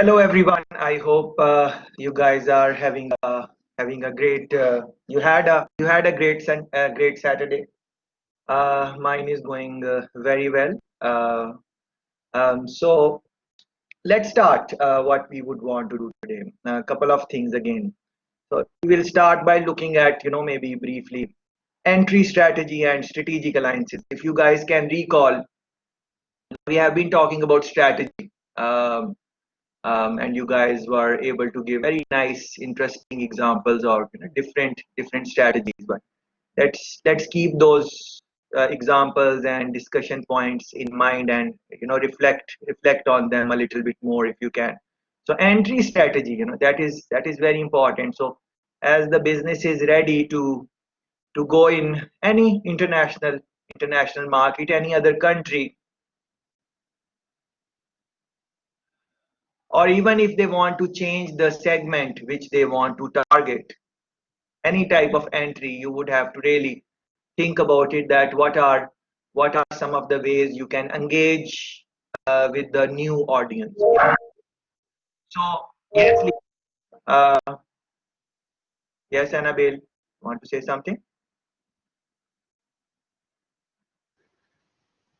Hello everyone. I hope you guys are having a great you had a great Saturday. Mine is going very well. So let's start what we would want to do today. A couple of things again. So we will start by looking at maybe briefly entry strategy and strategic alliances. If you guys can recall, we have been talking about strategy. Um, and you guys were able to give very nice, interesting examples of different strategies. But let's keep those examples and discussion points in mind, and reflect on them a little bit more if you can. So entry strategy, that is very important. So as the business is ready to go in any international market, any other country, or even if they want to change the segment which they want to target, any type of entry, you would have to really think about it, that what are some of the ways you can engage with the new audience. So yes, uh, yes, Annabelle, want to say something?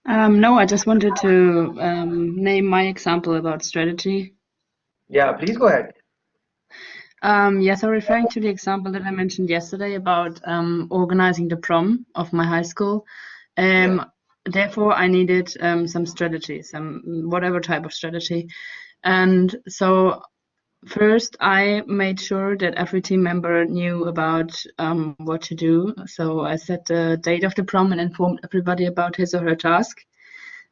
No, I just wanted to name my example about strategy. Yeah, please go ahead. Yeah, so referring to the example that I mentioned yesterday about organizing the prom of my high school, therefore I needed some strategy, some whatever type of strategy. And so first I made sure that every team member knew about what to do. So I set the date of the prom and informed everybody about his or her task.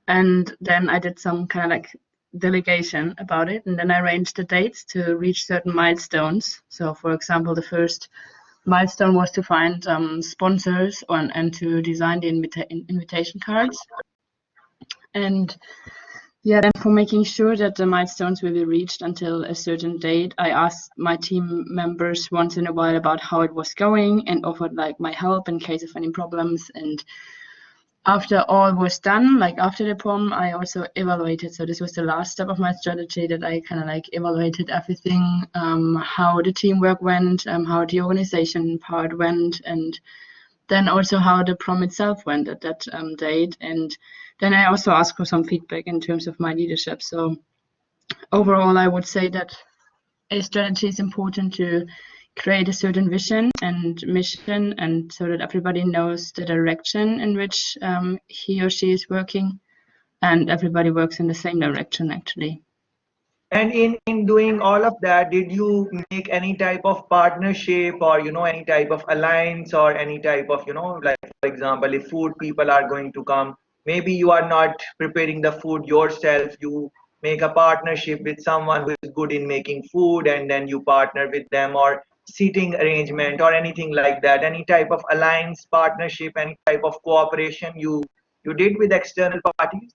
And then I did some kind of like delegation about it, and then I arranged the dates to reach certain milestones. So for example, the first milestone was to find sponsors and to design the invitation cards. And yeah, then for making sure that the milestones will be reached until a certain date, I asked my team members once in a while about how it was going and offered like my help in case of any problems. And after all was done, like after the prom, I also evaluated. So this was the last step of my strategy, that I kind of like evaluated everything, how the teamwork went, how the organization part went, and then also how the prom itself went at that date. And then I also asked for some feedback in terms of my leadership. So overall, I would say that a strategy is important to create a certain vision and mission, and so that everybody knows the direction in which he or she is working, and everybody works in the same direction actually. And in doing all of that, did you make any type of partnership, or any type of alliance, or any type of like, for example, if food people are going to come, maybe you are not preparing the food yourself, you make a partnership with someone who is good in making food, and then you partner with them, or seating arrangement or anything like that, any type of alliance, partnership, any type of cooperation you did with external parties?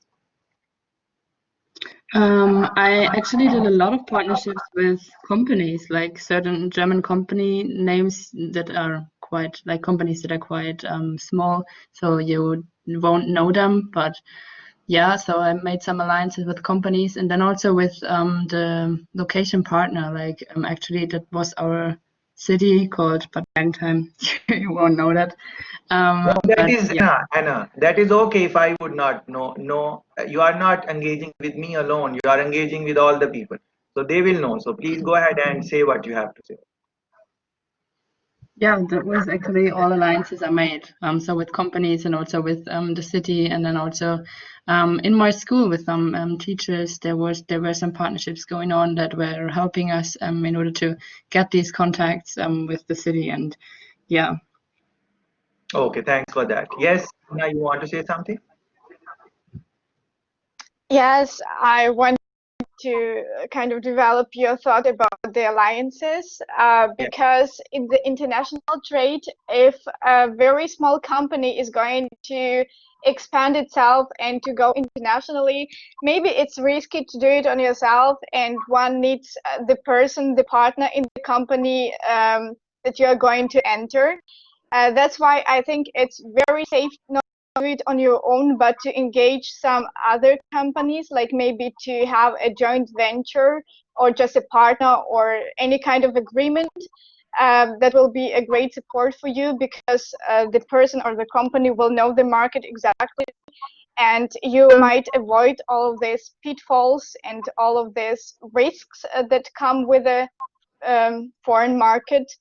I actually did a lot of partnerships with companies, like certain German company names that are quite like companies that are quite small, so you won't know them. But yeah, so I made some alliances with companies, and then also with the location partner. Like actually, that was our city called Bad Bergheim. You won't know that. No, that is Yeah. Anna. That is okay if I would not know. No, you are not engaging with me alone. You are engaging with all the people, so they will know. So please go ahead and say what you have to say. Yeah, that was actually all alliances I made. So with companies and also with the city, and then also in my school with some teachers, there were some partnerships going on that were helping us in order to get these contacts with the city. And yeah. Okay, thanks for that. Yes, Anna, you want to say something? Yes, I want to kind of develop your thought about the alliances, because in the international trade, if a very small company is going to expand itself and to go internationally, maybe it's risky to do it on yourself, and one needs the partner in the company that you are going to enter. That's why I think it's very safe not to do it on your own, but to engage some other companies, like maybe to have a joint venture or just a partner or any kind of agreement, that will be a great support for you, because the person or the company will know the market exactly, and you might avoid all of these pitfalls and all of these risks that come with a foreign market.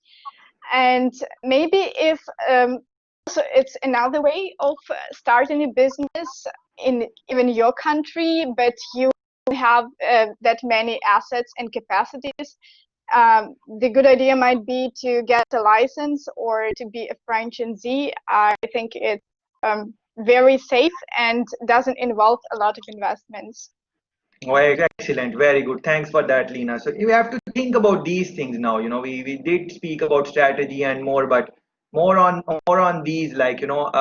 And maybe if also it's another way of starting a business in even your country, but you have that many assets and capacities. The good idea might be to get a license or to be a franchisee. I think it's very safe and doesn't involve a lot of investments. Oh, excellent, very good. Thanks for that, Lena. So we have to think about these things now. We did speak about strategy and more, but more on these, like, what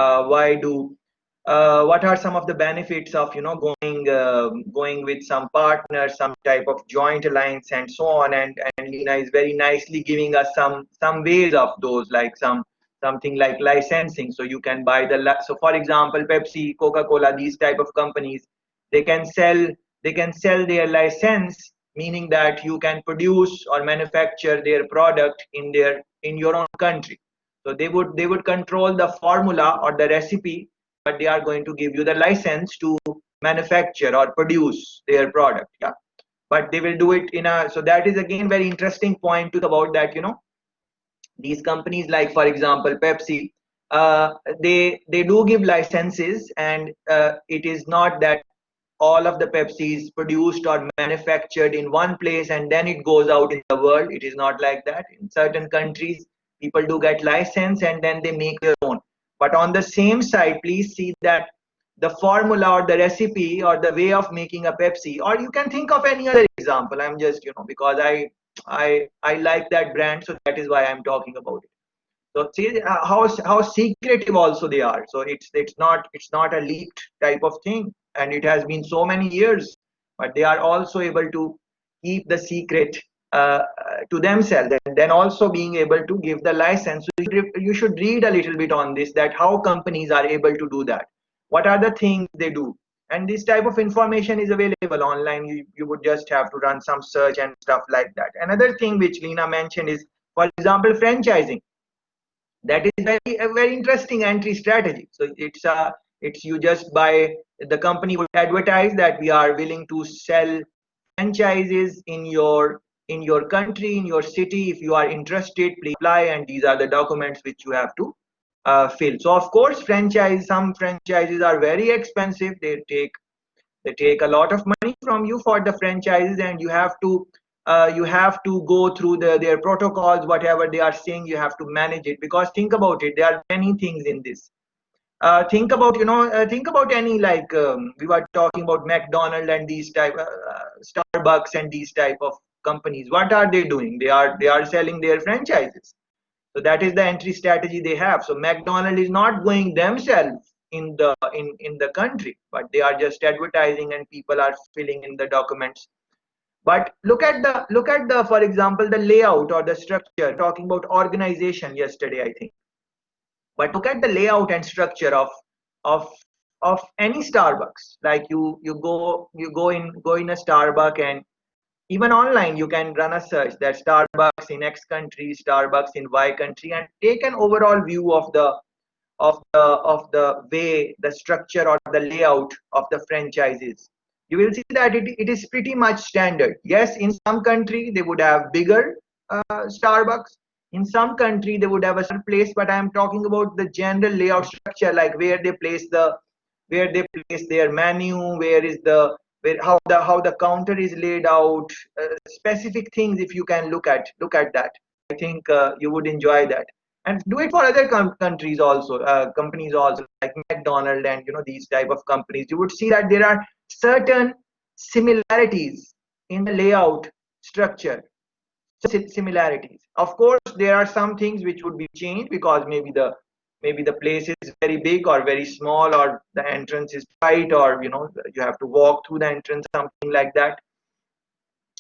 are some of the benefits of going with some partner, some type of joint alliance, and so on. And Lena is very nicely giving us some ways of those, like something like licensing. So you can buy so for example, Pepsi, Coca-Cola, these type of companies, they can sell their license, meaning that you can produce or manufacture their product in your own country. So they would control the formula or the recipe, but they are going to give you the license to manufacture or produce their product. Yeah, but they will do it so that is again very interesting point to about that. These companies, like for example Pepsi, they do give licenses, and it is not that all of the Pepsi is produced or manufactured in one place and then it goes out in the world. It is not like that. In certain countries, people do get license and then they make their own. But on the same side, please see that the formula or the recipe or the way of making a Pepsi, or you can think of any other example. I'm just, because I like that brand, so that is why I'm talking about it. So see how secretive also they are. So it's not a leaked type of thing, and it has been so many years, but they are also able to keep the secret to themselves, and then also being able to give the license. So you should read a little bit on this, that how companies are able to do that. What are the things they do? And this type of information is available online. You would just have to run some search and stuff like that. Another thing which Lena mentioned is, for example, franchising. That is a very interesting entry strategy. So it's you just buy, the company would advertise that we are willing to sell franchises in your country, in your city. If you are interested, please apply, and these are the documents which you have to fill. So of course, some franchises are very expensive. They take a lot of money from you for the franchises, and you have to go through their protocols. Whatever they are saying, you have to manage it, because think about it, there are many things in this. Think about any, like, we were talking about McDonald's and these type, Starbucks and these type of companies. What are they doing? They are selling their franchises. So that is the entry strategy they have. So McDonald's is not going themselves in the country, but they are just advertising and people are filling in the documents. But look at the for example, the layout or the structure. Talking about organization yesterday, I think. But look at the layout and structure of of any Starbucks. Like you go in a Starbucks, and even online you can run a search that Starbucks in X country, Starbucks in Y country, and take an overall view of the way, the structure or the layout of the franchises. You will see that it is pretty much standard. Yes, in some country they would have bigger Starbucks. In some country they would have a certain place, but I am talking about the general layout structure, like where they place their menu, how the counter is laid out, specific things. If you can look at that, I think you would enjoy that. And do it for other countries also, companies also, like McDonald's and these type of companies. You would see that there are certain similarities in the layout structure. Similarities. Of course, there are some things which would be changed, because maybe the place is very big or very small, or the entrance is tight, or you have to walk through the entrance, something like that.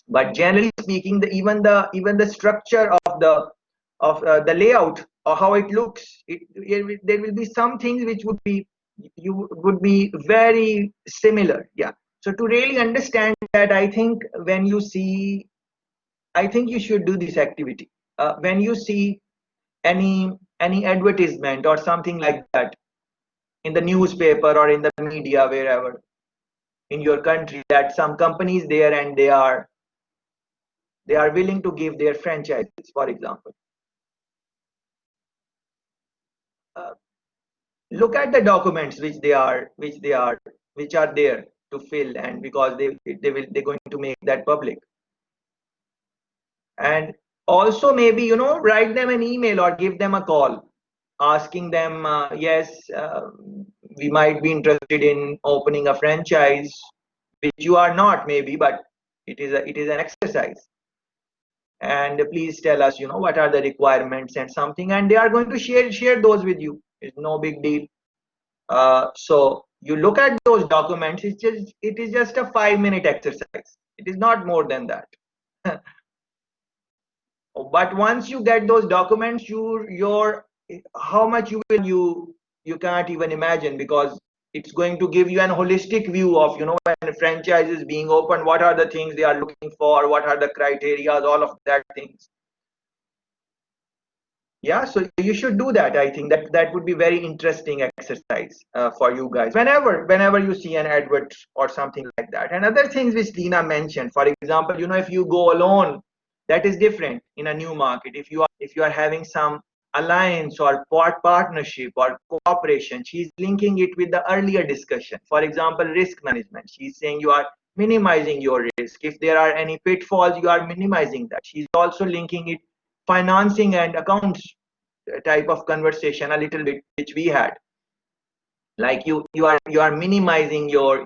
But generally speaking, even the structure of the layout, or how it looks, there will be some things which would be very similar. Yeah. So to really understand that, I think when you see I think you should do this activity. When you see any advertisement or something like that in the newspaper or in the media, wherever in your country, that some companies there and they are willing to give their franchises, for example. Uh, Look at the documents which are there to fill, and because they're going to make that public. And also maybe, write them an email or give them a call asking them, yes, we might be interested in opening a franchise, which you are not maybe, but it is an exercise. And please tell us, what are the requirements and something, and they are going to share those with you. It's no big deal. So you look at those documents. It is just a 5-minute exercise. It is not more than that. But once you get those documents, your how much you can't even imagine, because it's going to give you an holistic view of, when a franchise is being opened, what are the things they are looking for, what are the criteria, all of that things. Yeah, so you should do that. I think that would be very interesting exercise for you guys whenever you see an advert or something like that. And other things which Dina mentioned, for example, if you go alone, that is different in a new market. If you are having some alliance or partnership or cooperation, she's linking it with the earlier discussion. For example, risk management, she's saying you are minimizing your risk. If there are any pitfalls, you are minimizing that. She's also linking it financing and accounts type of conversation a little bit, which we had. Like you are minimizing your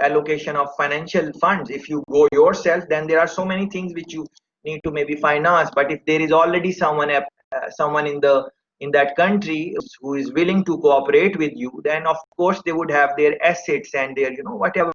allocation of financial funds. If you go yourself, then there are so many things which you need to maybe finance. But if there is already someone in that country who is willing to cooperate with you, then of course they would have their assets and their whatever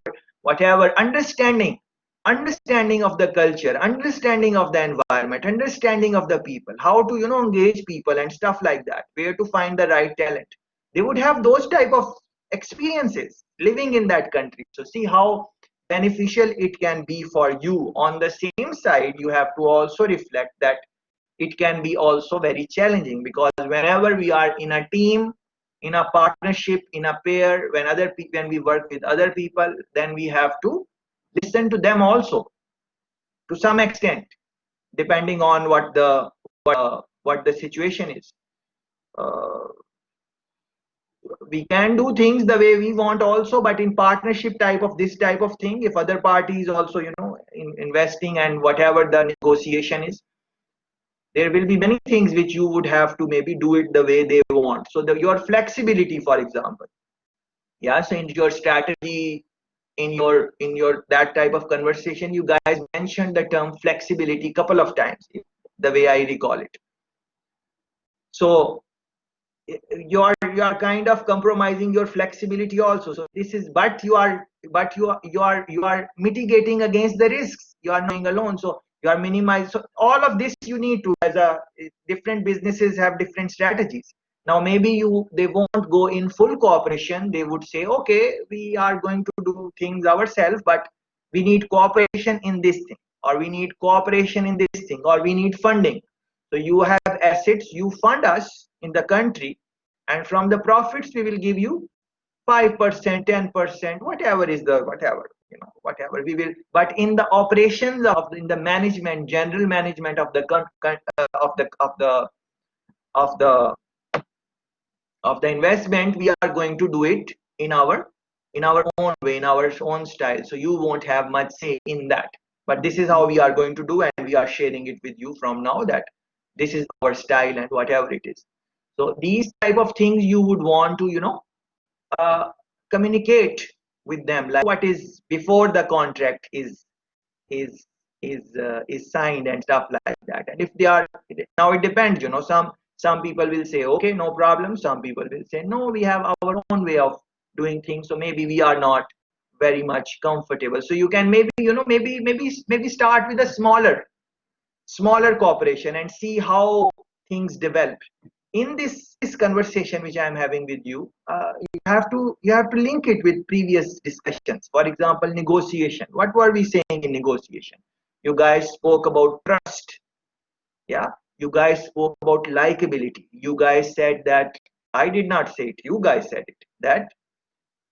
understanding of the culture, understanding of the environment, understanding of the people, how to engage people and stuff like that, where to find the right talent. They would have those type of experiences living in that country. So see how beneficial it can be for you. On the same side, you have to also reflect that it can be also very challenging, because whenever we are in a team, in a partnership, in a pair, when we work with other people, then we have to listen to them also to some extent, depending on what the situation is. uh, we can do things the way we want also, but in partnership this type of thing, if other parties also investing and whatever the negotiation is, there will be many things which you would have to maybe do it the way they want. So your flexibility, for example, yeah, so in your strategy, in your that type of conversation, you guys mentioned the term flexibility couple of times, the way I recall it. So you are kind of compromising your flexibility also. So this is, but you are mitigating against the risks. You are not going alone, so you are minimizing. So all of this you need to, as a different businesses have different strategies. Now maybe they won't go in full cooperation. They would say, okay, we are going to do things ourselves, but we need cooperation in this thing, or we need cooperation in this thing, or we need funding. So you have assets, you fund us in the country, and from the profits we will give you 5%, 10%, whatever is the whatever we will. But in the operations in the management, general management of the of the of the investment, we are going to do it in our own way, in our own style. So you won't have much say in that. But this is how we are going to do, and we are sharing it with you from now, that this is our style and whatever it is. So these type of things you would want to uh, communicate with them, like what is before the contract is is signed and stuff like that. And if they are, now it depends, some people will say okay, no problem. Some people will say no, we have our own way of doing things, so maybe we are not very much comfortable. So you can maybe start with a smaller cooperation and see how things develop. In this conversation which I am having with you, you have to link it with previous discussions. For example, negotiation. What were we saying in negotiation? You guys spoke about trust. Yeah, you guys spoke about likability. You guys said that, I did not say it, you guys said it, that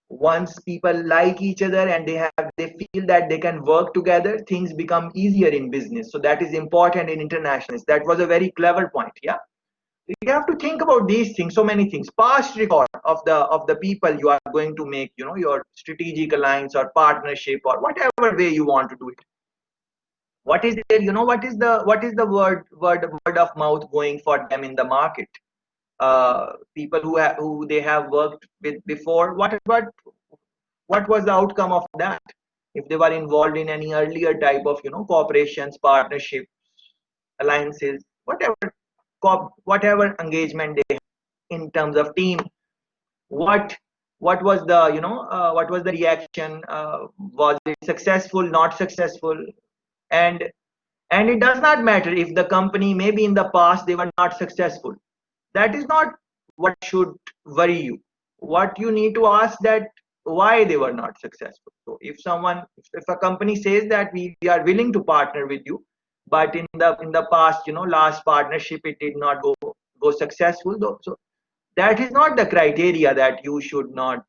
once people like each other and they feel that they can work together, things become easier in business. So that is important in internationals. That was a very clever point. Yeah, you have to think about these things, so many things, past record of the people you are going to make, your strategic alliance or partnership or whatever way you want to do it. What is there, what is the word of mouth going for them in the market? People who they have worked with before, what was the outcome of that? If they were involved in any earlier type of cooperations, partnerships, alliances, whatever engagement they have in terms of team, what what was the what was the reaction? Was it successful, not successful? And and it does not matter if the company, maybe in the past they were not successful. That is not what should worry you. What you need to ask, that why they were not successful. So if a company says that we are willing to partner with you, but in the past, last partnership, it did not go successful though. So that is not the criteria that you should not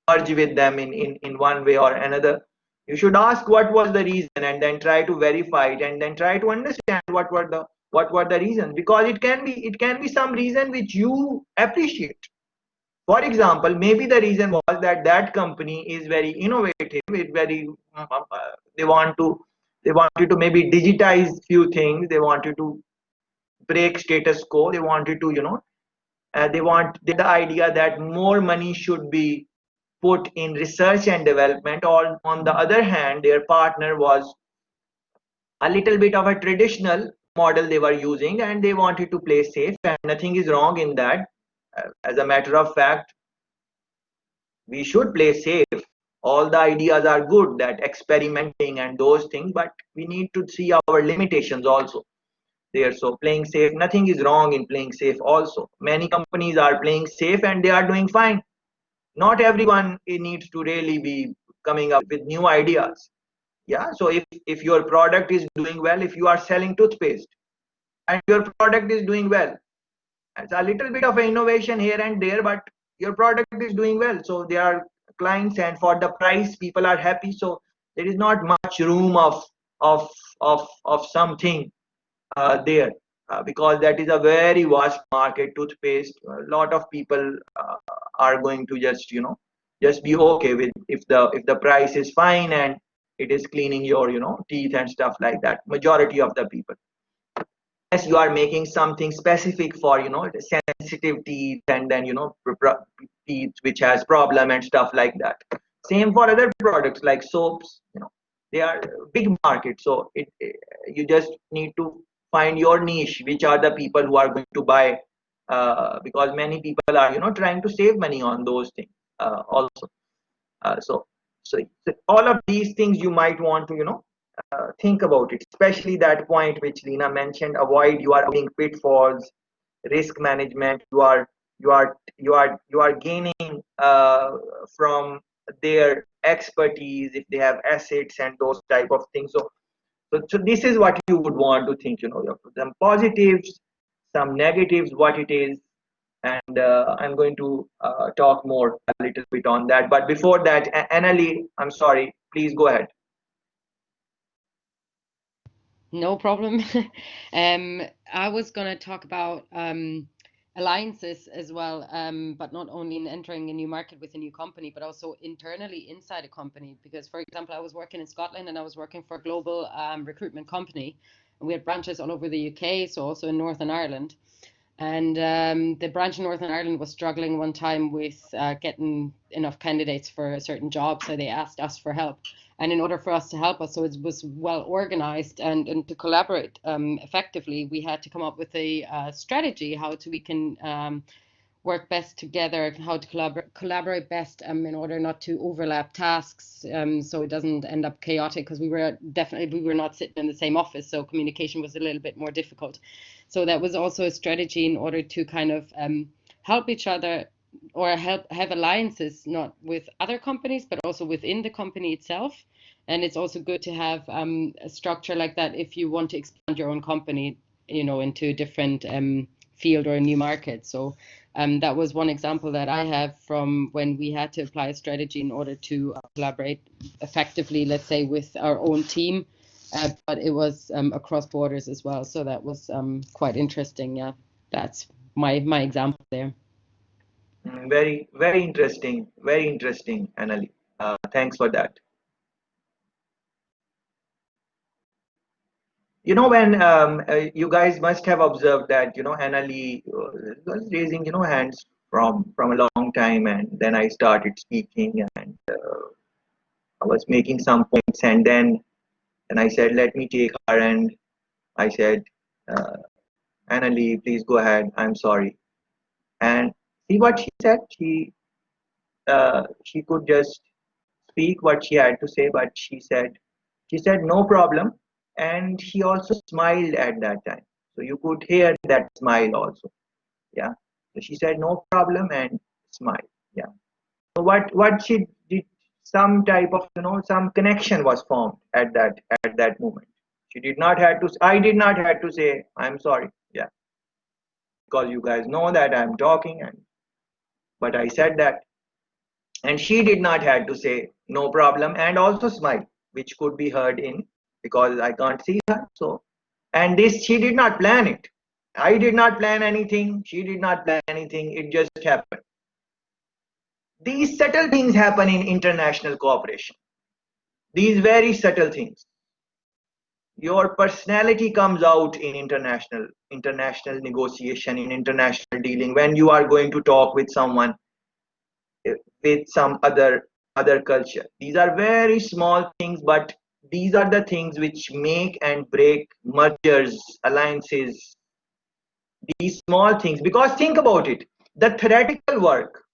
merge with them in one way or another. You should ask what was the reason, and then try to verify it, and then try to understand what were the reasons, because it can be some reason which you appreciate. For example, maybe the reason was that that company is very innovative, it very they wanted to maybe digitize few things, they wanted to break status quo, they wanted to they the idea that more money should be put in research and development. On the other hand, their partner was a little bit of a traditional model they were using, and they wanted to play safe, and nothing is wrong in that. As a matter of fact, we should play safe. All the ideas are good, that experimenting and those things, but we need to see our limitations also there. So playing safe, nothing is wrong in playing safe also. Many companies are playing safe and they are doing fine. Not everyone needs to really be coming up with new ideas. Yeah, so if your product is doing well, if you are selling toothpaste and your product is doing well, it's a little bit of innovation here and there, but your product is doing well, so there are clients, and for the price people are happy. So there is not much room of something there, because that is a very vast market. Toothpaste, a lot of people are going to just be okay with, if the price is fine and it is cleaning your teeth and stuff like that, majority of the people. Yes, you are making something specific for the sensitive teeth, and then teeth which has problem and stuff like that. Same for other products like soaps. They are big market, so you just need to find your niche, which are the people who are going to buy, because many people are trying to save money on those things also. So all of these things you might want to think about it, especially that point which Lena mentioned. Avoid You are avoiding pitfalls, risk management. You are gaining from their expertise, if they have assets and those type of things. So this is what you would want to think. You have some positives, some negatives, what it is, and I'm going to talk more a little bit on that. But before that, Annalie, I'm sorry, please go ahead. No problem. I was going to talk about alliances as well, but not only in entering a new market with a new company, but also internally inside a company. Because, for example, I was working in Scotland and I was working for a global recruitment company, and we had branches all over the UK, so also in Northern Ireland. And the branch in Northern Ireland was struggling one time with getting enough candidates for a certain job, so they asked us for help. And in order for us to help us, so it was well organized and to collaborate effectively, we had to come up with a strategy how we can work best together, how to collaborate best in order not to overlap tasks, so it doesn't end up chaotic, because we were not sitting in the same office, so communication was a little bit more difficult. So that was also a strategy in order to kind of help each other or have alliances not with other companies but also within the company itself. And it's also good to have a structure like that if you want to expand your own company, into a different field or a new market. So that was one example that I have from when we had to apply a strategy in order to collaborate effectively, let's say, with our own team. But it was across borders as well. So that was quite interesting. Yeah, that's my example there. Very, very interesting, Annalie. Thanks for that. When you guys must have observed that, Annalie was raising, hands from a long time, and then I started speaking, and I was making some points, and then I said, let me take her, and I said, uh, Annalie, please go ahead. I'm sorry. And see what she said. She could just speak what she had to say, but she said no problem, and she also smiled at that time. So you could hear that smile also. Yeah. So she said no problem and smile. Yeah. So what she did, some type of some connection was formed at that moment. She did not have to. I did not have to say I'm sorry. Yeah, because you guys know that I'm talking, and but I said that, and she did not have to say no problem and also smile, which could be heard in, because I can't see her. So, and this, she did not plan it. I did not plan anything. She did not plan anything. It just happened. These subtle things happen in international cooperation. These very subtle things. Your personality comes out in international negotiation, in international dealing, when you are going to talk with someone with some other culture. These are very small things, but these are the things which make and break mergers, alliances. These small things, because think about it, the theoretical work,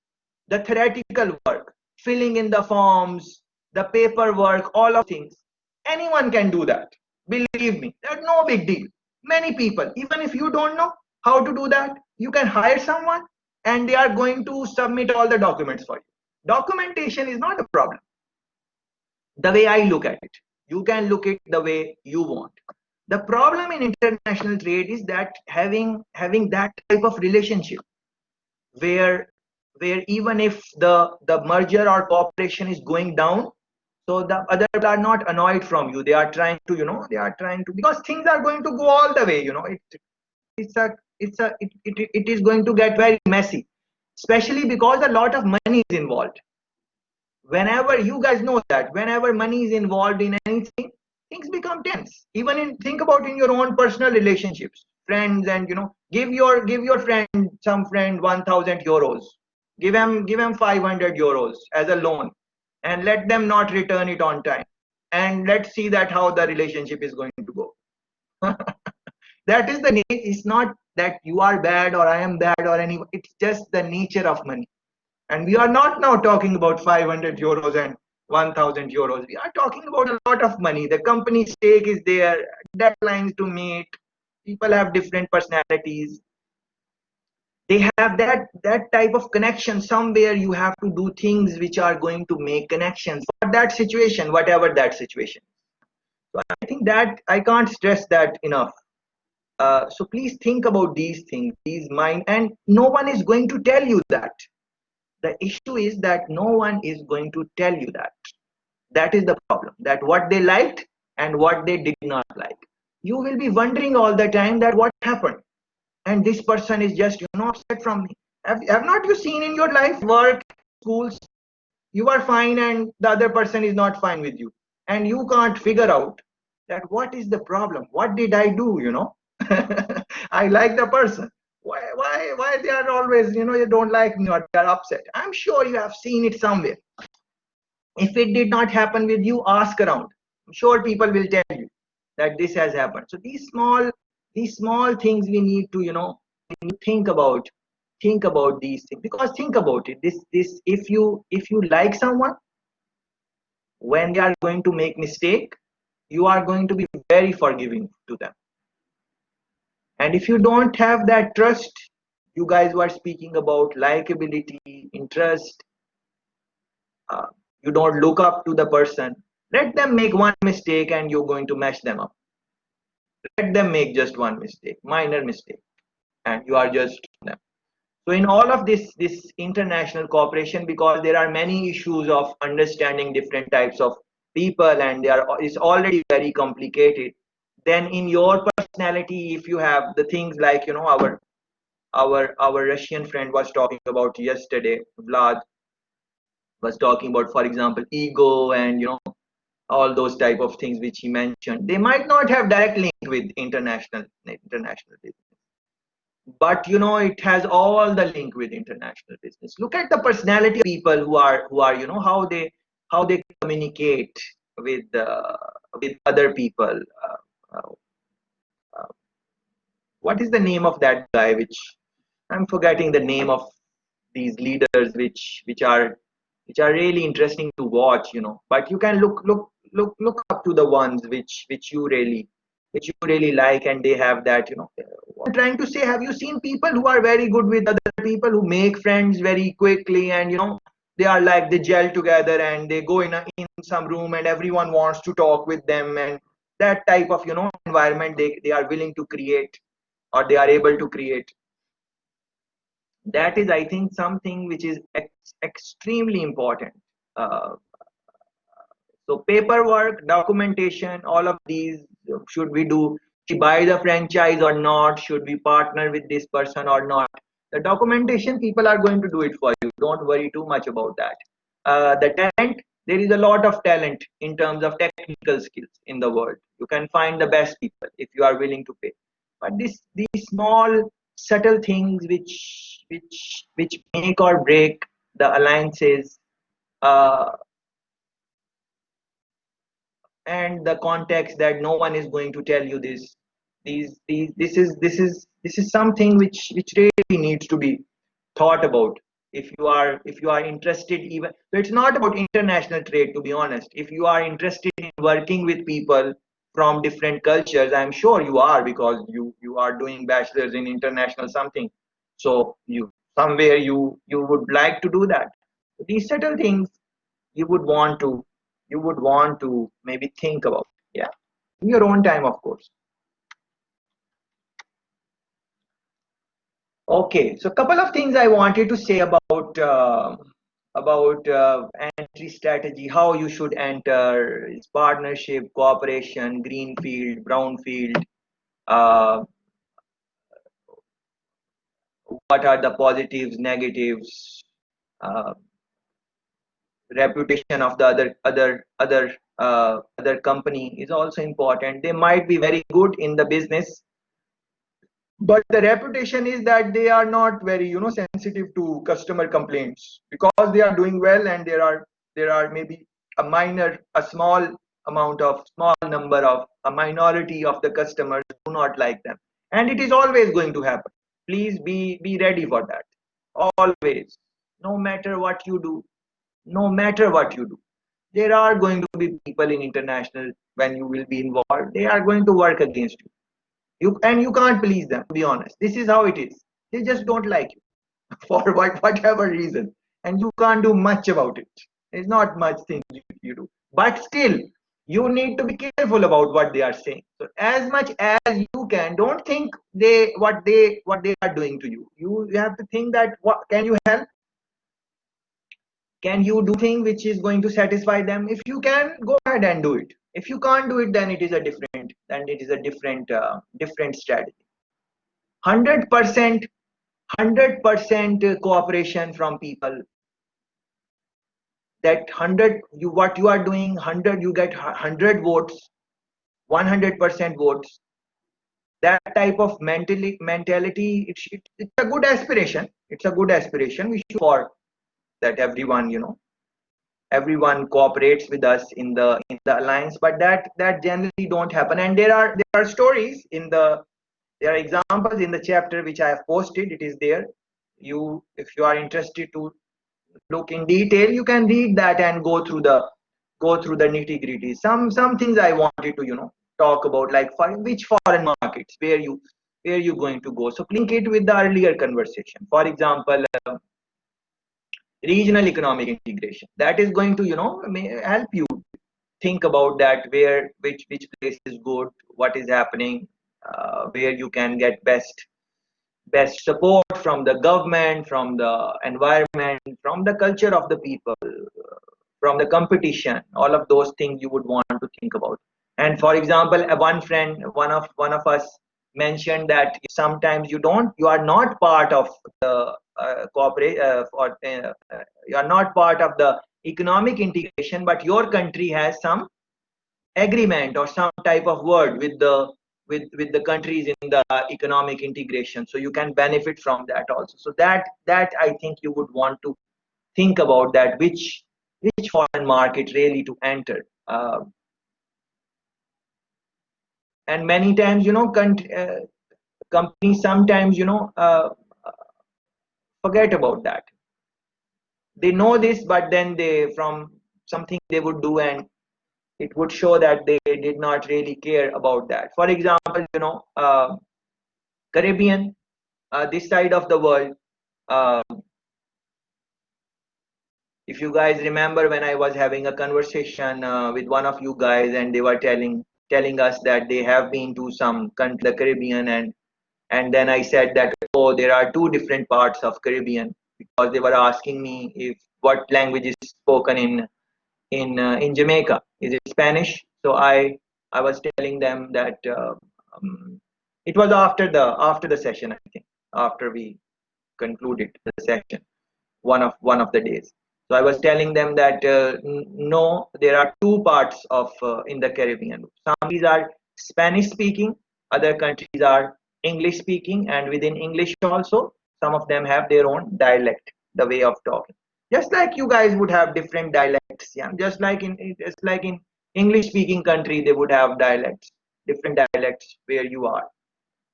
filling in the forms, the paperwork, all of things, anyone can do that. Believe me, that's no big deal. Many people, even if you don't know how to do that, you can hire someone, and they are going to submit all the documents for you. Documentation is not a problem. The way I look at it, you can look at the way you want. The problem in international trade is that having that type of relationship, where even if the merger or cooperation is going down, so the other people are not annoyed from you. They are trying to, because things are going to go all the way. It is going to get very messy, especially because a lot of money is involved. Whenever, you guys know that whenever money is involved in anything, things become tense. Even think about in your own personal relationships, friends, and give your friend 1,000 euros. Give him 500 euros as a loan, and let them not return it on time, and let's see that how the relationship is going to go. That is the nature. It's not that you are bad or I am bad or any. It's just the nature of money. And we are not now talking about 500 euros and 1,000 euros. We are talking about a lot of money. The company stake is there, deadlines to meet. People have different personalities. They have that type of connection. Somewhere you have to do things which are going to make connections for that situation, whatever that situation. So I think that I can't stress that enough. So please think about these things, these mind, and no one is going to tell you that. The issue is that no one is going to tell you that. That is the problem. That what they liked and what they did not like. You will be wondering all the time that what happened, and this person is just upset from me. Have not you seen in your life, work, schools, you are fine and the other person is not fine with you, and you can't figure out that what is the problem, what did I do? I like the person, why they are always you don't like me, or they are upset. I'm sure you have seen it somewhere. If it did not happen with you, ask around. I'm sure people will tell you that this has happened. So these small things we need to think about these things, because think about it, this if you like someone, when they are going to make mistake, you are going to be very forgiving to them. And if you don't have that trust, You guys were speaking about likability, interest. You don't look up to the person. Let them make one mistake and you're going to mess them up. Let them make just one mistake, minor mistake, and you are just them. So in all of this international cooperation, because there are many issues of understanding different types of people, and it's already very complicated. Then in your personality, if you have the things like, you know, our Russian friend was talking about yesterday, Vlad was talking about, for example, ego and, you know, all those type of things which he mentioned. They might not have direct link with international business, but you know, it has all the link with international business. Look at the personality of people who are, you know, how they communicate with other people. Uh, uh, what is the name of that guy, which I'm forgetting the name of these leaders, which are really interesting to watch, you know. But you can look up to the ones which you really like, and they have that, you know. What I'm trying to say, have you seen people who are very good with other people, who make friends very quickly, and you know, they are like, they gel together and they go in some room and everyone wants to talk with them, and that type of, you know, environment they are willing to create, or they are able to create. That is, I think, something which is extremely important. uh, so paperwork, documentation, all of these, should we do, should we buy the franchise or not, should we partner with this person or not, the documentation people are going to do it for you. Don't worry too much about that. The talent, there is a lot of talent in terms of technical skills in the world. You can find the best people if you are willing to pay. But these small subtle things which make or break the alliances, uh, and the context, that no one is going to tell you these this is something which really needs to be thought about. If you are interested, even so, it's not about international trade, to be honest. If you are interested in working with people from different cultures, I'm sure you are, because you are doing bachelor's in international something, so you somewhere you would like to do that. These subtle things you would want to maybe think about. Yeah, in your own time, of course. Okay, so a couple of things I wanted to say about entry strategy, how you should enter. Is partnership, cooperation, greenfield, brownfield. Uh, what are the positives, negatives? Uh, Reputation of the other company is also important. They might be very good in the business, but the reputation is that they are not very, you know, sensitive to customer complaints, because they are doing well, and there are maybe a small number of a minority of the customers do not like them, and it is always going to happen. Please be ready for that. Always. No matter what you do, no matter what you do, there are going to be people in international, when you will be involved, they are going to work against you. You can't please them, to be honest. This is how it is. They just don't like you for whatever reason, and you can't do much about it. There's not much thing you do, but still you need to be careful about what they are saying. So as much as you can, don't think what they are doing to you. You have to think that, what can you help, can you do thing which is going to satisfy them? If you can, go ahead and do it. If you can't do it, then it is a different strategy. 100% 100% cooperation from people. That 100, what you are doing, 100, you get 100 votes, 100% votes. That type of mentality, it's a good aspiration. It's a good aspiration. We should for that everyone cooperates with us in the alliance, but that generally don't happen. And there are stories there are examples in the chapter which I have posted. It is there. If you are interested to look in detail, you can read that and go through the nitty gritty. Some things I wanted to talk about, like for which foreign markets where where you're going to go. So link it with the earlier conversation. For example, regional economic integration. That is going to, may help you think about that, where which place is good, what is happening, where you can get best support from the government, from the environment, from the culture of the people, from the competition. All of those things you would want to think about. And for example, one of us mentioned that sometimes you are not part of the corporate or you are not part of the economic integration, but your country has some agreement or some type of word with the countries in the economic integration, so you can benefit from that also. So that I think you would want to think about, that which foreign market really to enter. And many times, companies sometimes, forget about that. They know this, but then they, from something they would do, and it would show that they did not really care about that. For example, Caribbean, this side of the world. Uh, if you guys remember, when I was having a conversation with one of you guys, and they were telling us that they have been to some country, the Caribbean, and then I said that, oh, there are two different parts of Caribbean, because they were asking me if what language is spoken in Jamaica. Is it Spanish? So I was telling them that it was after the session, I think, after we concluded the session, one of the days. So I was telling them that no, there are two parts of in the Caribbean. Some countries are Spanish speaking, other countries are English speaking, and within English also, some of them have their own dialect, the way of talking. Just like you guys would have different dialects, yeah. Just like in English speaking country, they would have dialects, different dialects where you are.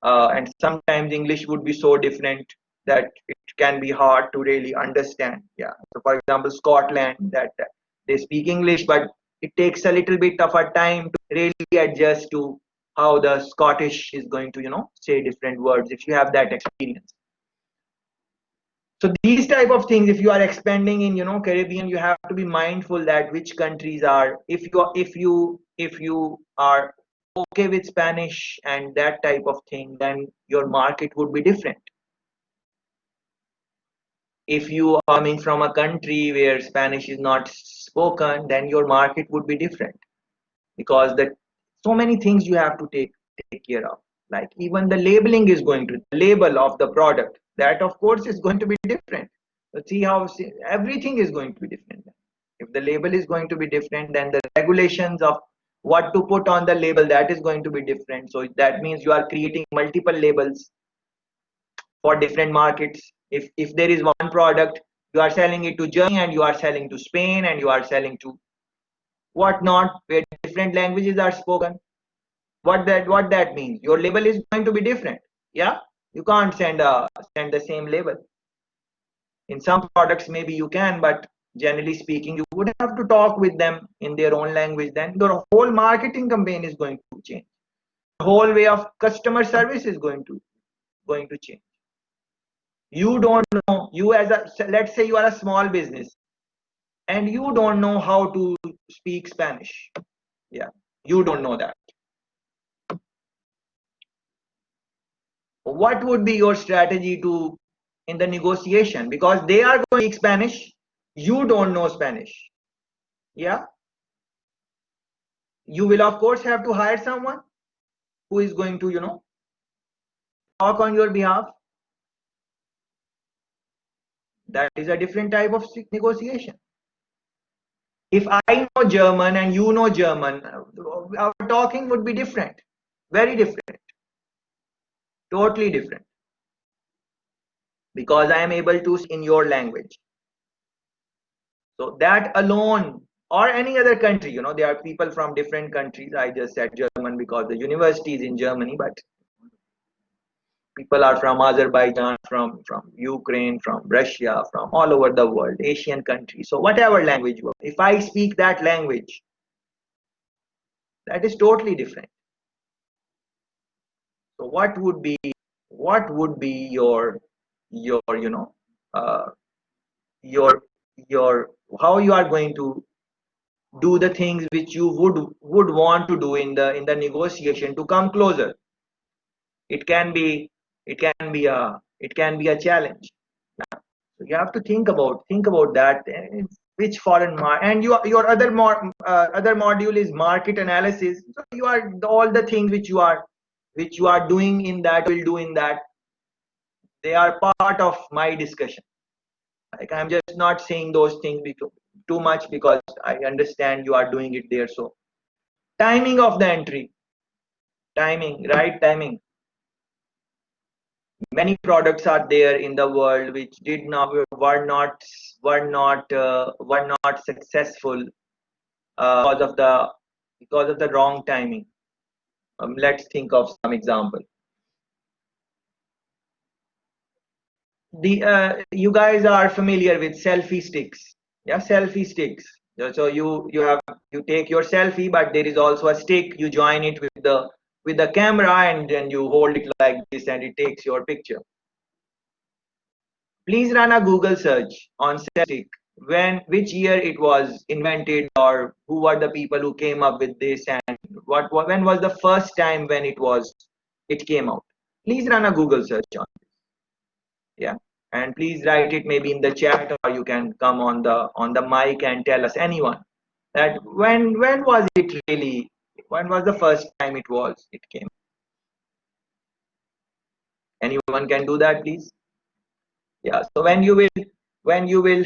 And sometimes English would be so different that it can be hard to really understand. Yeah. So for example, Scotland, that they speak English, but it takes a little bit of a time to really adjust to how the Scottish is going to, say different words, if you have that experience. So these type of things, if you are expanding in, Caribbean, you have to be mindful that which countries are, if you are okay with Spanish and that type of thing, then your market would be different. If you are coming from a country where Spanish is not spoken, then your market would be different, because that so many things you have to take care of. Like even the labeling is going to, the label of the product, that of course is going to be different. So see how everything is going to be different. If the label is going to be different, then the regulations of what to put on the label, that is going to be different. So that means you are creating multiple labels for different markets. If there is one product, you are selling it to Germany, and you are selling to Spain, and you are selling to whatnot, where different languages are spoken. What that means, your label is going to be different. Yeah, you can't send the same label. In some products maybe you can, but generally speaking, you would have to talk with them in their own language. Then the whole marketing campaign is going to change. The whole way of customer service is going to change. You don't know, you as a, let's say you are a small business, and you don't know how to speak Spanish. Yeah, you don't know that. What would be your strategy to in the negotiation, because they are going to speak Spanish, you don't know Spanish. Yeah, you will of course have to hire someone who is going to, talk on your behalf. That is a different type of negotiation. If I know German and you know German, our talking would be different, very different, totally different, because I am able to speak in your language. So that alone, or any other country, there are people from different countries. I just said German because the university is in Germany, but people are from Azerbaijan, from Ukraine, from Russia, from all over the world, Asian countries. So whatever language, if I speak that language, that is totally different. So what would be what would be your uh, your your how you are going to do the things which you would want to do in the negotiation to come closer. It can be it can be a challenge. So you have to think about that. Which foreign and your other module is market analysis. So you are all the things which you are doing in that will do in that. They are part of my discussion. Like, I'm just not saying those things too much because I understand you are doing it there. So timing of the entry, right timing. Many products are there in the world which did not were not successful because of the wrong timing. Let's think of some example. You guys are familiar with selfie sticks. Yeah, selfie sticks. So you take your selfie, but there is also a stick. You join it with the camera, and then you hold it like this, and it takes your picture. Please run a Google search on selfie stick. Which year it was invented, or who were the people who came up with this, and when was the first time when it came out. Please run a Google search on this. Yeah, and please write it maybe in the chat, or you can come on the mic and tell us, anyone, that when was it really, when was the first time it came. Anyone can do that, please. Yeah, so when you will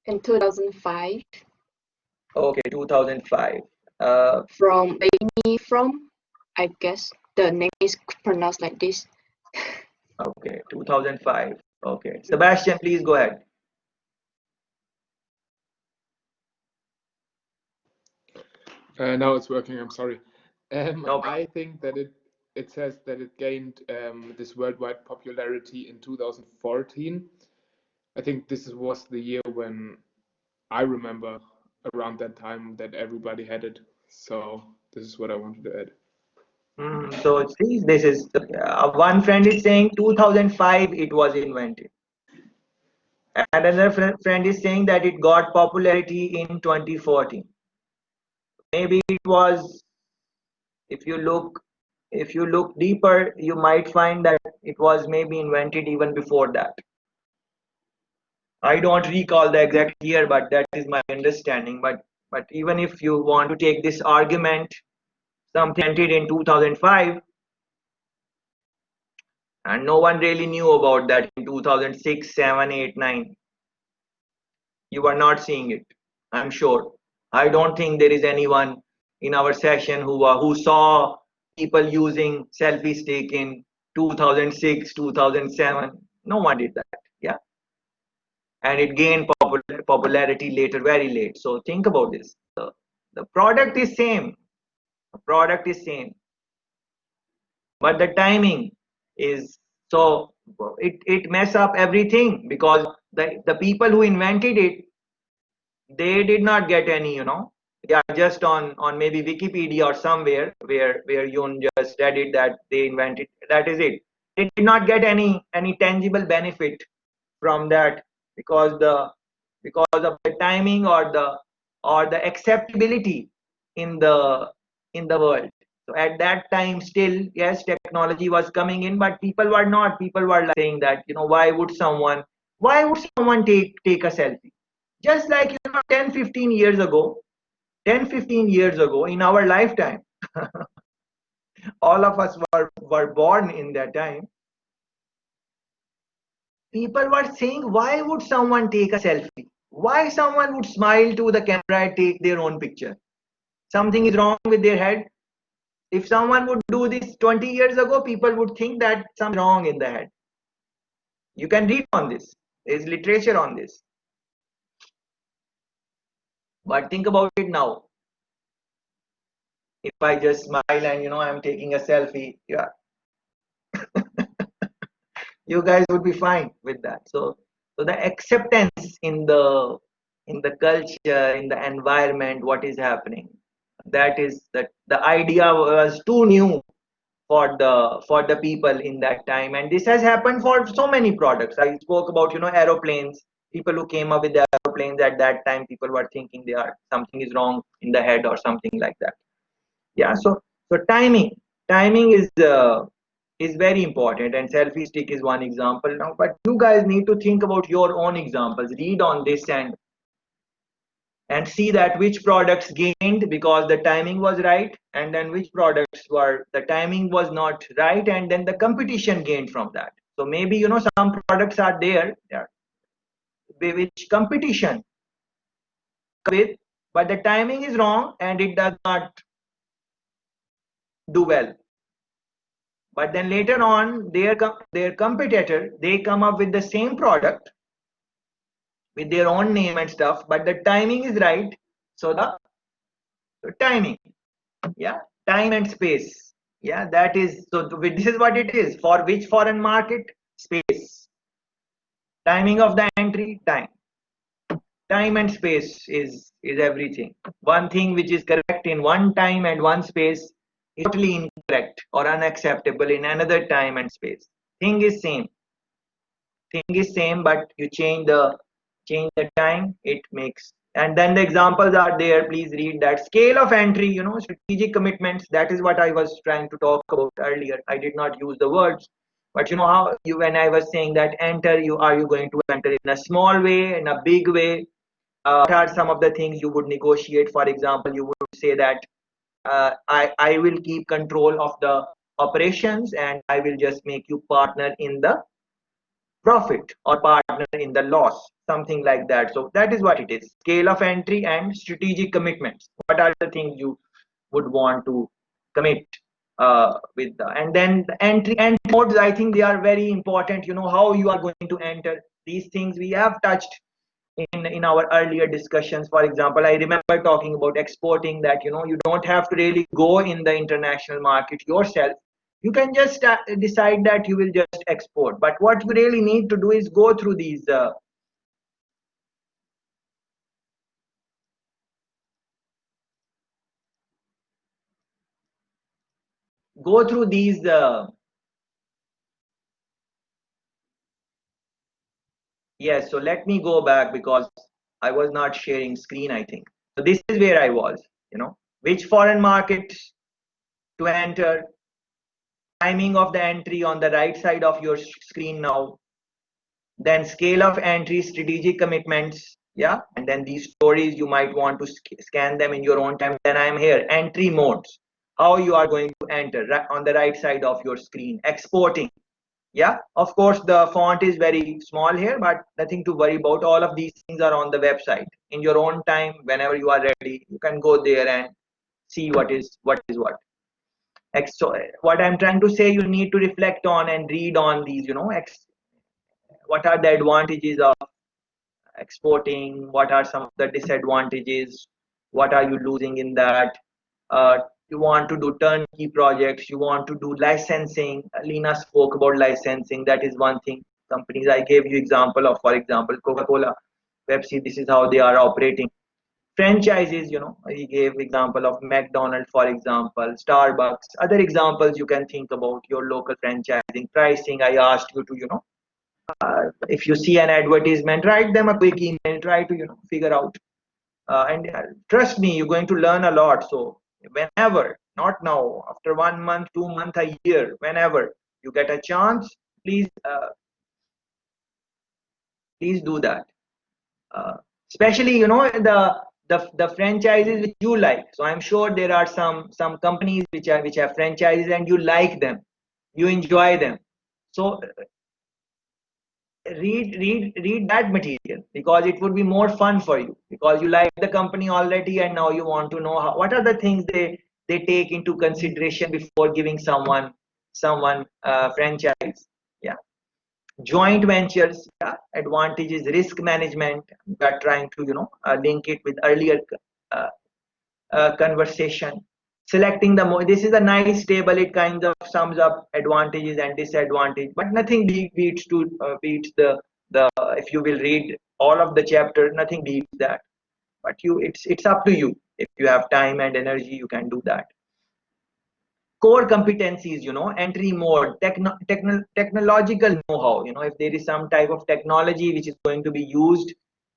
in 2005. Okay, 2005. From I guess the name is pronounced like this. Okay, 2005. Okay, Sebastian, please go ahead. Now it's working. I'm sorry. No problem. I think that it says that it gained this worldwide popularity in 2014. I think this was the year when I remember around that time that everybody had it. So this is what I wanted to add. So see, this is one friend is saying 2005 it was invented, and another friend is saying that it got popularity in 2014. Maybe it was, if you look deeper, you might find that it was maybe invented even before that. I don't recall the exact year, but that is my understanding. But even if you want to take this argument, something invented in 2005, and no one really knew about that in 2006, 7, 8, 9. You are not seeing it, I'm sure. I don't think there is anyone in our session who saw people using selfie stick in 2006, 2007. No one did that. Yeah, and it gained popularity later, very late. So think about this. The product is same. The product is same, but the timing is, so it mess up everything, because the people who invented it, they did not get any, yeah, just on maybe Wikipedia or somewhere where you just read it that they invented, that is it. They did not get any tangible benefit from that, because of the timing, or the acceptability in the world. So at that time, still, yes, technology was coming in, but people were like saying that, why would someone take a selfie? Just like, 10 15 years ago, 10 15 years ago, in our lifetime, all of us were born in that time. People were saying, why would someone take a selfie? Why someone would smile to the camera and take their own picture? Something is wrong with their head. If someone would do this 20 years ago, people would think that something wrong in the head. You can read on this. There's literature on this. But think about it now. If I just smile and, I'm taking a selfie, yeah, you guys would be fine with that. So the acceptance in the culture, in the environment, what is happening, that is that the idea was too new for the people in that time. And this has happened for so many products. I spoke about, you know, aeroplanes. People who came up with the aeroplanes at that time, people were thinking they are something is wrong in the head or something like that. Yeah, so timing is very important, and selfie stick is one example now. But you guys need to think about your own examples. Read on this and see that which products gained because the timing was right, and then which products were the timing was not right, and then the competition gained from that. So maybe, you know, some products are there, yeah, which competition with, but the timing is wrong and it does not do well. But then later on, their competitor, they come up with the same product with their own name and stuff, but the timing is right. So the timing, yeah, time and space, yeah, that is, so this is what it is for which foreign market. Space, timing of the entry, time and space is everything. One thing which is correct in one time and one space is totally incorrect or unacceptable in another time and space. Thing is same, but you change the time, it makes. And then the examples are there. Please read that. Scale of entry, you know, strategic commitments, that is what I was trying to talk about earlier. I did not use the words, but you know how you, when I was saying that enter, you are you going to enter in a small way, in a big way? What are some of the things you would negotiate? For example, you would say that I will keep control of the operations and I will just make you partner in the profit or partner in the loss, something like that. So that is what it is. Scale of entry and strategic commitments. What are the things you would want to commit with the, and then the entry and modes, I think they are very important. You know how you are going to enter. These things we have touched in our earlier discussions. For example, I remember talking about exporting, that you know you don't have to really go in the international market yourself. You can just decide that you will just export, but what you really need to do is go through these go through these yes, so let me go back because I was not sharing screen, I think. So this is where I was, you know, which foreign markets to enter, timing of the entry on the right side of your screen now, then scale of entry, strategic commitments, yeah, and then these stories you might want to scan them in your own time. Then I am here, entry modes, how you are going to enter, right on the right side of your screen. Exporting, yeah, of course the font is very small here, but nothing to worry about. All of these things are on the website. In your own time, whenever you are ready, you can go there and see what is what. So what I'm trying to say, you need to reflect on and read on these, you know, what are the advantages of exporting, what are some of the disadvantages, what are you losing in that. You want to do turnkey projects, you want to do licensing. Lena spoke about licensing. That is one thing. Companies I gave you example of, for example, Coca-Cola, Pepsi, this is how they are operating. Franchises, you know, he gave example of McDonald's, for example, Starbucks. Other examples you can think about, your local franchising. Pricing, I asked you to, you know, if you see an advertisement, write them a quick email, try to, you know, figure out. And trust me, you're going to learn a lot. So whenever, not now, after 1 month, 2 months, a year, whenever you get a chance, please please do that. Especially, you know, the franchises which you like. So I'm sure there are some companies which have franchises and you like them, you enjoy them. So read that material, because it would be more fun for you, because you like the company already and now you want to know how, what are the things they take into consideration before giving someone franchise. Yeah, joint ventures, yeah, advantages, risk management. We are trying to, you know, link it with earlier uh, conversation. Selecting the this is a nice table. It kind of sums up advantages and disadvantage, but nothing beats to beats the if you will read all of the chapter, nothing beats that. But you, it's up to you. If you have time and energy, you can do that. core competencies, entry mode, technological know-how. If there is some type of technology which is going to be used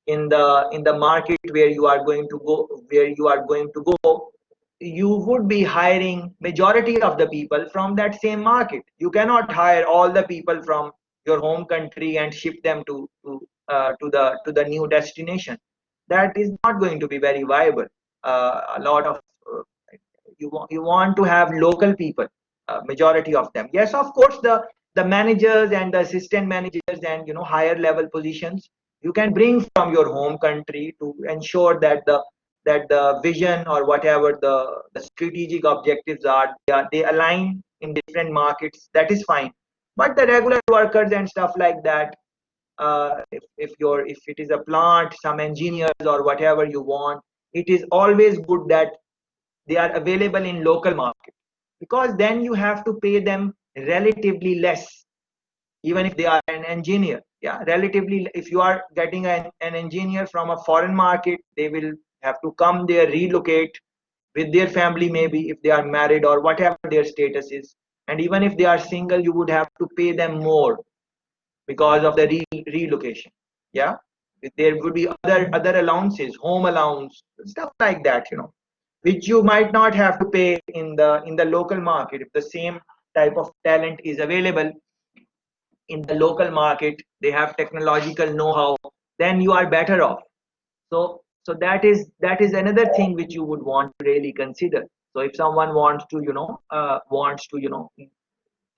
in the market where you are going to go, you would be hiring majority of the people from that same market. You cannot hire all the people from your home country and ship them to the new destination. That is not going to be very viable. A lot of you want to have local people, majority of them. Yes, of course, the managers and the assistant managers and higher level positions you can bring from your home country to ensure that the vision or whatever the strategic objectives are, they align in different markets. That is fine. But the regular workers and stuff like that, if it is a plant, some engineers or whatever you want, it is always good that they are available in local market, because then you have to pay them relatively less, even if they are an engineer. Yeah, relatively, if you are getting an engineer from a foreign market, they will have to come there, relocate with their family, maybe if they are married or whatever their status is. And even if they are single, you would have to pay them more because of the relocation. Yeah, there would be other allowances, home allowance, stuff like that, which you might not have to pay in the local market. If the same type of talent is available in the local market, they have technological know-how, then you are better off. So that is another thing which you would want to really consider. So if someone wants to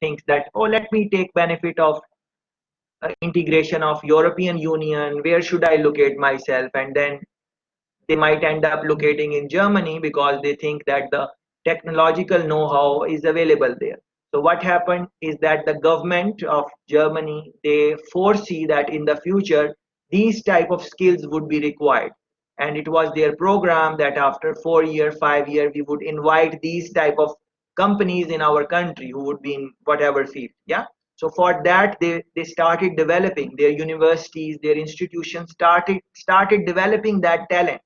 thinks that, oh, let me take benefit of integration of European Union, where should I locate myself? And then they might end up locating in Germany because they think that the technological know-how is available there. So what happened is that the government of Germany, they foresee that in the future these type of skills would be required, and it was their program that after 4 year 5 year we would invite these type of companies in our country who would be in whatever field. Yeah, so for that they started developing, their universities, their institutions started developing that talent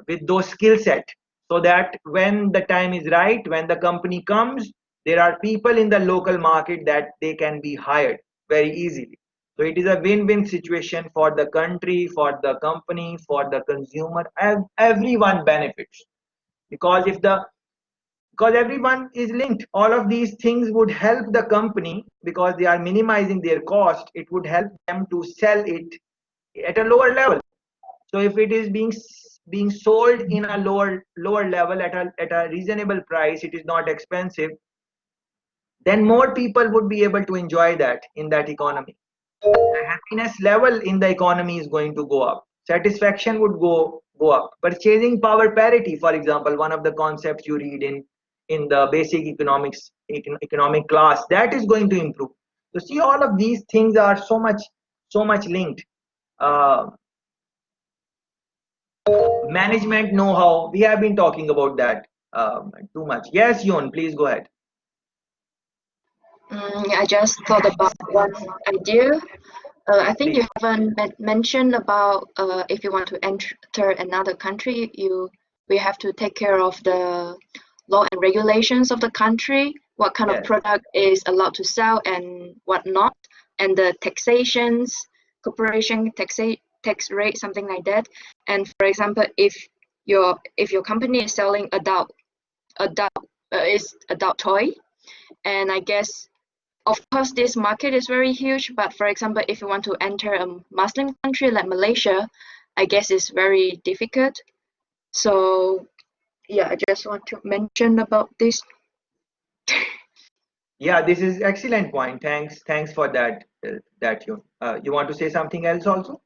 with those skill set, so that when the time is right, when the company comes, there are people in the local market that they can be hired very easily. So it is a win-win situation for the country, for the company, for the consumer. Everyone benefits, because because everyone is linked. All of these things would help the company because they are minimizing their cost. It would help them to sell it at a lower level. So if it is being sold in a lower level at a reasonable price, it is not expensive, then more people would be able to enjoy that in that economy. The happiness level in the economy is going to go up. Satisfaction would go up. Purchasing power parity, for example, one of the concepts you read in the basic economic class, that is going to improve. So see, all of these things are so much linked. Uh, Management know-how, we have been talking about that too much. Yes, Yon, please go ahead. I just thought about one idea. I think Please. you haven't mentioned about if you want to enter another country, we have to take care of the law and regulations of the country, what kind of Yes. product is allowed to sell and what not, and the taxations, corporation tax rate, something like that. And for example, if your company is selling adult toy, and I guess of course this market is very huge, but for example, if you want to enter a Muslim country like Malaysia, I guess it's very difficult. So yeah, I just want to mention about this. Yeah, this is excellent point. Thanks for that, Yon. You want to say something else also?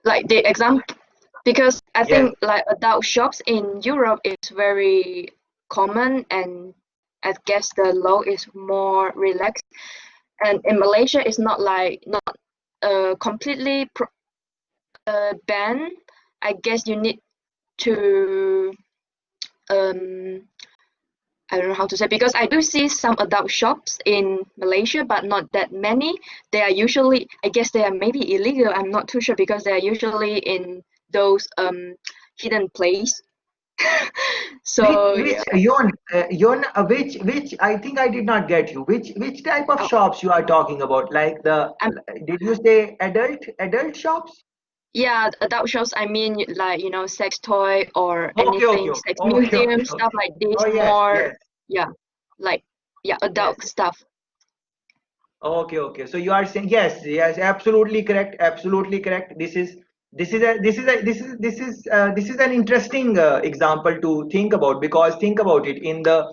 Like the example, because I Yes. think like adult shops in Europe is very common, and I guess the law is more relaxed. And in Malaysia, it's not completely banned. I guess you need to I don't know how to say, because I do see some adult shops in Malaysia, but not that many. They are usually, I guess they are maybe illegal. I'm not too sure, because they are usually in those hidden place So Which yeah. Yon, which I think I did not get you. Which type of Oh, shops you are talking about? Like I'm, did you say adult shops? yeah, adult shows. I mean, like sex toy or Okay, okay, anything, okay, sex okay, museum okay, stuff okay. like this. Oh yes, More, yes, yeah, like yeah, yes. adult stuff. Okay, okay. So you are saying yes, yes, absolutely correct, absolutely correct. This is an interesting example to think about, because think about it, in the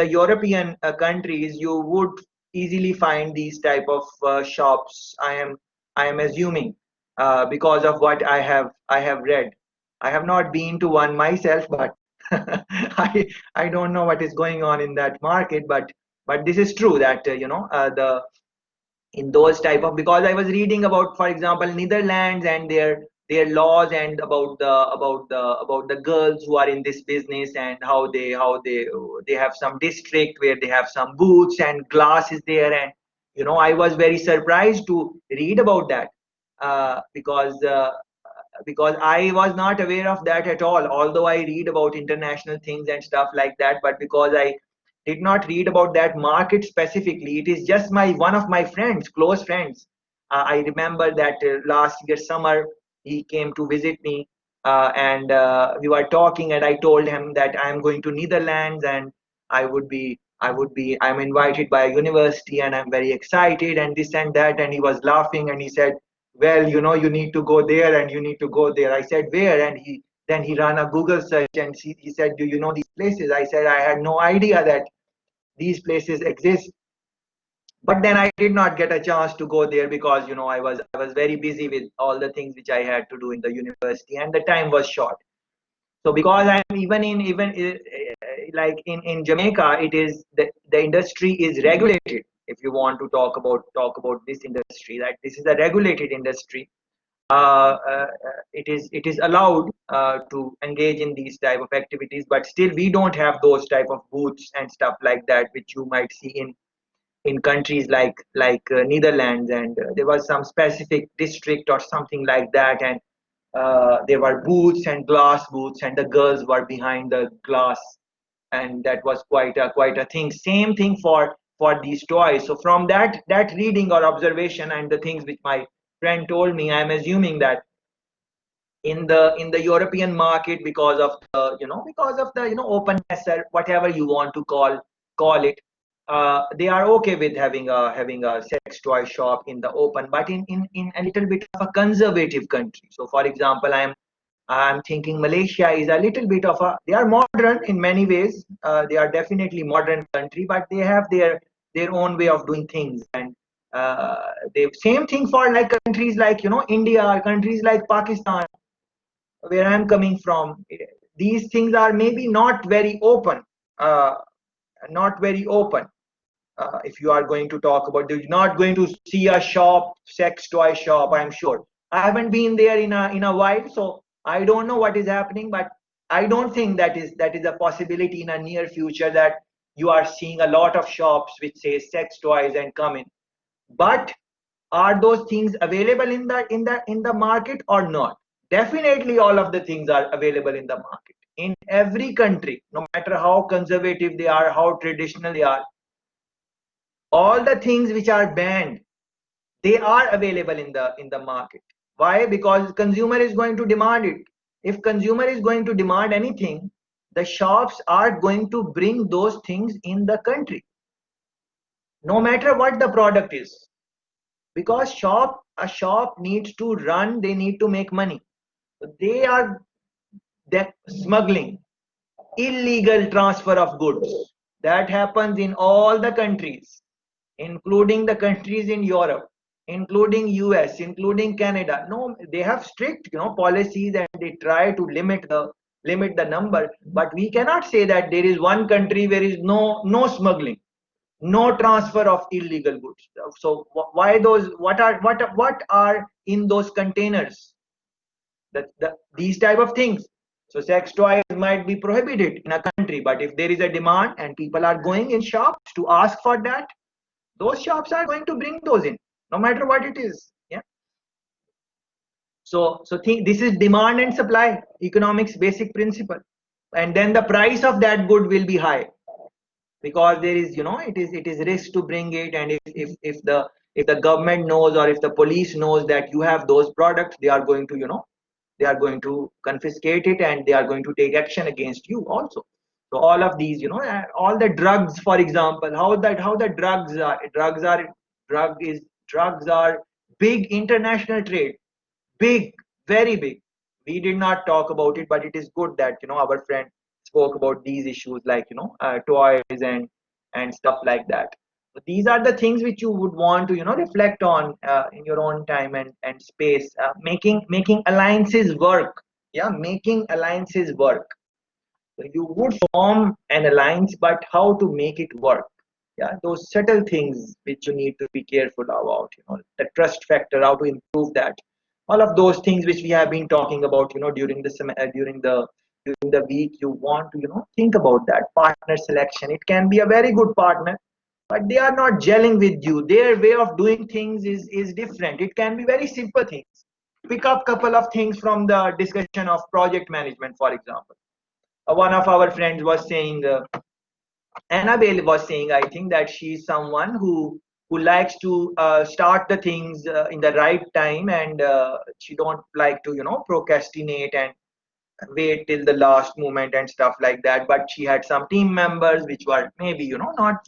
European countries you would easily find these type of shops. I am assuming, because of what I have read. I have not been to one myself, but I don't know what is going on in that market, but this is true that the in those type of, because I was reading about, for example, Netherlands and their laws, and about the girls who are in this business, and how they have some district where they have some booths and glass is there. And I was very surprised to read about that, because I was not aware of that at all. Although I read about international things and stuff like that, but because I did not read about that market specifically, it is just my one of my friends, close friends. I remember that last year summer he came to visit me, and we were talking, and I told him that I am going to Netherlands, and I'm invited by a university, and I'm very excited, and this and that. And he was laughing, and he said, well, you need to go there, and you need to go there. I said, where? And he ran a Google search, and he said, do you know these places? I said, I had no idea that these places exist. But then I did not get a chance to go there, because I was very busy with all the things which I had to do in the university, and the time was short. So because I'm like in Jamaica, it is the industry is regulated. If you want to talk about this industry, that this is a regulated industry, it is allowed to engage in these type of activities, but still we don't have those type of booths and stuff like that, which you might see in countries like Netherlands. And there was some specific district or something like that, and there were booths and glass booths, and the girls were behind the glass, and that was quite a thing. Same thing for these toys. So from that reading or observation and the things which my friend told me, I'm assuming that in the European market, because of the openness, or whatever you want to call it, they are okay with having a sex toy shop in the open, but in a little bit of a conservative country. So for example, I'm thinking Malaysia is a little bit of a, they are modern in many ways. They are definitely modern country, but they have their own way of doing things. And the same thing for like countries like India, or countries like Pakistan, where I'm coming from. These things are maybe not very open, uh, not very open. If you are going to talk about, you're not going to see a shop, sex toy shop, I'm sure. I haven't been there in a while, so I don't know what is happening, but I don't think that is a possibility in a near future, that you are seeing a lot of shops which say sex toys and come in. But are those things available in the market or not? Definitely all of the things are available in the market in every country, no matter how conservative they are, how traditional they are. All the things which are banned, they are available in the market. Why? Because consumer is going to demand it. If consumer is going to demand anything, the shops are going to bring those things in the country, no matter what the product is. Because a shop needs to run, they need to make money. They are that smuggling, illegal transfer of goods, that happens in all the countries, including the countries in Europe, including US, including Canada. No, they have strict policies, and they try to limit the number. But we cannot say that there is one country where is no smuggling, no transfer of illegal goods. So why those, what are in those containers, these type of things? So sex toys might be prohibited in a country, but if there is a demand and people are going in shops to ask for that, those shops are going to bring those in, no matter what it is. Yeah. So think, this is demand and supply economics basic principle, and then the price of that good will be high, because there is, it is risk to bring it, and if the government knows, or if the police knows that you have those products, they are going to, they are going to confiscate it, and they are going to take action against you also. So all of these, all the drugs, for example, how the drugs are big international trade, big, very big. We did not talk about it, but it is good that, our friend spoke about these issues, like, toys and stuff like that. So these are the things which you would want to, reflect on in your own time and space. Making alliances work. Yeah, making alliances work. So you would form an alliance, but how to make it work? Yeah, those subtle things which you need to be careful about. The trust factor, how to improve that. All of those things which we have been talking about, during the week. You want to, think about that partner selection. It can be a very good partner, but they are not gelling with you. Their way of doing things is different. It can be very simple things. Pick up couple of things from the discussion of project management, for example. One of our friends was saying, Annabelle was saying, I think, that she's someone who likes to start the things in the right time, and she don't like to, procrastinate and wait till the last moment and stuff like that. But she had some team members which were maybe, not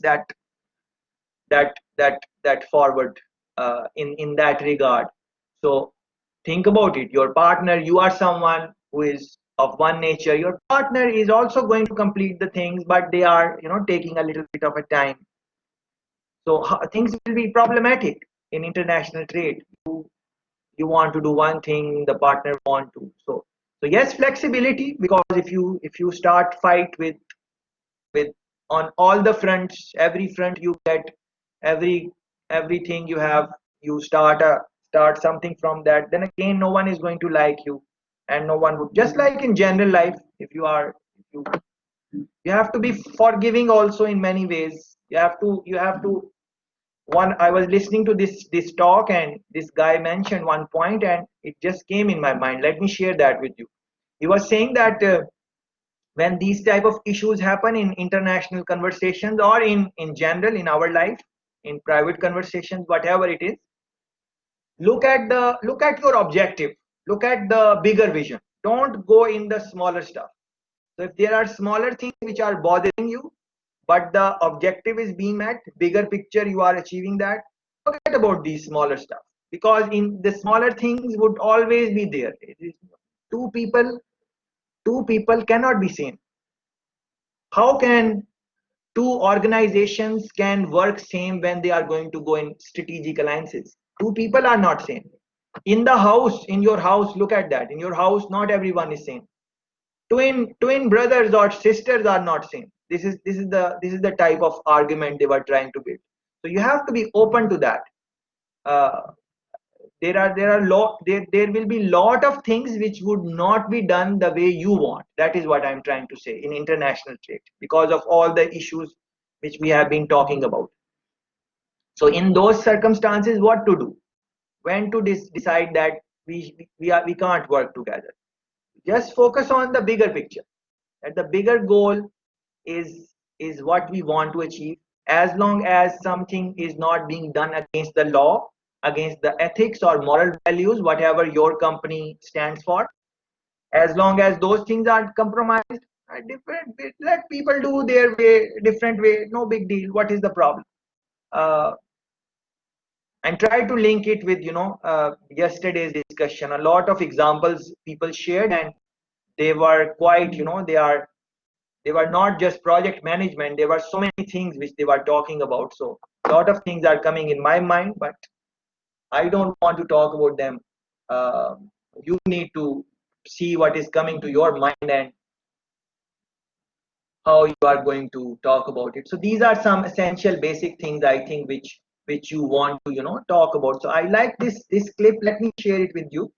that forward in that regard. So think about it. Your partner, you are someone who is of one nature. Your partner is also going to complete the things, but they are, taking a little bit of a time. So things will be problematic in international trade. You want to do one thing, the partner want to. So yes, flexibility, because if you start fight with on all the fronts, every front you get, every everything you have, you start something from that, then again no one is going to like you, and no one would, just like in general life. You have to be forgiving also in many ways. You have to one I was listening to this talk, and this guy mentioned one point, and it just came in my mind. Let me share that with you. He was saying that when these type of issues happen in international conversations, or in general in our life, in private conversations, whatever it is, look at your objective, look at the bigger vision. Don't go in the smaller stuff. So if there are smaller things which are bothering you, but the objective is being met, bigger picture, you are achieving that, forget about these smaller stuff, because in the smaller things would always be there. It is two people two people cannot be same. How can two organizations can work same when they are going to go in strategic alliances? Two people are not same. In your house, look at that. In your house, not everyone is same. Twin brothers or sisters are not same. This is the type of argument they were trying to build. So you have to be open to that. Uh, there will be lot of things which would not be done the way you want. That is what I'm trying to say in international trade, because of all the issues which we have been talking about. So in those circumstances, what to do? When to decide that we can't work together? Just focus on the bigger picture. That the bigger goal is what we want to achieve. As long as something is not being done against the law, against the ethics or moral values, whatever your company stands for, as long as those things aren't compromised, let people do their way, different way, no big deal. What is the problem? uh, and try to link it with, yesterday's discussion. A lot of examples people shared, and they were quite, they were not just project management. There were so many things which they were talking about. So a lot of things are coming in my mind, but I don't want to talk about them. uh, you need to see what is coming to your mind and how you are going to talk about it. So these are some essential basic things, I think, which you want to, talk about. So I like this clip. Let me share it with you.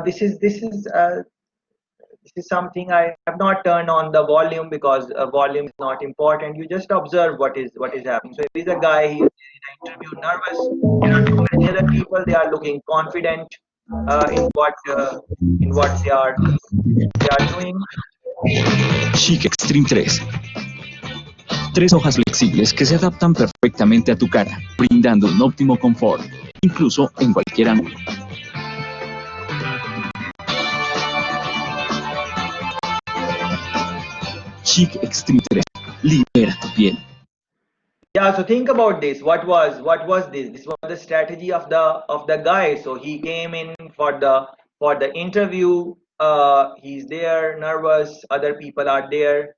This is something. I have not turned on the volume, because volume is not important. You just observe what is happening. So if there's a guy, he is in an interview nervous, there are too many other people, they are looking confident, in what they are doing. Chic Extreme 3. Tres hojas flexibles que se adaptan perfectamente a tu cara, brindando un óptimo confort, incluso en cualquier ángulo. Chic Extreme 3. Libera tu piel. Yeah, so think about this. What was this? This was the strategy of the guy. So he came in for the interview. He's there, nervous. Other people are there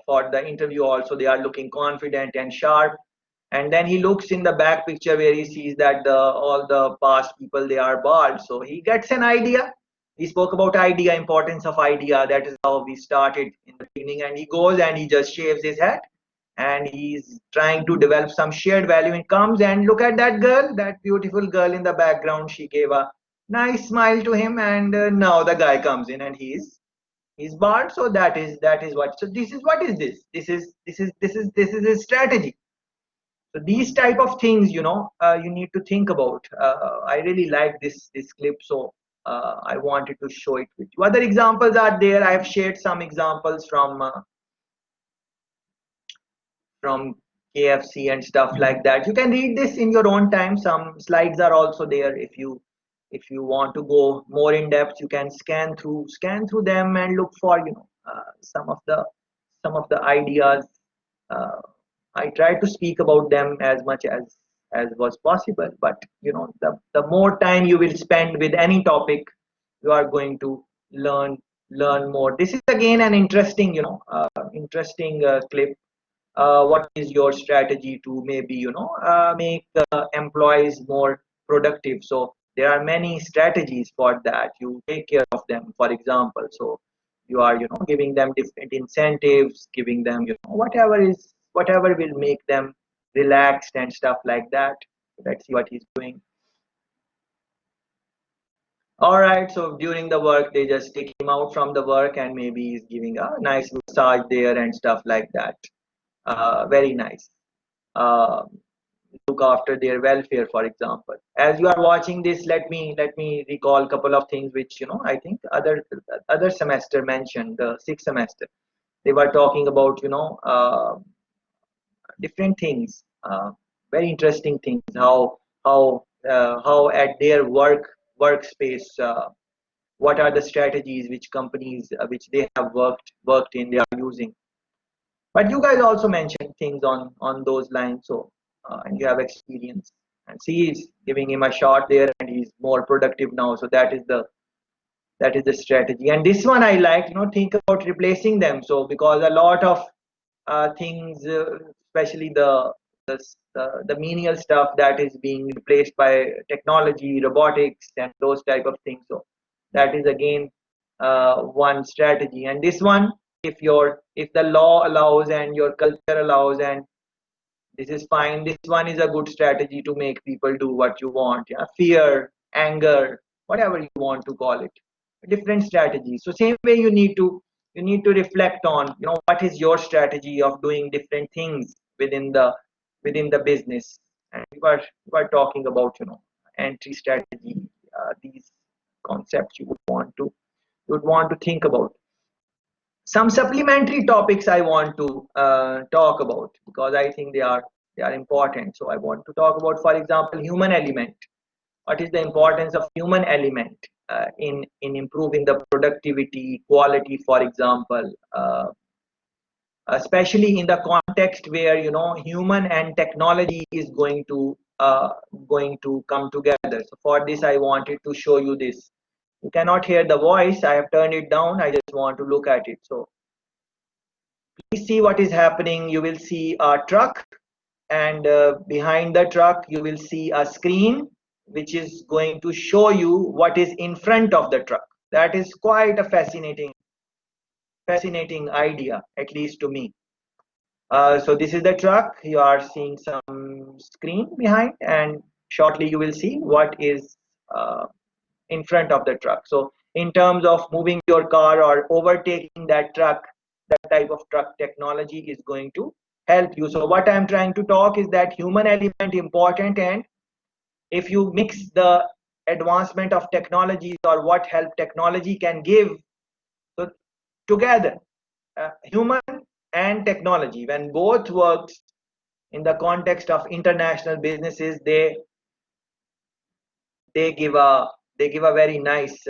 for the interview. Also, they are looking confident and sharp. And then he looks in the back picture where he sees that all the past people, they are bald. So he gets an idea. He spoke about idea, importance of idea. That is how we started in the beginning. And he goes and he just shaves his head and he's trying to develop some shared value. And comes and look at that girl, that beautiful girl in the background. She gave a nice smile to him, and now the guy comes in and he's bald. So that is what. So this is what is this? This is a strategy. So these type of things, you need to think about. I really like this clip, so I wanted to show it with you. Other examples are there. I have shared some examples from KFC and stuff like that. You can read this in your own time. Some slides are also there. If you want to go more in depth, you can scan through them and look for some of the ideas. Uh, I try to speak about them as much as was possible. But the more time you will spend with any topic, you are going to learn more. This is again an interesting clip. What is your strategy to maybe make employees more productive? So there are many strategies for that. You take care of them, for example. So you are giving them different incentives, giving them whatever will make them relaxed and stuff like that. Let's see what he's doing. All right, so during the work they just take him out from the work and maybe he's giving a nice massage there and stuff like that. Very nice. uh, Look after their welfare, for example. As you are watching this, let me recall a couple of things which I think other semester mentioned, the sixth semester. They were talking about different things, very interesting things. How at their workspace, what are the strategies which companies which they have worked in, they are using. But you guys also mentioned things on those lines. So and you have experience. And see, he's giving him a shot there, and he's more productive now. So that is the strategy. And this one I like. Think about replacing them. So because a lot of things, especially the menial stuff, that is being replaced by technology, robotics, and those type of things. So that is again one strategy. And this one, if the law allows and your culture allows, and this is fine, this one is a good strategy to make people do what you want. Yeah, fear, anger, whatever you want to call it, different strategies. So same way, you need to reflect on what is your strategy of doing different things within the business. And we are talking about entry strategy, these concepts you would want to think about. Some supplementary topics I want to talk about, because I think they are important. So I want to talk about, for example, human element. What is the importance of human element in improving the productivity, quality, for example, especially in the context where human and technology is going to come together. So for this, I wanted to show you this. You cannot hear the voice. I have turned it down. I just want to look at it. So please see what is happening. You will see a truck, and behind the truck you will see a screen which is going to show you what is in front of the truck. That is quite a fascinating idea, at least to me. So this is the truck. You are seeing some screen behind, and shortly you will see what is in front of the truck. So in terms of moving your car or overtaking that truck, that type of truck technology is going to help you. So what I'm trying to talk is that human element important, and if you mix the advancement of technologies or what help technology can give. So together, human and technology, when both works in the context of international businesses, they give a very nice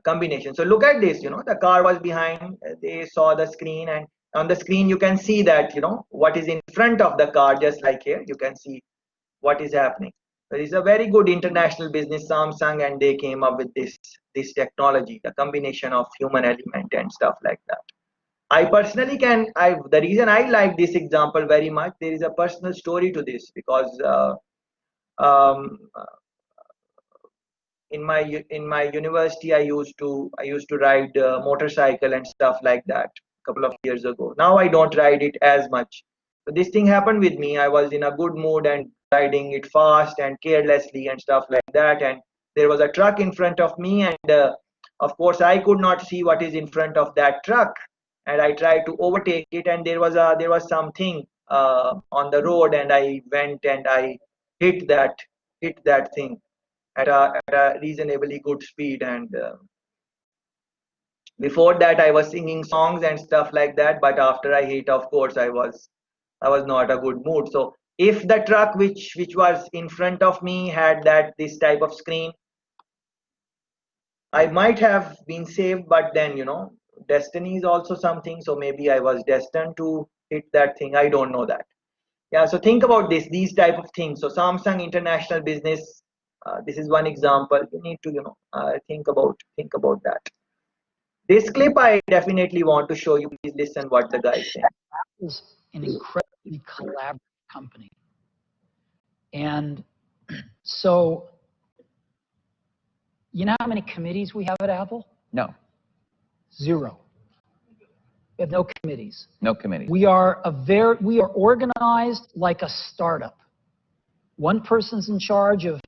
combination. So look at this, the car was behind, they saw the screen, and on the screen you can see that, what is in front of the car, just like here, you can see what is happening. So it's a very good international business, Samsung, and they came up with this technology, the combination of human element and stuff like that. I personally the reason I like this example very much, there is a personal story to this, because um, in my university, I used to ride motorcycle and stuff like that a couple of years ago. Now I don't ride it as much. So this thing happened with me. I was in a good mood and riding it fast and carelessly and stuff like that, and there was a truck in front of me, and of course I could not see what is in front of that truck, and I tried to overtake it, and there was something on the road, and I went and I hit that thing at a reasonably good speed, and before that I was singing songs and stuff like that, but after I hit, of course, I was not a good mood. So if the truck which was in front of me had this type of screen, I might have been saved, but then destiny is also something, so maybe I was destined to hit that thing. I don't know that. Yeah, so think about these type of things. So Samsung international business, this is one example. You need to think about that. This clip I definitely want to show you. Please listen what the guy is saying. Is an incredibly collaborative company. And so, you know how many committees we have at Apple? No. 0. We have no committees. No committees. We are organized like a startup. One person's in charge of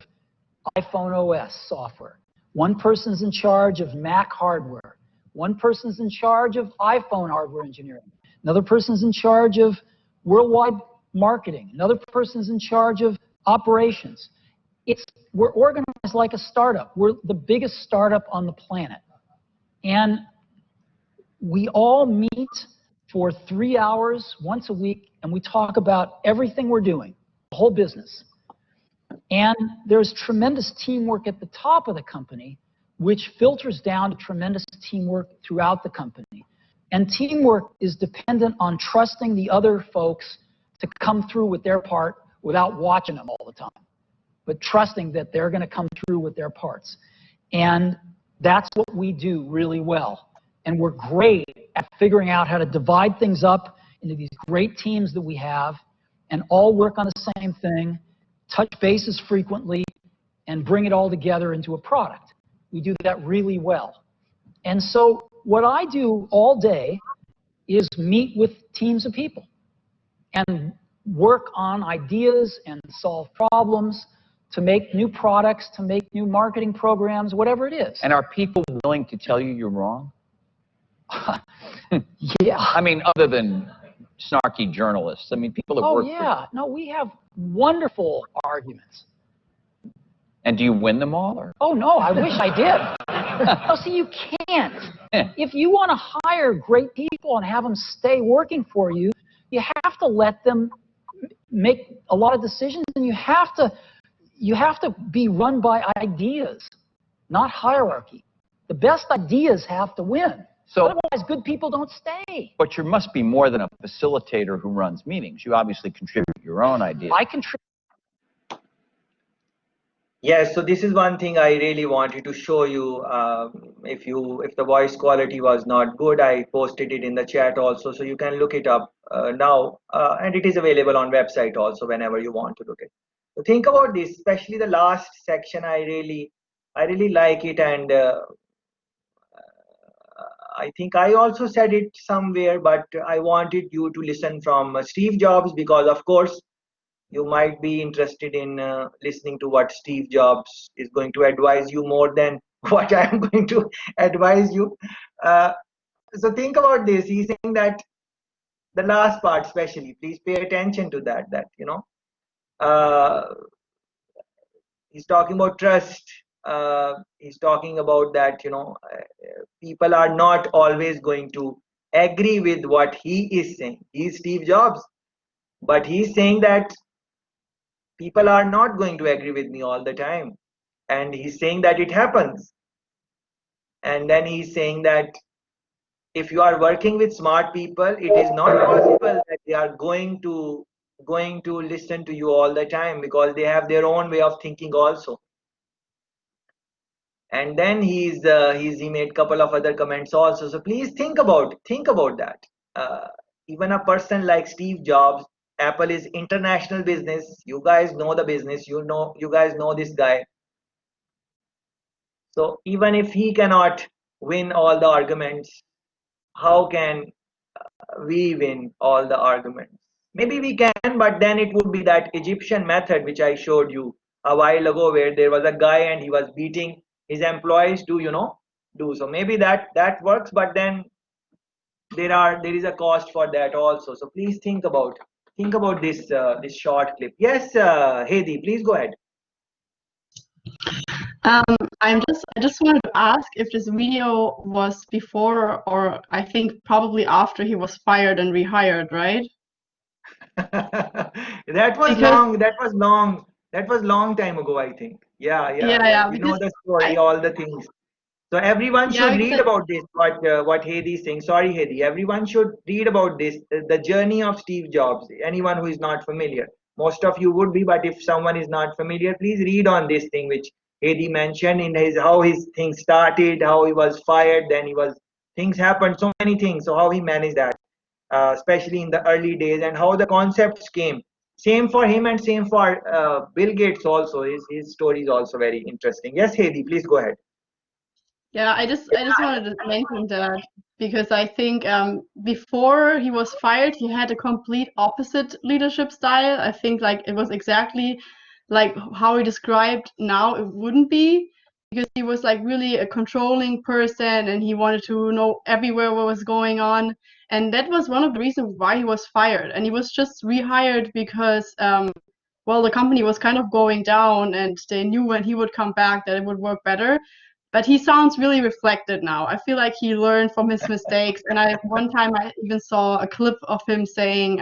iPhone OS software. One person's in charge of Mac hardware. One person's in charge of iPhone hardware engineering. Another person's in charge of worldwide marketing. Another person's in charge of operations. We're organized like a startup. We're the biggest startup on the planet. And we all meet for 3 hours once a week, and we talk about everything we're doing, the whole business. And there's tremendous teamwork at the top of the company, which filters down to tremendous teamwork throughout the company. And teamwork is dependent on trusting the other folks to come through with their part without watching them all the time, but trusting that they're going to come through with their parts. And that's what we do really well. And we're great at figuring out how to divide things up into these great teams that we have and all work on the same thing, touch bases frequently, and bring it all together into a product. We do that really well. And so what I do all day is meet with teams of people and work on ideas and solve problems to make new products, to make new marketing programs, whatever it is. And are people willing to tell you you're wrong? Yeah. I mean, other than snarky journalists. I mean, people that work yeah. No, we have wonderful arguments. And do you win them all? Or? Oh, no, I wish I did. No, see, you can't. If you want to hire great people and have them stay working for you, you have to let them make a lot of decisions, and you have to be run by ideas, not hierarchy. The best ideas have to win. So, otherwise, good people don't stay. But you must be more than a facilitator who runs meetings. You obviously contribute your own ideas. I contribute. Yes, so this is one thing I really wanted to show you. If the voice quality was not good, I posted it in the chat also, so you can look it up now, and it is available on website also whenever you want to look at it. So think about this, especially the last section. I really like it, and I think I also said it somewhere, but I wanted you to listen from Steve Jobs, because of course you might be interested in listening to what Steve Jobs is going to advise you more than what I am going to advise you. So think about this. He's saying that the last part especially, please pay attention to that, he's talking about trust, he's talking about that, people are not always going to agree with what he is saying. He's Steve Jobs, but he's saying that people are not going to agree with me all the time. And he's saying that it happens. And then he's saying that if you are working with smart people, it is not possible that they are going to listen to you all the time, because they have their own way of thinking also. And then he made couple of other comments also. So please think about that. uh, Even a person like Steve Jobs, Apple is international business. You guys know the business, you guys know this guy. So even if he cannot win all the arguments, how can we win all the arguments? Maybe we can, but then it would be that Egyptian method which I showed you a while ago, where there was a guy and he was beating his employees to do so. Maybe that works, but then there is a cost for that also. So please think about this short clip. Yes, Hedi, please go ahead. I just wanted to ask if this video was before, or I think probably after he was fired and rehired, right? That was Because long. That was long time ago, I think. Yeah. We know because the story, I all the things. So everyone yeah should because read about this. What Hedi is saying. Sorry, Hedi. Everyone should read about this. The journey of Steve Jobs. Anyone who is not familiar, most of you would be, but if someone is not familiar, please read on this thing which Hedi mentioned in how his things started, how he was fired, then things happened, so many things. So how he managed that, especially in the early days, and how the concepts came. Same for him and same for Bill Gates also. His story is also very interesting. Yes, Hedi, please go ahead. yeah, I just wanted to mention that because I think before he was fired, he had a complete opposite leadership style. I think like it was exactly like how he described now it wouldn't be, because he was like really a controlling person and he wanted to know everywhere what was going on. And that was one of the reasons why he was fired. And he was just rehired because well, the company was kind of going down and they knew when he would come back that it would work better. But he sounds really reflected now. I feel like he learned from his mistakes. And one time I even saw a clip of him saying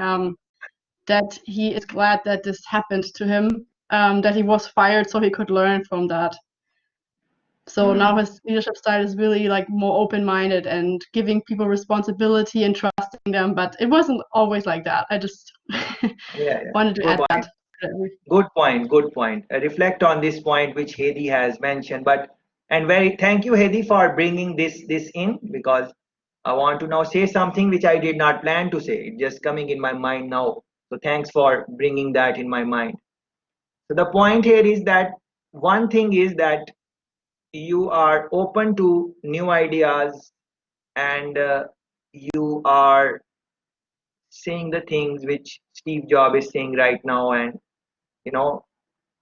that he is glad that this happened to him, that he was fired so he could learn from that. So now his leadership style is really like more open-minded and giving people responsibility and trusting them. But it wasn't always like that. I just Yeah. wanted to Good add point. that. Good point. Reflect on this point which Hedi has mentioned. And very thank you, Hedi, for bringing this in, because I want to now say something which I did not plan to say. It's just coming in my mind now. So thanks for bringing that in my mind. So the point here is that one thing is that you are open to new ideas, and you are saying the things which Steve Jobs is saying right now, and you know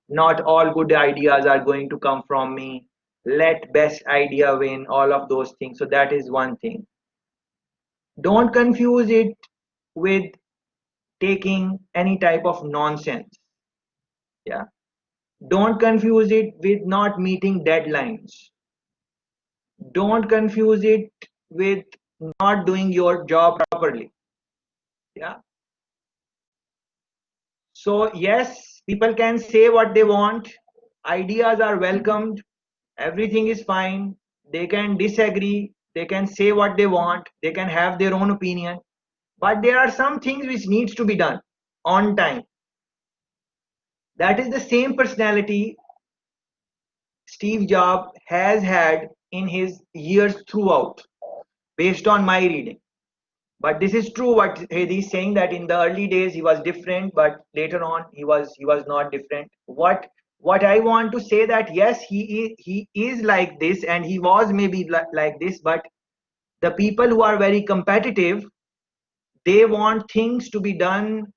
not all good ideas are going to come from me. Let best idea win, all of those things. So that is one thing. Don't confuse it with taking any type of nonsense. Yeah. Don't confuse it with not meeting deadlines. Don't confuse it with not doing your job properly. Yeah. So yes, people can say what they want. Ideas are welcomed. Everything is fine. They can disagree. They can say what they want. They can have their own opinion. But there are some things which needs to be done on time. That is the same personality Steve Jobs has had in his years throughout, based on my reading. But this is true what Hedi is saying, that in the early days he was different, but later on he was not different. What I want to say, that yes, he is like this, and he was maybe like this, but the people who are very competitive, they want things to be done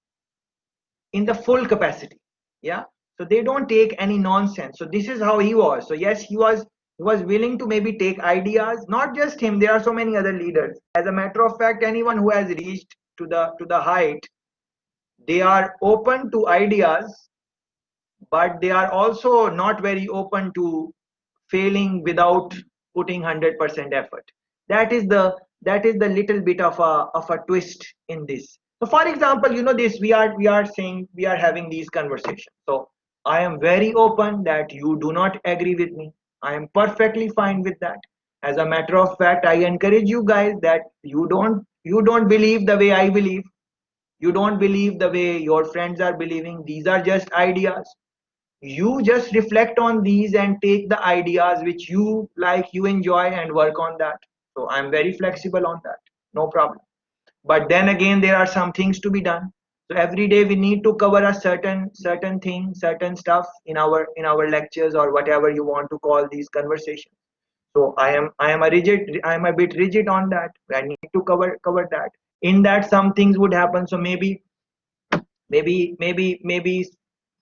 in the full capacity. Yeah. So they don't take any nonsense. So this is how he was. So yes, he was willing to maybe take ideas. Not just him, there are so many other leaders. As a matter of fact, anyone who has reached to the height, they are open to ideas, but they are also not very open to failing without putting 100% effort. That is the little bit of a twist in this. So for example, this we are saying, we are having these conversations. So I am very open that you do not agree with me. I am perfectly fine with that. As a matter of fact, I encourage you guys that you don't believe the way I believe. You don't believe the way your friends are believing. These are just ideas. You just reflect on these and take the ideas which you like, you enjoy, and work on that. So I'm very flexible on that. No problem. But then again, there are some things to be done. So every day we need to cover a certain thing, certain stuff in our lectures, or whatever you want to call these conversations. So I am a bit rigid on that. I need to cover that. In that, some things would happen. So maybe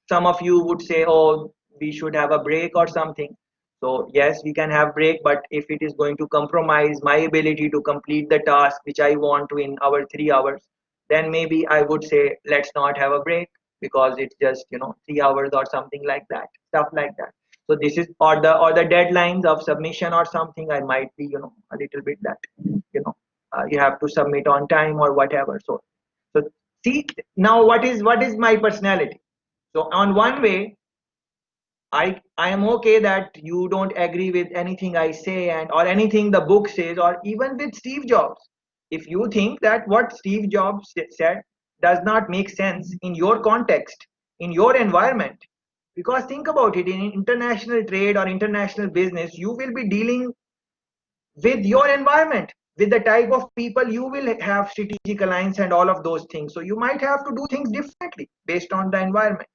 some of you would say, oh, we should have a break or something. So yes, we can have break, but if it is going to compromise my ability to complete the task which I want to in our 3 hours, then maybe I would say let's not have a break, because it's just 3 hours or something like that, stuff like that. So this is, or the deadlines of submission or something, I might be a little bit that you have to submit on time or whatever. So see, now what is my personality? So on one way, I am okay that you don't agree with anything I say, and or anything the book says, or even with Steve Jobs. If you think that what Steve Jobs said does not make sense in your context, in your environment, because think about it, in international trade or international business, you will be dealing with your environment, with the type of people you will have strategic alliance and all of those things. So you might have to do things differently based on the environment.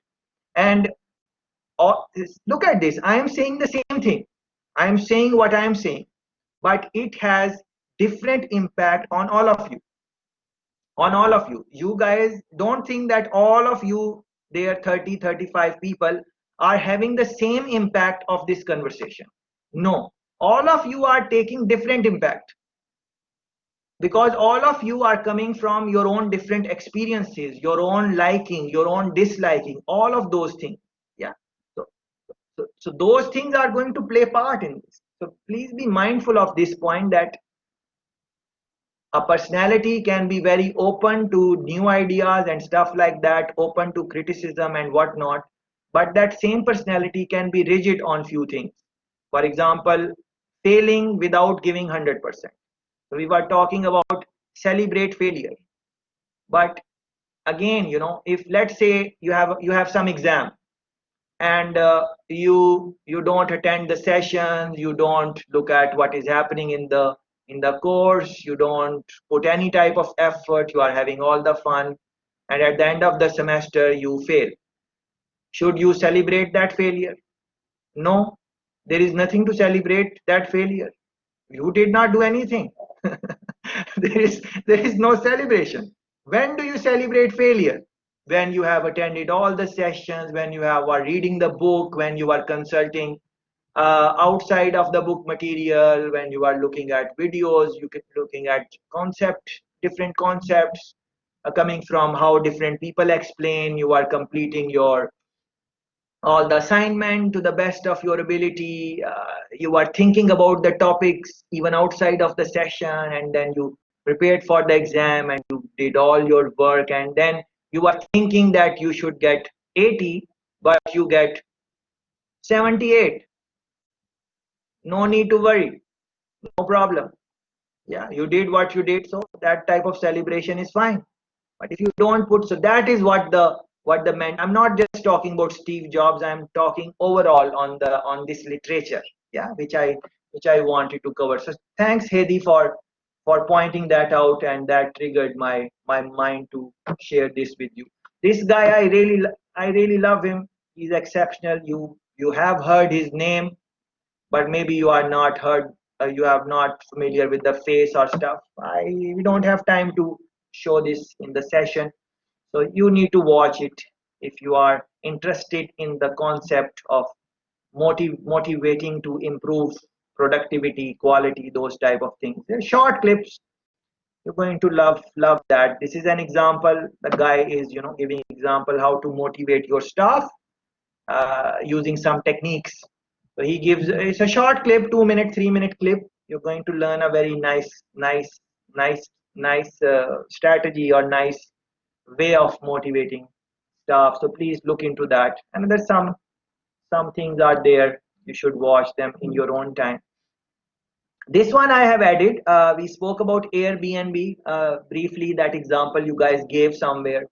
And look at this, I am saying the same thing. I am saying what I am saying, but it has different impact on all of you. You guys don't think that all of you, there 30-35 people, are having the same impact of this conversation. No, all of you are taking different impact, because all of you are coming from your own different experiences, your own liking, your own disliking, all of those things. Yeah. So those things are going to play part in this. So please be mindful of this point, that a personality can be very open to new ideas and stuff like that, open to criticism and whatnot, but that same personality can be rigid on few things. For example, failing without giving 100%. So we were talking about celebrate failure. But again, if let's say you have some exam, and you don't attend the sessions, you don't look at what is happening in the course, you don't put any type of effort, you are having all the fun, and at the end of the semester you fail. Should you celebrate that failure? No, there is nothing to celebrate that failure. You did not do anything. There is no celebration. When do you celebrate failure? When you have attended all the sessions, when you are reading the book, when you are consulting outside of the book material, when you are looking at videos, you can looking at different concepts coming from how different people explain, you are completing your all the assignment to the best of your ability, you are thinking about the topics even outside of the session, and then you prepared for the exam and you did all your work, and then you are thinking that you should get 80, but you get 78. No need to worry, no problem. Yeah, you did what you did, so that type of celebration is fine. But if you don't put, so that is what the man, I'm not just talking about Steve Jobs, I'm talking overall on this literature, yeah, which I wanted to cover. So thanks, Hedi, for pointing that out, and that triggered my mind to share this with you. This guy, I really love him. He's exceptional. You have heard his name, but maybe you are not heard, you have not familiar with the face or stuff. We don't have time to show this in the session, so you need to watch it if you are interested in the concept of motivating to improve productivity, quality, those type of things. They're short clips. You're going to love that. This is an example. The guy is giving example how to motivate your staff using some techniques. So he gives, it's a short clip, 2 minute, 3 minute clip. You're going to learn a very nice strategy or nice way of motivating staff. So please look into that. And there's some things are there. You should watch them in your own time. This one I have added. We spoke about Airbnb briefly. That example you guys gave somewhere.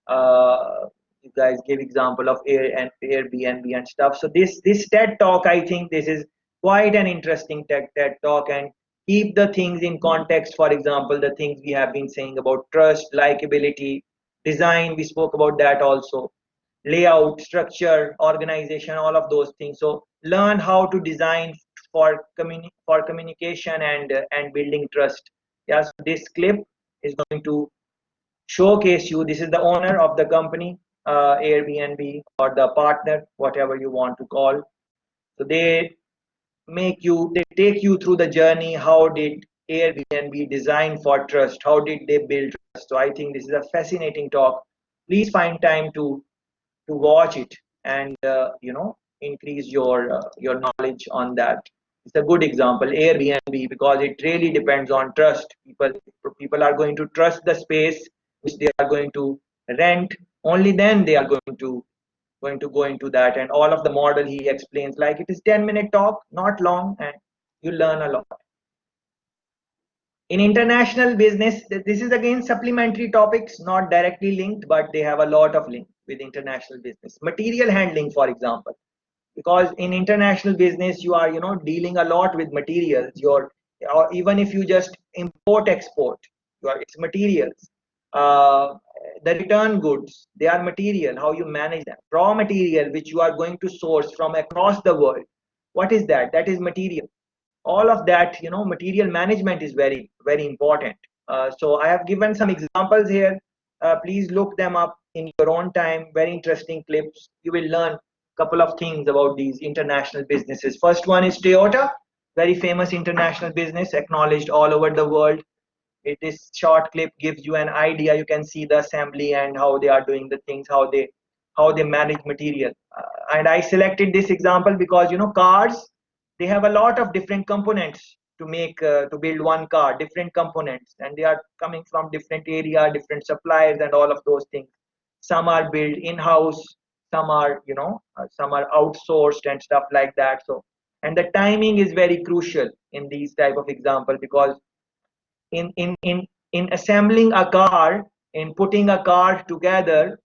You guys gave example of Airbnb and stuff. So this TED talk, I think this is quite an interesting TED talk, and keep the things in context. For example, the things we have been saying about trust, likability, design. We spoke about that also. Layout, structure, organization, all of those things. So learn how to design for communication and building trust. Yeah. So this clip is going to showcase you. This is the owner of the company, Airbnb, or the partner, whatever you want to call. So they take you through the journey. How did Airbnb design for trust? How did they build trust? So I think this is a fascinating talk. Please find time to watch it and increase your knowledge on that. It's a good example, Airbnb, because it really depends on trust. People are going to trust the space which they are going to rent. Only then they are going to go into that, and all of the model he explains, like it is 10-minute talk, not long, and you learn a lot. In international business, this is again supplementary topics, not directly linked, but they have a lot of link with international business. Material handling, for example, because in international business you are dealing a lot with materials. Or even if you just import export, it's materials. The return goods, they are material. How you manage them, raw material which you are going to source from across the world, what is that? That is material. All of that, material management is very, very important. So I have given some examples here. Please look them up in your own time. Very interesting clips. You will learn a couple of things about these international businesses. First one is Toyota, very famous international business, acknowledged all over the world. This short clip gives you an idea. You can see the assembly and how they are doing the things, how they manage material. And I selected this example because cars, they have a lot of different components to make to build one car, different components, and they are coming from different area, different suppliers, and all of those things. Some are built in-house, some are some are outsourced and stuff like that. So, and the timing is very crucial in these type of example, because in assembling a car, in putting a car together,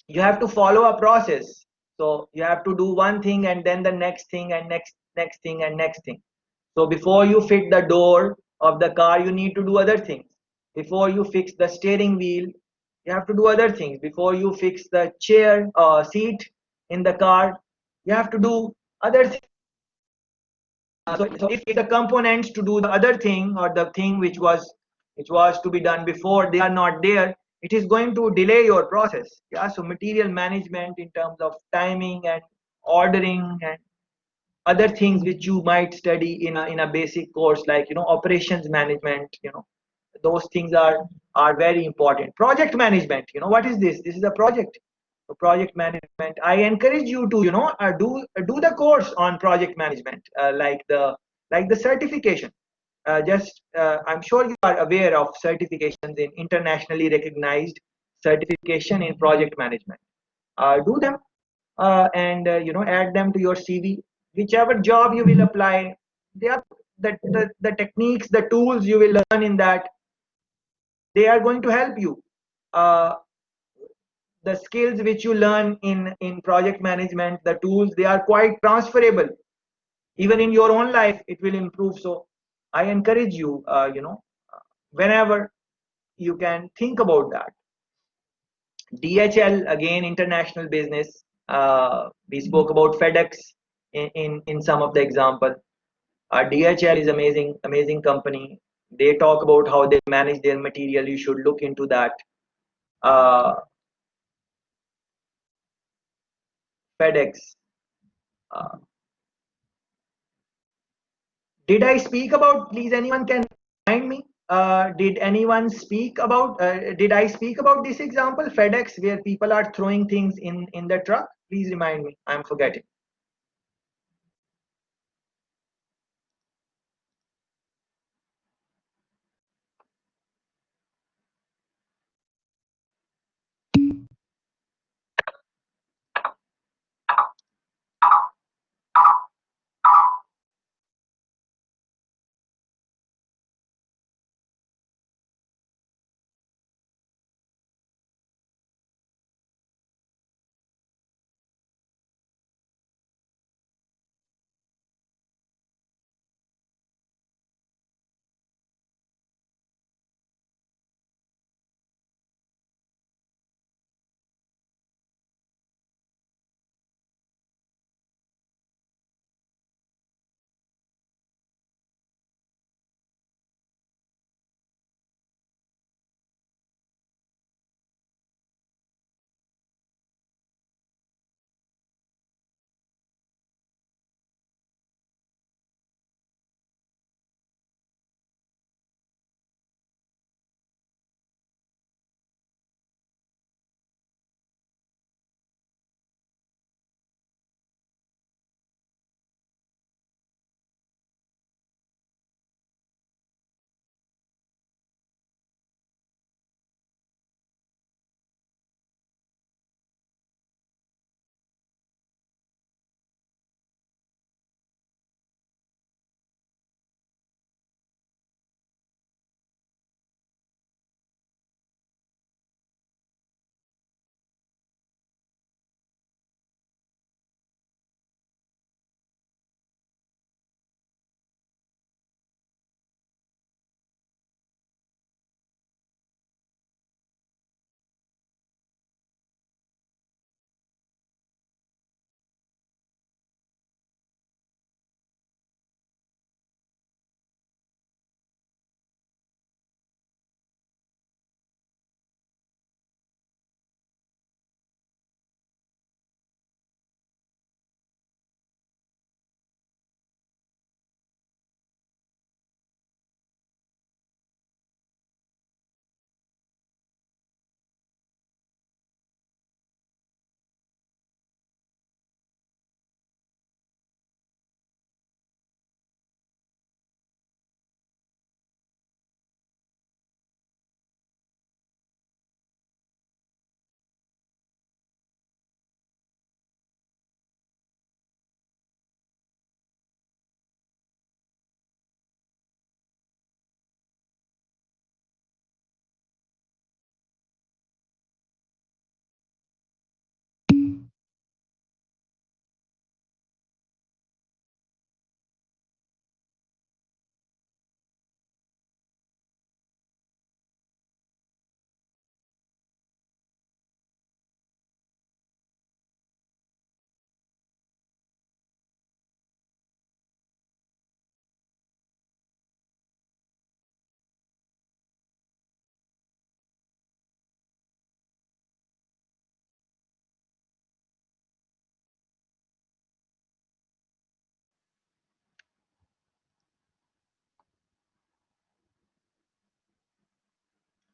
you have to follow a process. So you have to do one thing and then the next thing and next thing and next thing. So before you fit the door of the car, you need to do other things. Before you fix the steering wheel, you have to do other things. Before you fix the chair seat in the car, you have to do other things. So if the components to do the other thing, or the thing which was to be done before, they are not there, it is going to delay your process. Yeah. So material management in terms of timing and ordering and other things which you might study in a basic course, like operations management, those things are very important. Project management, what is this? This is a project. So project management, I encourage you to do the course on project management, like the certification. I'm sure you are aware of certifications in internationally recognized certification in project management. Do them, and add them to your CV. Whichever job you will apply, they are the techniques, the tools you will learn in that, they are going to help you. The skills which you learn in project management, the tools, they are quite transferable. Even in your own life, it will improve. So I encourage you, whenever you can, think about that. DHL, again, international business. We spoke about FedEx in some of the example. DHL is amazing company. They talk about how they manage their material. You should look into that. FedEx. Did I speak about? Please, anyone can remind me. Did anyone speak about? Did I speak about this example, FedEx, where people are throwing things in the truck? Please remind me. I'm forgetting.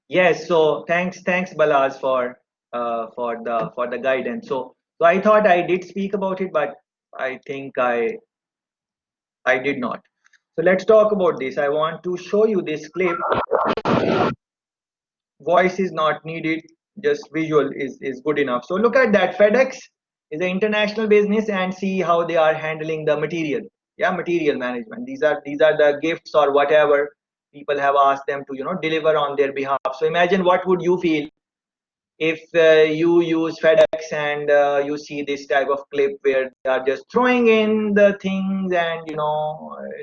Yes, so thanks Balaz for the guidance. So I thought I did speak about it, but I think I did not. So let's talk about this. I want to show you this clip. Voice is not needed, just visual is good enough. So look at that. FedEx is an international business, and see how they are handling the material. Yeah, material management. These are the gifts or whatever people have asked them to deliver on their behalf. So imagine what would you feel if you use FedEx and you see this type of clip where they are just throwing in the things, and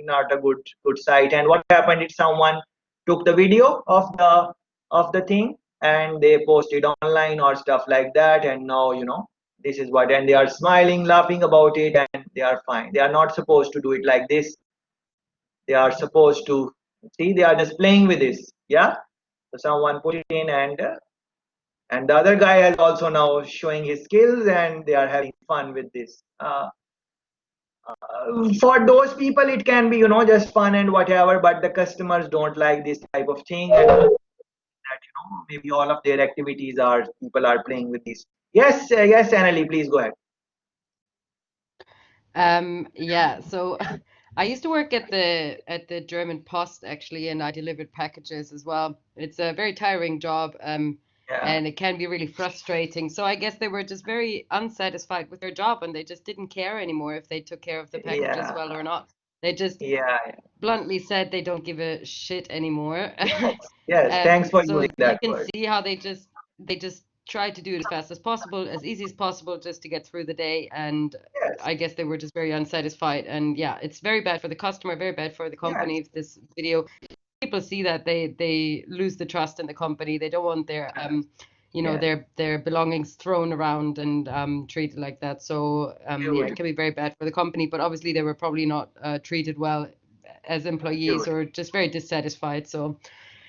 not a good sight. And what happened if someone took the video of the thing and they posted online or stuff like that, and now this is what, and they are smiling, laughing about it, and they are fine. They are not supposed to do it like this. They are supposed to see, they are just playing with this. Yeah, so someone put it in, and the other guy has also now showing his skills, and they are having fun with this. For those people it can be just fun and whatever, but the customers don't like this type of thing, and that maybe all of their activities are, people are playing with this. Yes, yes, Annalie, please go ahead. Yeah, so I used to work at the German Post actually, and I delivered packages as well. It's a very tiring job, Yeah, and it can be really frustrating. So I guess they were just very unsatisfied with their job, and they just didn't care anymore if they took care of the packages yeah, well or not. They just yeah, yeah. bluntly said they don't give a shit anymore. Yes, yes, thanks for So using you that can word. see how they just try to do it as fast as possible, as easy as possible, just to get through the day. And Yes, I guess they were just very unsatisfied. And yeah, it's very bad for the customer, very bad for the company. yes, If this video, people see that they lose the trust in the company. They don't want their yes. their belongings thrown around and treated like that. So yeah, it Beautiful, can be very bad for the company. But obviously they were probably not treated well as employees, beautiful, or just very dissatisfied. So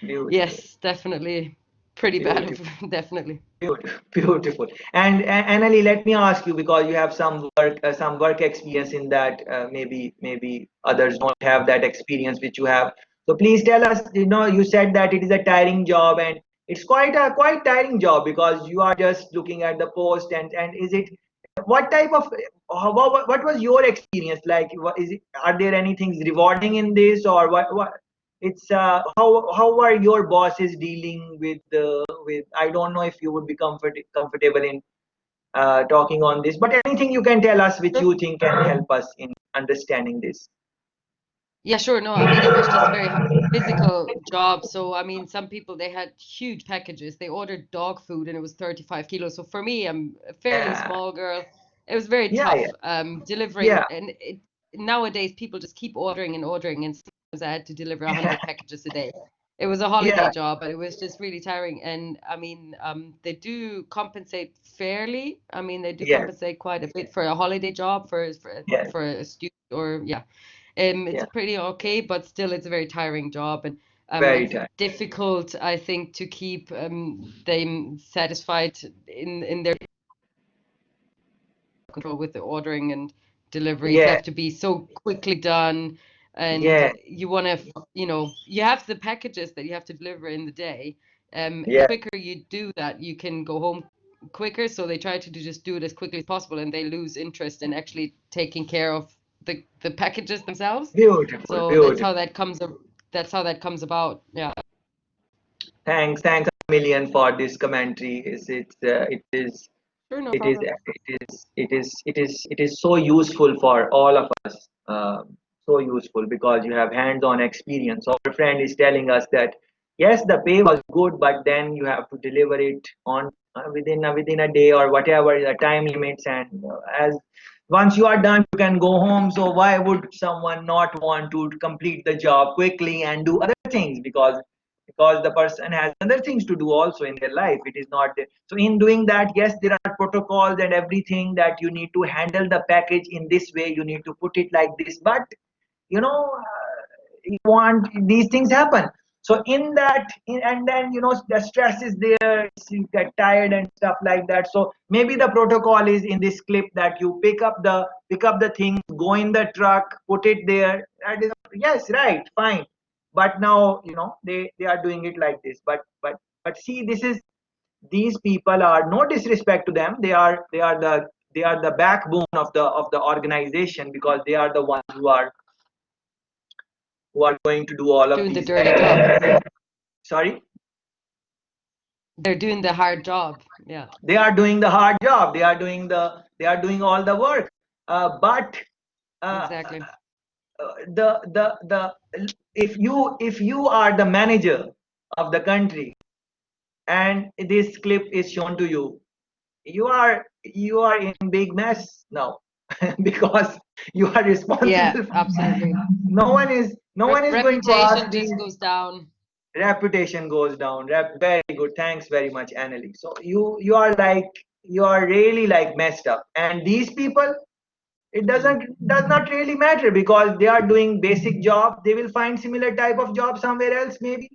beautiful, yes, definitely pretty bad beautiful. of definitely. Beautiful, beautiful. And Annalie, let me ask you, because you have some work experience in that. Maybe others don't have that experience which you have. So please tell us. You said that it is a tiring job, and it's quite tiring job, because you are just looking at the post, and is it, what type of, what was your experience like? What is it? Are there any things rewarding in this, or what? It's how are your bosses dealing with, I don't know if you would be comfortable in talking on this, but anything you can tell us which Sure. you think can help us in understanding this. Yeah, sure. No, I mean, it was just a very physical job. So, I mean, some people, they had huge packages. They ordered dog food and it was 35 kilos. So for me, I'm a fairly Yeah, small girl. It was very yeah, yeah, tough delivering. yeah, And nowadays, people just keep ordering and ordering. And sometimes I had to deliver 100 packages a day. It was a holiday yeah, job, but it was just really tiring. And I mean, they do compensate fairly. I mean, they do yes, compensate quite a bit for a holiday job, yes, for a student, or yeah. It's yeah, pretty okay, but still it's a very tiring job, and very it's tight. difficult, I think, to keep them satisfied in their control with the ordering and deliveries. They Yeah, have to be so quickly done, and yeah, you want to, you have the packages that you have to deliver in the day. The yeah, quicker you do that, you can go home quicker. So they try to just do it as quickly as possible, and they lose interest in actually taking care of the packages themselves. beautiful, So beautiful. that's how that comes about. Yeah. Thanks a million for this commentary. It is Sure, no it is problem. it is so useful for all of us, so useful, because you have hands-on experience. Our friend is telling us that yes, the pay was good, but then you have to deliver it on within a day or whatever the time limits, and as once you are done you can go home. So why would someone not want to complete the job quickly and do other things, because the person has other things to do also in their life. It is not so in doing that, yes, there are protocols and everything, that you need to handle the package in this way, you need to put it like this, but you want these things happen. So in that, and then the stress is there, you get tired and stuff like that. So maybe the protocol is in this clip, that you pick up the thing, go in the truck, put it there. That is, yes, right, fine. But now they are doing it like this. But But see, these people are, no disrespect to them, they are the backbone of the organization, because they are the ones who are going to do all of Doing the these. dirty job. Sorry. They're doing the hard job. Yeah. They are doing the hard job. They are doing all the work. But Exactly. the if you are the manager of the country and this clip is shown to you, you are in big mess now, because you are Yeah, responsible. absolutely. No one is going to Reputation ask just you. goes down. Reputation goes down. Very good, thanks very much, Annalie. So you are really like messed up, and these people, it does not really matter, because they are doing basic job. They will find similar type of job somewhere else, maybe.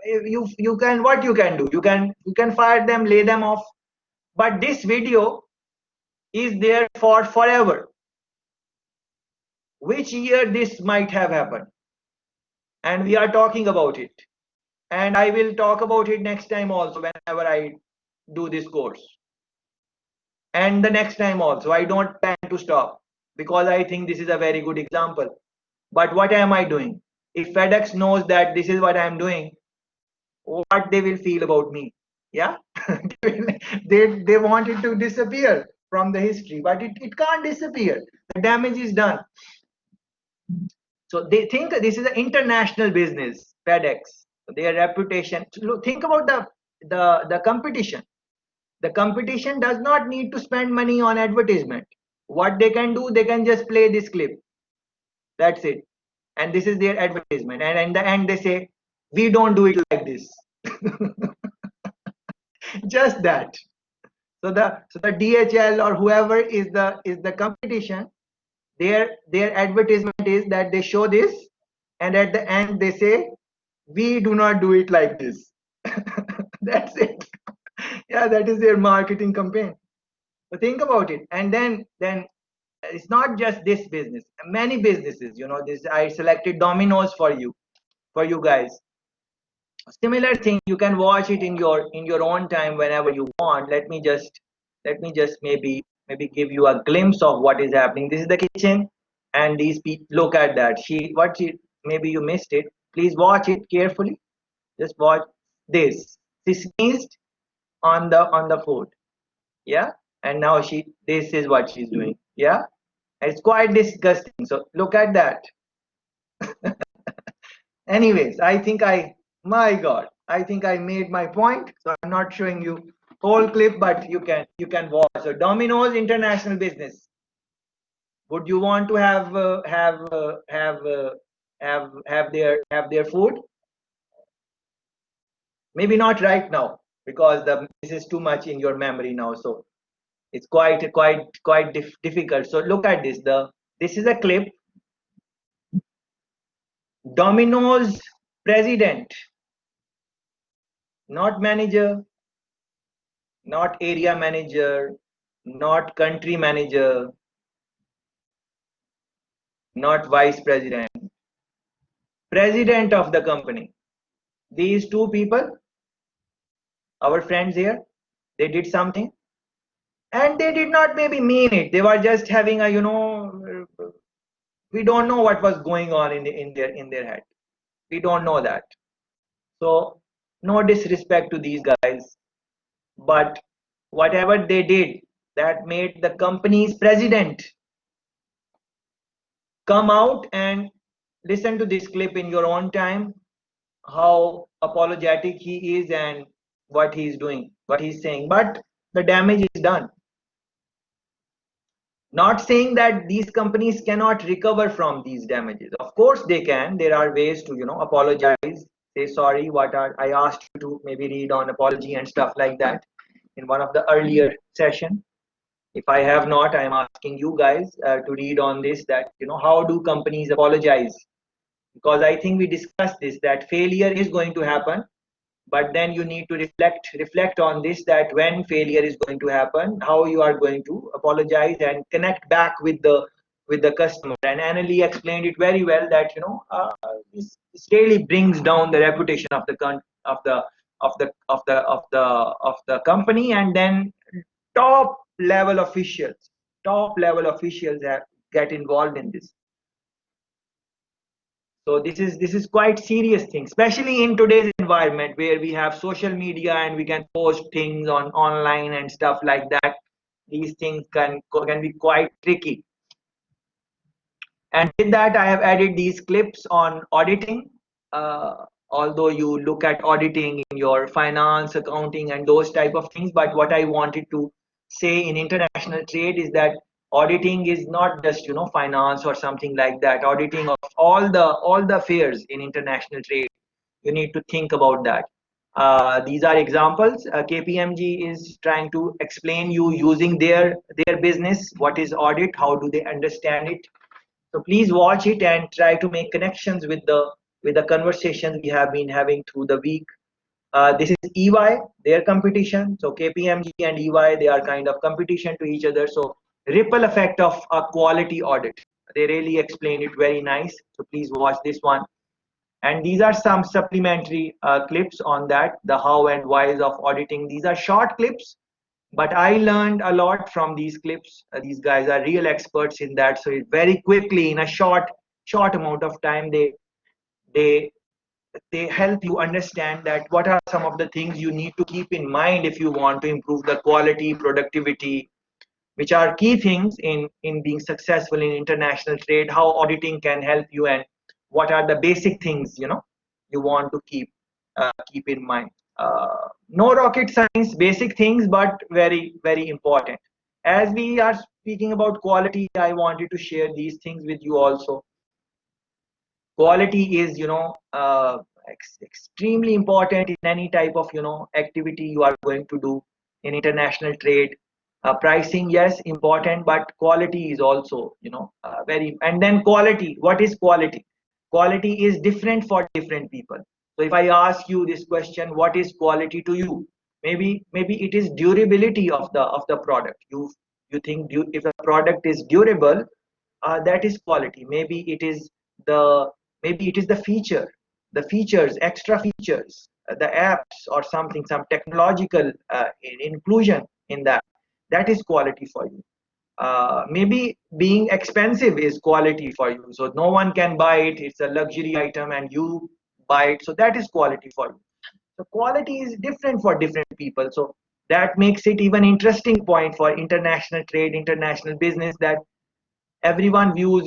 If you can, what you can do, you can fire them, lay them off. But this video is there for forever. Which year this might have happened, and we are talking about it, and I will talk about it next time also, whenever I do this course, and the next time also. I don't plan to stop, because I think this is a very good example. But what am I doing? If FedEx knows that this is what I am doing, what they will feel about me? Yeah. they want it to disappear from the history, but it can't disappear. The damage is done. So they think this is an international business, FedEx, their reputation. Look, think about the competition. The competition does not need to spend money on advertisement. What they can do, they can just play this clip. That's it. And this is their advertisement. And in the end, they say, we don't do it like this. Just that. So the DHL or whoever is the competition, their advertisement is that they show this, and at the end they say, we do not do it like this. That's it. Yeah, that is their marketing campaign. So think about it. And then it's not just this business. Many businesses, this, I selected Domino's for you guys. Similar thing, you can watch it in your own time whenever you want. Let me just maybe give you a glimpse of what is happening. This is the kitchen, and these people, look at that. Maybe you missed it. Please watch it carefully. Just watch this. She sneezed on the food. Yeah. And now this is what she's doing. Yeah. It's quite disgusting. So look at that. Anyways, my God, I think I made my point. So I'm not showing you whole clip, but you can watch. So Domino's international business. Would you want to have their food? Maybe not right now, because this is too much in your memory now. So it's quite difficult. So look at this. This is a clip. Domino's president, not manager, not area manager, not country manager, not vice president, president of the company. These two people, our friends here, they did something, and they did not maybe mean it. They were just having we don't know what was going on in their head. We don't know that. So no disrespect to these guys, but whatever they did, that made the company's president come out and listen to this clip in your own time, how apologetic he is and what he's doing, what he's saying. But the damage is done. Not saying that these companies cannot recover from these damages. Of course they can. There are ways to apologize, say sorry, I asked you to maybe read on apology and stuff like that in one of the earlier session. If I have not, I am asking you guys to read on this, that how do companies apologize? Because I think we discussed this, that failure is going to happen, but then you need to reflect on this, that when failure is going to happen, how you are going to apologize and connect back with the customer. And Annalie explained it very well, that this really brings down the reputation of of the company, and then top level officials get involved in this. So this is quite serious thing, especially in today's environment where we have social media and we can post things on online and stuff like that. These things can be quite tricky. And with that, I have added these clips on auditing. Although you look at auditing in your finance, accounting, and those type of things, but what I wanted to say in international trade is that auditing is not just finance or something like that. Auditing of all the affairs in international trade, you need to think about that. These are examples. KPMG is trying to explain you using their business what is audit, how do they understand it. So please watch it and try to make connections with the conversations we have been having through the week. This is EY, their competition. So KPMG and EY, they are kind of competition to each other. So ripple effect of a quality audit. They really explain it very nice. So please watch this one. And these are some supplementary clips on that, the how and whys of auditing. These are short clips, but I learned a lot from these clips. These guys are real experts in that. So very quickly, in a short amount of time, they help you understand that what are some of the things you need to keep in mind if you want to improve the quality, productivity, which are key things in being successful in international trade, how auditing can help you, and what are the basic things you want to keep in mind. No rocket science, basic things, but very, very important. As we are speaking about quality, I wanted to share these things with you also. Quality is extremely important in any type of activity you are going to do in international trade. Pricing, yes, important, but quality is also very. And then quality, what is quality? Quality is different for different people. So if I ask you this question, what is quality to you? Maybe it is durability of the product. You think if a product is durable, that is quality. Maybe it is the features, extra features, the apps or something, some technological inclusion in that is quality for you. Maybe being expensive is quality for you, so no one can buy it, it's a luxury item and you buy it, so that is quality for you. So quality is different for different people, so that makes it even interesting point for international trade, international business, that everyone views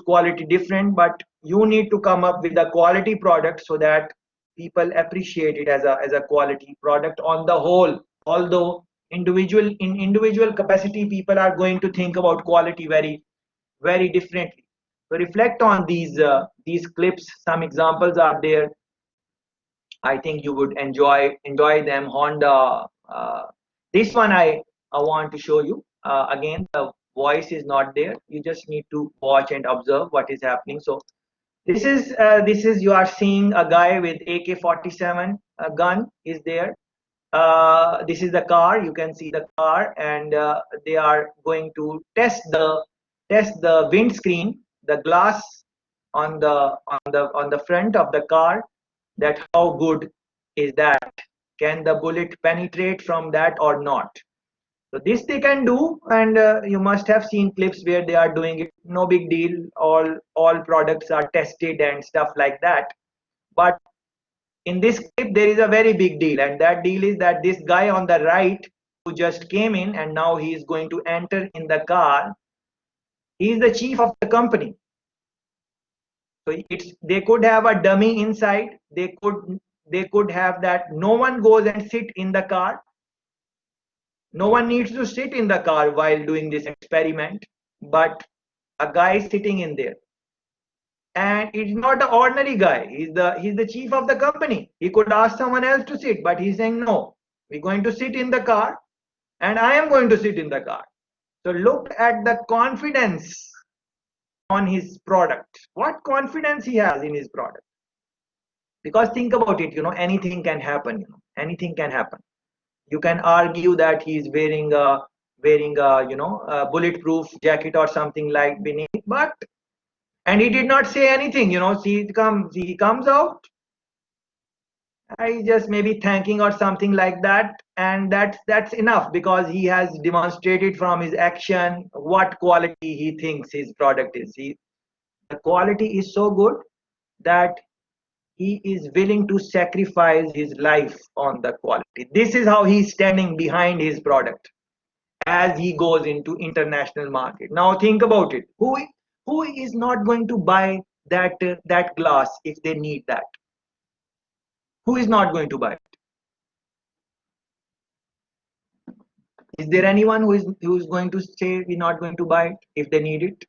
quality different, but you need to come up with a quality product so that people appreciate it as a quality product on the whole. Although individual capacity, people are going to think about quality very, very differently. So reflect on these clips. Some examples are there. I think you would enjoy them. Honda, this one I want to show you. Again, the voice is not there. You just need to watch and observe what is happening. So this is you are seeing a guy with AK-47 gun is there. This is the car. You can see the car, and they are going to test the windscreen, the glass on the front of the car, that how good is that, can the bullet penetrate from that or not. So this they can do, and you must have seen clips where they are doing it, no big deal, all products are tested and stuff like that. But in this clip there is a very big deal, and that deal is that this guy on the right who just came in and now he is going to enter in the car, he is the chief of the company. So they could have a dummy inside. They could have that no one goes and sit in the car. No one needs to sit in the car while doing this experiment, but a guy is sitting in there. And it's not an ordinary guy. He's the chief of the company. He could ask someone else to sit, but he's saying no. We're going to sit in the car, and I am going to sit in the car. So look at the confidence on his product. What confidence he has in his product. Because think about it, anything can happen. Anything can happen. You can argue that he's wearing a bulletproof jacket or something like beneath, and he did not say anything. See, he comes out. I just maybe thanking or something like that, and that's enough, because he has demonstrated from his action what quality he thinks his product is. The quality is so good that he is willing to sacrifice his life on the quality. This is how he's standing behind his product as he goes into international market. Now think about it. Who is not going to buy that glass if they need that? Who is not going to buy it? Is there anyone who is going to say we're not going to buy it if they need it?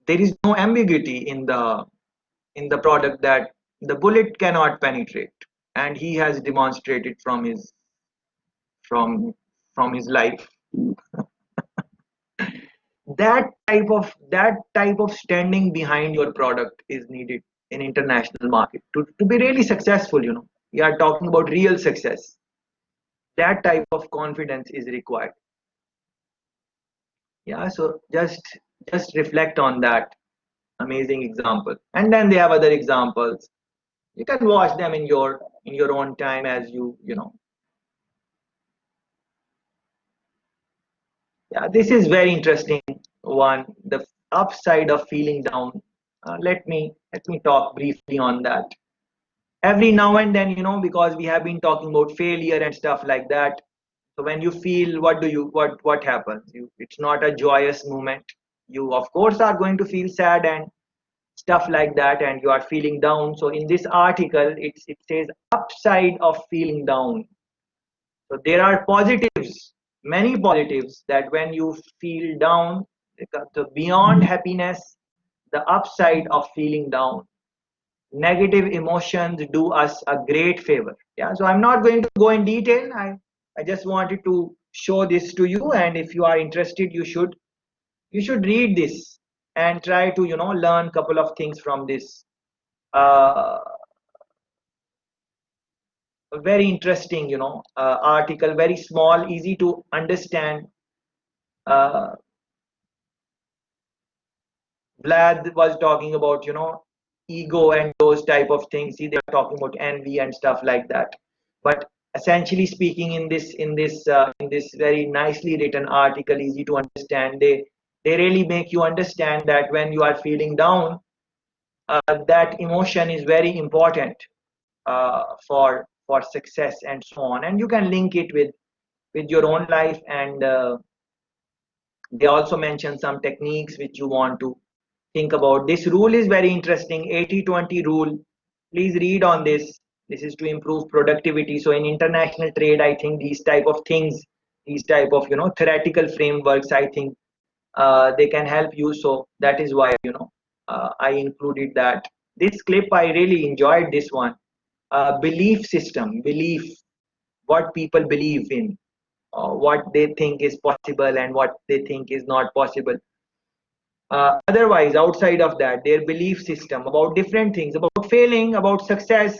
There is no ambiguity in the product that the bullet cannot penetrate, and he has demonstrated from from his life. That type of standing behind your product is needed in international market to be really successful. We are talking about real success. That type of confidence is required. Yeah, so just reflect on that amazing example, and then they have other examples. You can watch them in your own time as you know. Yeah, this is very interesting one, the upside of feeling down. Let me talk briefly on that. Every now and then, because we have been talking about failure and stuff like that. So when you feel, what happens? It's not a joyous moment. You of course are going to feel sad and stuff like that, and you are feeling down. So in this article, it says upside of feeling down. So there are positives, many positives, that when you feel down, the beyond happiness, the upside of feeling down, negative emotions do us a great favor. Yeah, so I'm not going to go in detail. I just wanted to show this to you, and if you are interested, you should read this and try to learn a couple of things from this uh, very interesting article, very small, easy to understand. uh, Vlad was talking about ego and those type of things. See, they're talking about envy and stuff like that. But essentially speaking, in this very nicely written article, easy to understand, they really make you understand that when you are feeling down, that emotion is very important for success and so on. And you can link it with your own life, and they also mention some techniques which you want to think about. This rule is very interesting, 80-20 rule. Please read on this. This is to improve productivity. So in international trade, I think these type of things, these type of theoretical frameworks, I think they can help you. So that is why I included that. This clip, I really enjoyed this one. Belief system, belief, what people believe in, what they think is possible and what they think is not possible. Otherwise, outside of that, their belief system about different things, about failing, about success,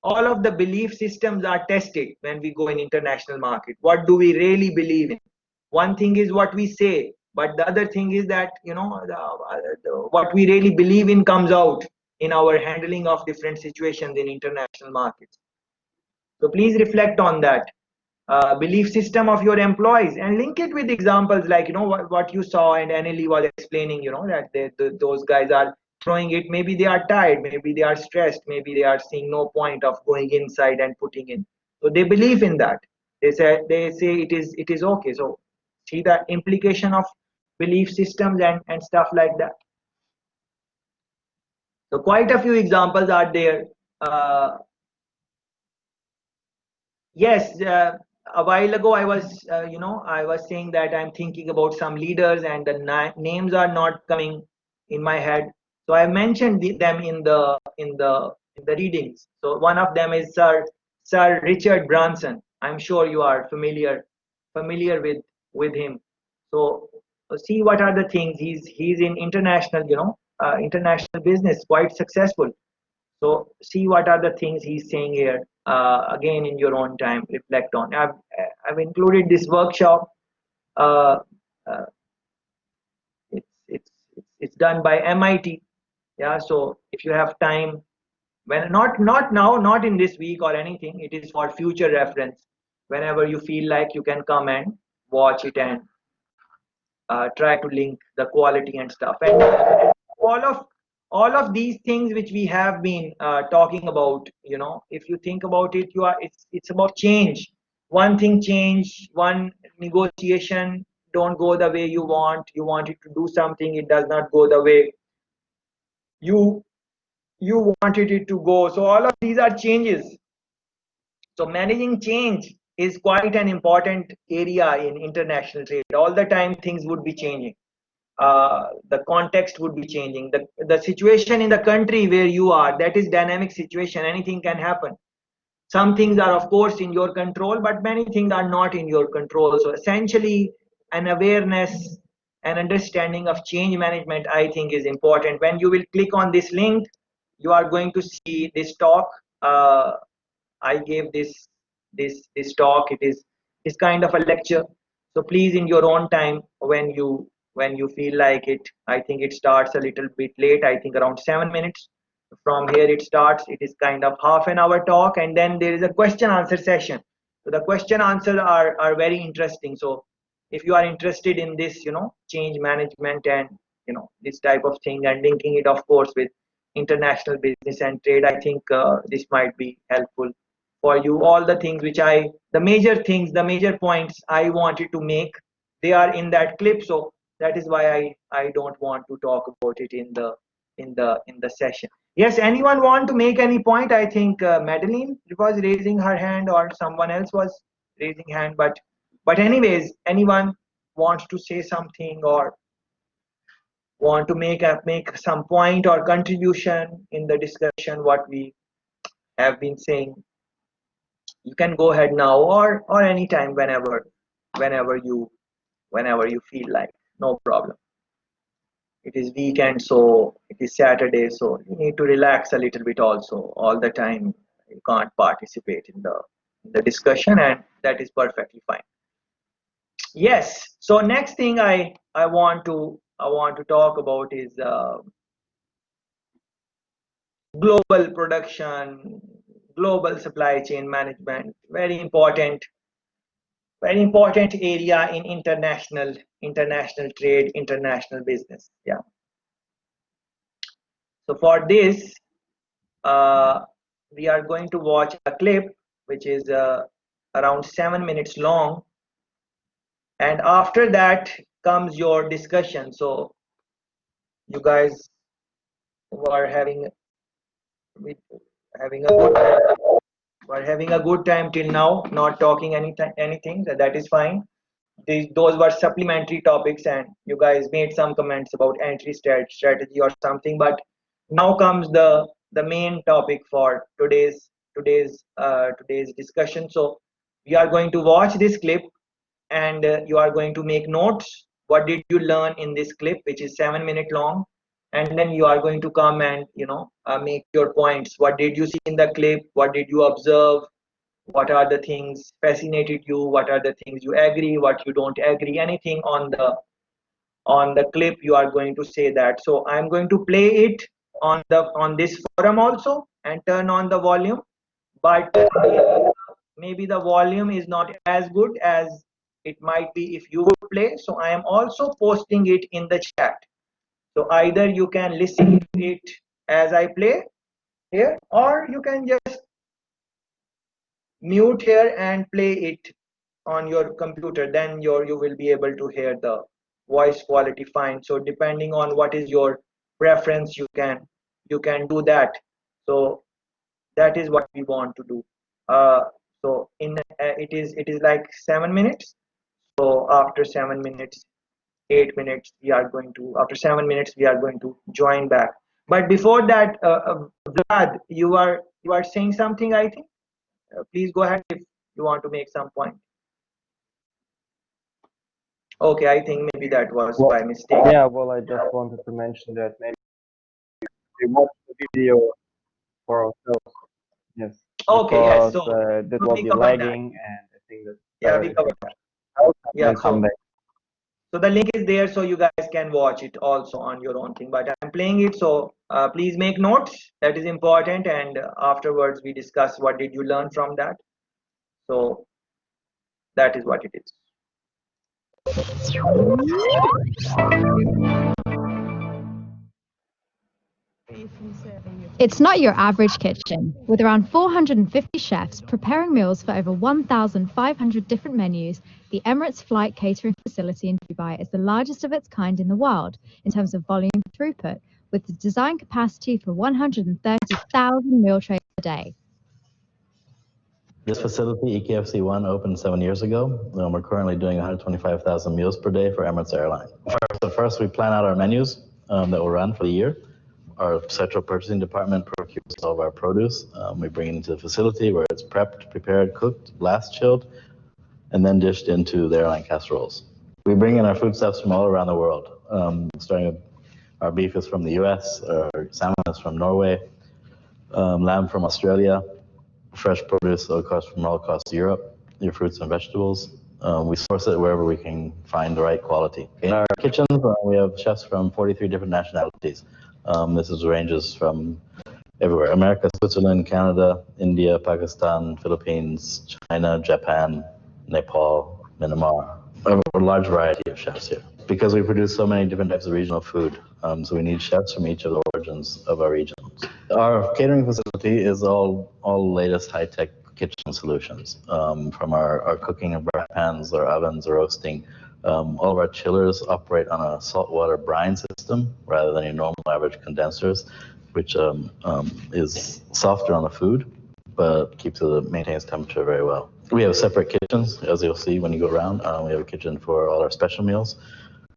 all of the belief systems are tested when we go in international market. What do we really believe in? One thing is what we say, but the other thing is that what we really believe in comes out in our handling of different situations in international markets. So please reflect on that belief system of your employees and link it with examples like what you saw, and Annelie was explaining that those guys are throwing it. Maybe they are tired, maybe they are stressed, maybe they are seeing no point of going inside and putting in. So they believe in that. They say it is okay. So see the implication of belief systems and stuff like that. So quite a few examples are there. Yes, a while ago I was saying that I'm thinking about some leaders, and the names are not coming in my head. So I mentioned them in the readings. So one of them is Sir Richard Branson. I'm sure you are familiar with him. So see what are the things. He's in international business, quite successful. So see what are the things he's saying here. Again, in your own time, reflect on. I've included this workshop. Uh, uh, it's done by MIT. Yeah, so if you have time, when not now, not in this week or anything, it is for future reference. Whenever you feel like, you can come and watch it and try to link the quality and stuff. And all of all of these things which we have been talking about, if you think about it, it's about change. One thing change, one negotiation don't go the way you want. You wanted to do something, it does not go the way you you wanted it to go. So all of these are changes. So managing change is quite an important area in international trade. All the time things would be changing. The context would be changing. The situation in the country where you are, that is dynamic situation. Anything can happen. Some things are of course in your control, but many things are not in your control. So essentially, an awareness and understanding of change management, I think, is important. When you will click on this link, you are going to see this talk. I gave this talk. It is kind of a lecture. So please, in your own time, when you feel like it, I think it starts a little bit late. I think around 7 minutes from here it starts. It is kind of half an hour talk, and then there is a question answer session. So the question answer are very interesting. So if you are interested in this, change management and this type of thing, and linking it of course with international business and trade, I think this might be helpful for you. All the things which the major things, the major points I wanted to make, they are in that clip. So that is why I don't want to talk about it in the session. Yes, anyone want to make any point? I think Madeline was raising her hand, or someone else was raising hand, but anyways, anyone wants to say something, or want to make some point or contribution in the discussion what we have been saying, you can go ahead now, or anytime, whenever you feel like. No problem. It is weekend, so it is Saturday, so you need to relax a little bit also. All the time you can't participate in the discussion, and that is perfectly fine. Yes, so next thing I want to talk about is global production, global supply chain management. Very important area in international trade, international business. Yeah. So for this, we are going to watch a clip which is around 7 minutes long, and after that comes your discussion. So you guys were having a good were having a good time till now, not talking anything. That is fine. Those were supplementary topics, and you guys made some comments about entry strategy or something. But now comes the main topic for today's discussion. So we are going to watch this clip, and you are going to make notes. What did you learn in this clip, which is 7 minute long? And then you are going to come and make your points. What did you see in the clip? What did you observe? What are the things fascinated you? What are the things you agree, what you don't agree? Anything on the clip, you are going to say that. So I'm going to play it on this forum also, and turn on the volume, but maybe the volume is not as good as it might be if you would play. So I am also posting it in the chat. So either you can listen to it as I play here, or you can just mute here and play it on your computer. Then you will be able to hear the voice quality fine. So depending on what is your preference, you can do that. So that is what we want to do. So it is like 7 minutes. So after 7 minutes, 8 minutes, after 7 minutes we are going to join back. But before that, Vlad, you are saying something, I think. Please go ahead if you want to make some point. Okay, I think maybe that was by mistake. Yeah, well, I just wanted to mention that maybe we watch the video for ourselves. Yes. Okay, yes. Because So that we will be covered that. lagging, and I think that Yeah, we covered that. Yeah, and come back. So the link is there, so you guys can watch it also on your own thing. But I'm playing it, so please make notes. That is important. And afterwards, we discuss what did you learn from that. So that is what it is. It's not your average kitchen. With around 450 chefs preparing meals for over 1,500 different menus, the Emirates flight catering facility in Dubai is the largest of its kind in the world in terms of volume throughput, with the design capacity for 130,000 meal trays a day. This facility, EKFC1, opened 7 years ago. We're currently doing 125,000 meals per day for Emirates Airline. So first, we plan out our menus that will run for the year. Our central purchasing department procures all of our produce. We bring it into the facility where it's prepped, prepared, cooked, blast chilled, and then dished into the airline casseroles. We bring in our foodstuffs from all around the world, starting with our beef is from the US, our salmon is from Norway, lamb from Australia, fresh produce, of course, from all across Europe, your fruits and vegetables. We source it wherever we can find the right quality. In our kitchens, we have chefs from 43 different nationalities. Ranges from everywhere: America, Switzerland, Canada, India, Pakistan, Philippines, China, Japan, Nepal, Myanmar. A large variety of chefs here. Because we produce so many different types of regional food, so we need chefs from each of the origins of our regions. Our catering facility is all latest high-tech kitchen solutions, from our cooking and brass pans, our ovens, our roasting. All of our chillers operate on a saltwater brine system rather than your normal average condensers, which is softer on the food, but maintains temperature very well. We have separate kitchens, as you'll see when you go around. We have a kitchen for all our special meals,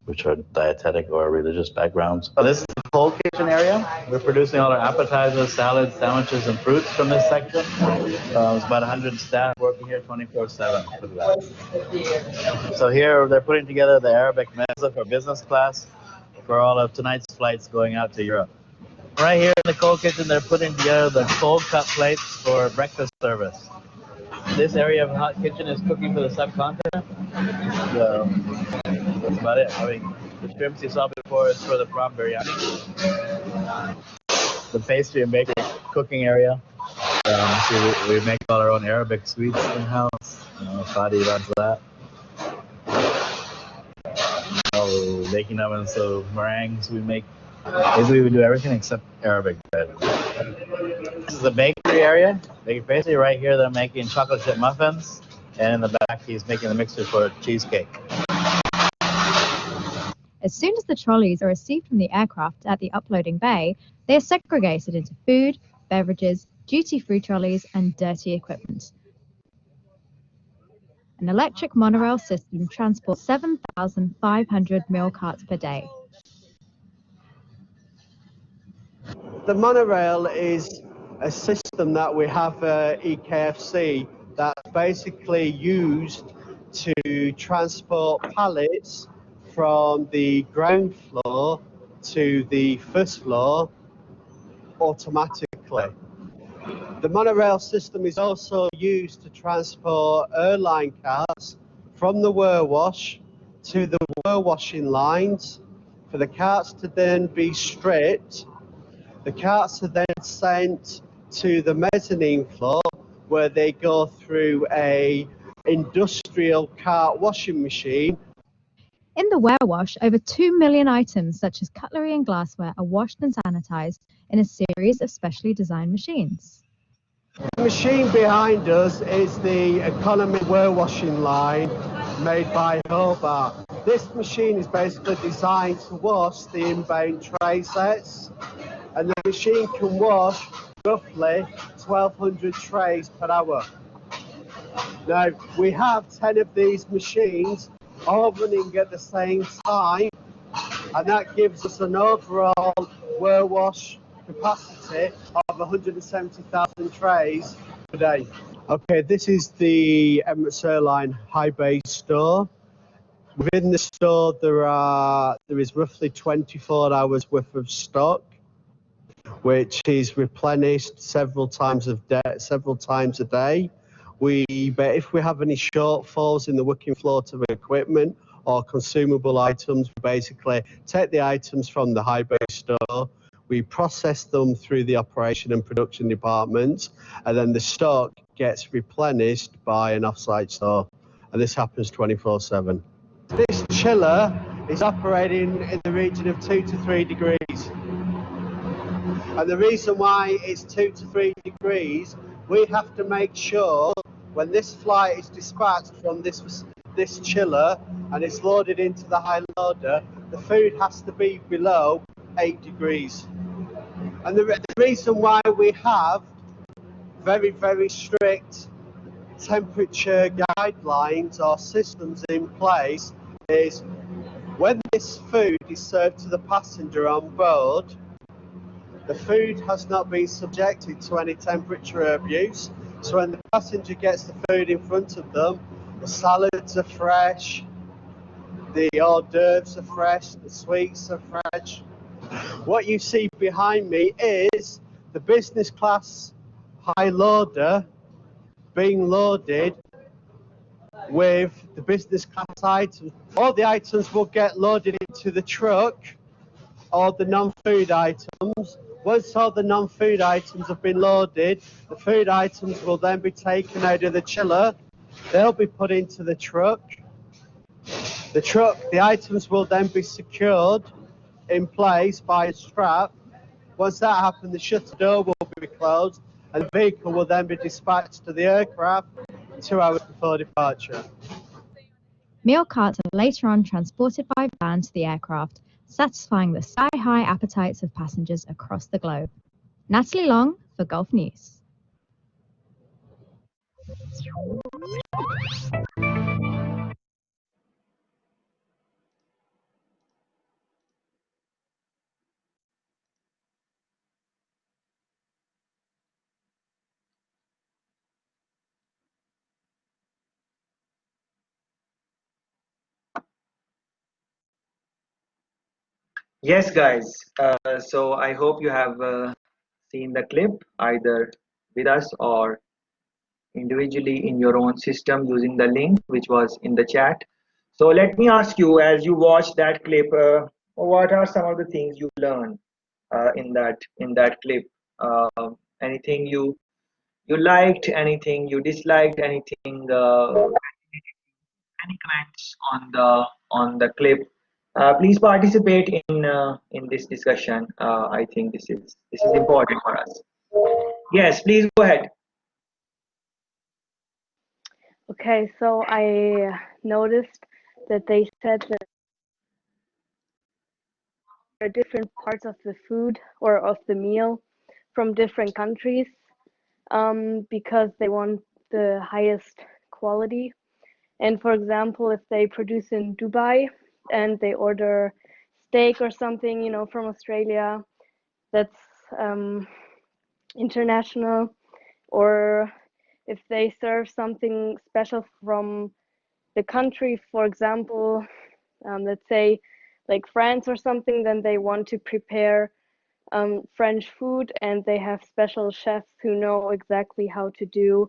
which are dietetic or religious backgrounds. This is the cold kitchen area. We're producing all our appetizers, salads, sandwiches, and fruits from this section. There's about 100 staff working here 24/7 for that. So here they're putting together the Arabic mezza for business class for all of tonight's flights going out to Europe. Right here in the cold kitchen, they're putting together the cold cut plates for breakfast service. This area of the hot kitchen is cooking for the subcontinent. So that's about it. The shrimps you saw before is for the prawn biryani. The pastry and bakery cooking area. We make all our own Arabic sweets in-house. Fadi runs that. Baking ovens, so meringues we make. Basically, we do everything except Arabic bread. This is the bakery area. Bakery pastry. Right here, they're making chocolate chip muffins. And in the back, he's making the mixture for cheesecake. As soon as the trolleys are received from the aircraft at the uploading bay, they are segregated into food, beverages, duty-free trolleys, and dirty equipment. An electric monorail system transports 7,500 meal carts per day. The monorail is a system that we have at EKFC that's basically used to transport pallets from the ground floor to the first floor automatically. The monorail system is also used to transport airline carts from the warewash to the warewashing lines for the carts to then be stripped. The carts are then sent to the mezzanine floor where they go through a industrial cart washing machine. In the warewash, over 2 million items such as cutlery and glassware are washed and sanitized in a series of specially designed machines. The machine behind us is the economy warewashing line made by Hobart. This machine is basically designed to wash the inbound tray sets, and the machine can wash roughly 1,200 trays per hour. Now, we have 10 of these machines all running at the same time, and that gives us an overall warewash capacity of 170,000 trays per day. Okay, this is the Emirates Airline high bay store. Within the store, there is roughly 24 hours worth of stock, which is replenished several times a day. But if we have any shortfalls in the working flow of equipment or consumable items. We basically take the items from the high bay store, we process them through the operation and production department, and then the stock gets replenished by an off-site store, and this happens 24/7. This chiller is operating in the region of 2 to 3 degrees. And the reason why it's 2 to 3 degrees, we have to make sure when this flight is dispatched from this chiller and it's loaded into the high loader, the food has to be below 8 degrees. And the reason why we have very, very strict temperature guidelines or systems in place is when this food is served to the passenger on board, the food has not been subjected to any temperature abuse. So when the passenger gets the food in front of them, the salads are fresh, the hors d'oeuvres are fresh, the sweets are fresh. What you see behind me is the business class high loader being loaded with the business class items. All the items will get loaded into the truck, all the non-food items. Once all the non-food items have been loaded, the food items will then be taken out of the chiller. They'll be put into the truck. The items will then be secured in place by a strap. Once that happens, the shutter door will be closed and the vehicle will then be dispatched to the aircraft 2 hours before departure. Meal carts are later on transported by van to the aircraft, satisfying the sky-high appetites of passengers across the globe. Natalie Long for Gulf News. Yes, guys. So I hope you have seen the clip either with us or individually in your own system using the link which was in the chat. So let me ask you, as you watch that clip, what are some of the things you learned in that clip? Anything you liked, anything you disliked, anything? Any comments on the clip? Please participate in this discussion. I think this is important for us. Yes, please go ahead. Okay, so I noticed that they said that there are different parts of the food or of the meal from different countries because they want the highest quality. And for example, if they produce in Dubai and they order steak or something, you know, from Australia, that's international. Or if they serve something special from the country, for example, let's say like France or something, then they want to prepare French food and they have special chefs who know exactly how to do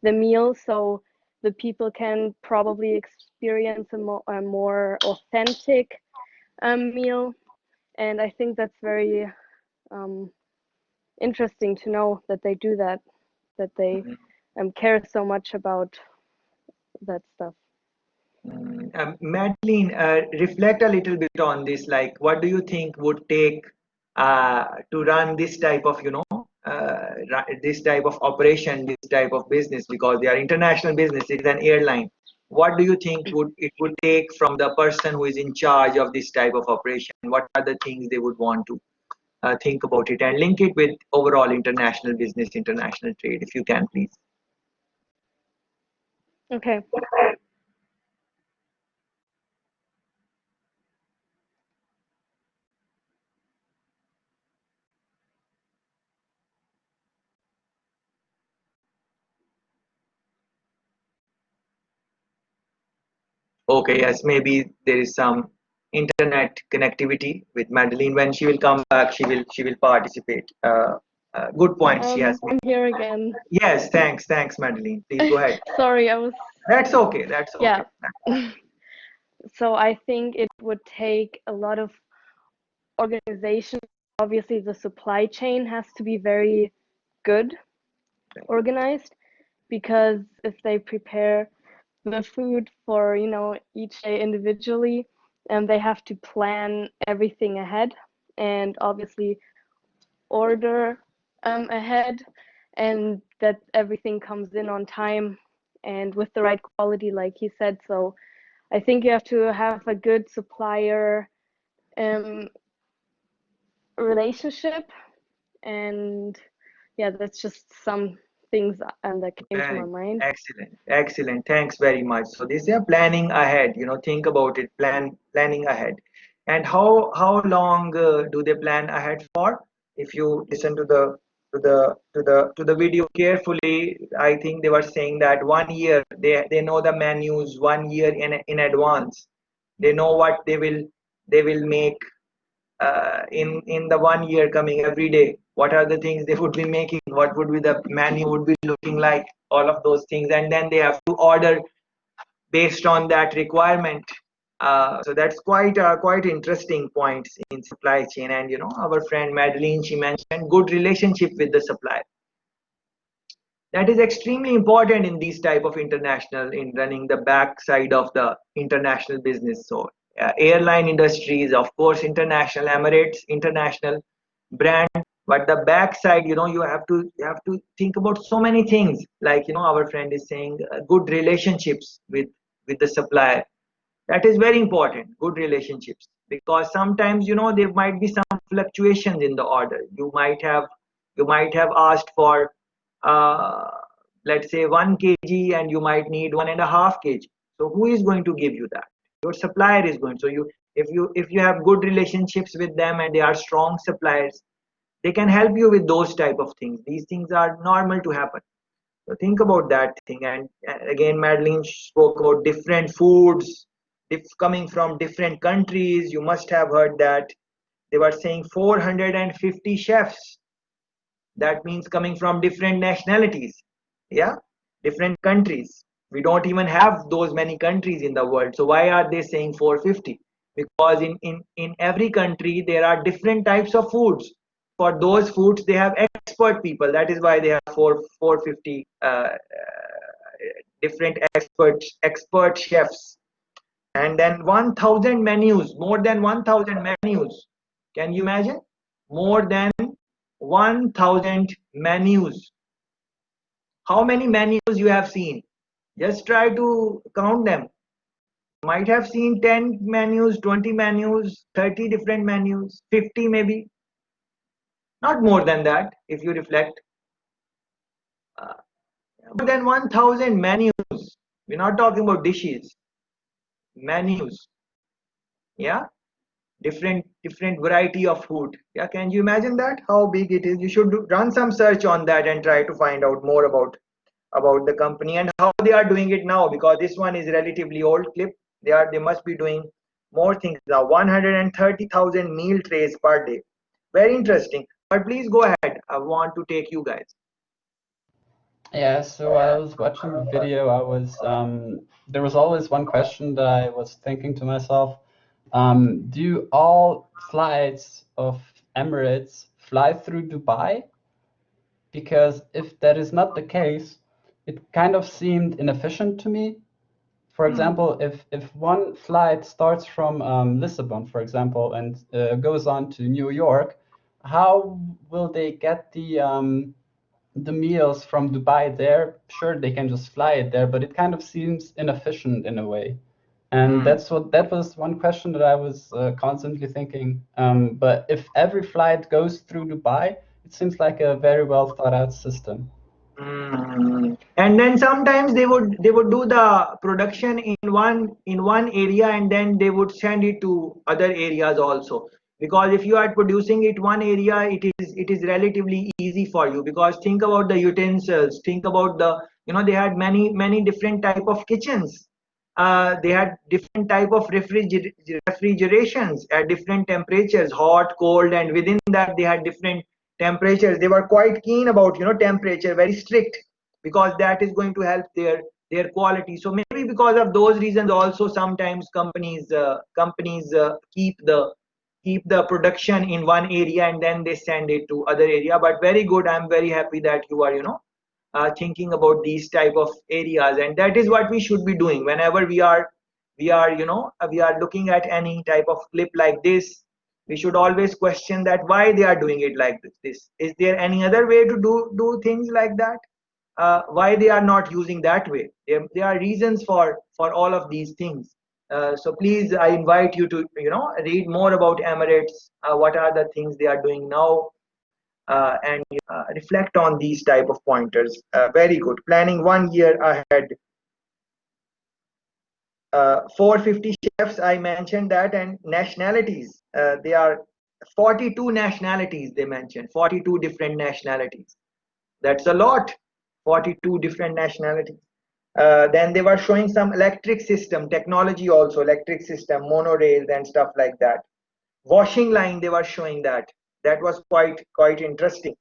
the meal, so the people can probably experience a more authentic meal. And I think that's very interesting to know that they do that, that they care so much about that stuff. Madeline, reflect a little bit on this. Like, what do you think would take to run this type of, this type of operation, this type of business? Because they are international business. It is an airline. What do you think it would take from the person who is in charge of this type of operation? What are the things they would want to think about it and link it with overall international business, international trade, if you can, please? Okay. Okay, yes, maybe there is some internet connectivity with Madeline. When she will come back, she will participate. Good points she has made. I'm here again. Yes, thanks, Madeline. Please go ahead. Sorry, I was. That's okay. That's okay. Yeah. So I think it would take a lot of organization. Obviously, the supply chain has to be very good organized, because if they prepare the food for each day individually, and they have to plan everything ahead, and obviously order ahead, and that everything comes in on time and with the right quality, like he said. So I think you have to have a good supplier relationship, and yeah, that's just some things that came to my mind. Excellent. Thanks very much. So this is planning ahead. Think about it. Planning ahead. And how long do they plan ahead for? If you listen to the video carefully, I think they were saying that 1 year they know the menus 1 year in advance. They know what they will make in the 1 year coming every day. What are the things they would be making? What would be the menu would be looking like? All of those things, and then they have to order based on that requirement. So that's quite interesting points in supply chain. And our friend Madeline, she mentioned good relationship with the supplier. That is extremely important in these type of international, in running the back side of the international business. So airline industries, of course, international, Emirates, international brand, but the back side, you have to think about so many things, like our friend is saying, good relationships with the supplier. That is very important, good relationships, because sometimes there might be some fluctuations in the order. You might have asked for uh, let's say 1 kg, and you might need 1.5 kg. So who is going to give you that? Your supplier is going. So if you have good relationships with them and they are strong suppliers, they can help you with those type of things. These things are normal to happen. So think about that thing. And again, Madeline spoke about different foods if coming from different countries. You must have heard that they were saying 450 chefs. That means coming from different nationalities. Yeah, different countries. We don't even have those many countries in the world. So why are they saying 450? Because in every country there are different types of foods. For those foods they have expert people. That is why they have 450 different expert chefs. And then 1000 menus, more than 1000 menus. Can you imagine? More than 1000 menus. How many menus you have seen? Just try to count them. You might have seen 10 menus, 20 menus, 30 different menus, 50 maybe. Not more than that if you reflect. More than 1000 menus. We're not talking about dishes. Menus. Yeah, different variety of food. Yeah, can you imagine that, how big it is? You should run some search on that and try to find out more about the company and how they are doing it now, because this one is relatively old clip. They must be doing more things now. 130,000 meal trays per day. Very interesting. But please go ahead. I want to take you guys. Yeah, so while I was watching the video, there was always one question that I was thinking to myself. Do all flights of Emirates fly through Dubai? Because if that is not the case, it kind of seemed inefficient to me. For example, if one flight starts from Lisbon, for example, and goes on to New York, how will they get the meals from Dubai there? Sure, they can just fly it there, but it kind of seems inefficient in a way. And that was one question that I was constantly thinking. But if every flight goes through Dubai, it seems like a very well thought out system. And then sometimes they would do the production in one area, and then they would send it to other areas also. Because if you are producing it one area, it is relatively easy for you, because think about the utensils, think about they had many different type of kitchens. They had different type of refrigerations at different temperatures, hot, cold, and within that they had different temperatures. They were quite keen about, temperature, very strict, because that is going to help their quality. So maybe because of those reasons also, sometimes companies keep the production in one area and then they send it to other area. But very good, I'm very happy that you are thinking about these type of areas, and that is what we should be doing whenever we are looking at any type of clip like this. We should always question that why they are doing it like this. Is there any other way to do things like that? Why they are not using that way? There are reasons for all of these things. So please, I invite you to read more about Emirates. What are the things they are doing now, and reflect on these type of pointers. Very good. Planning 1 year ahead. 450 chefs, I mentioned that, and nationalities. They are 42 nationalities. They mentioned 42 different nationalities. That's a lot. 42 different nationalities. Then they were showing some electric system technology also, electric system, monorails and stuff like that. Washing line, they were showing that. That was quite interesting.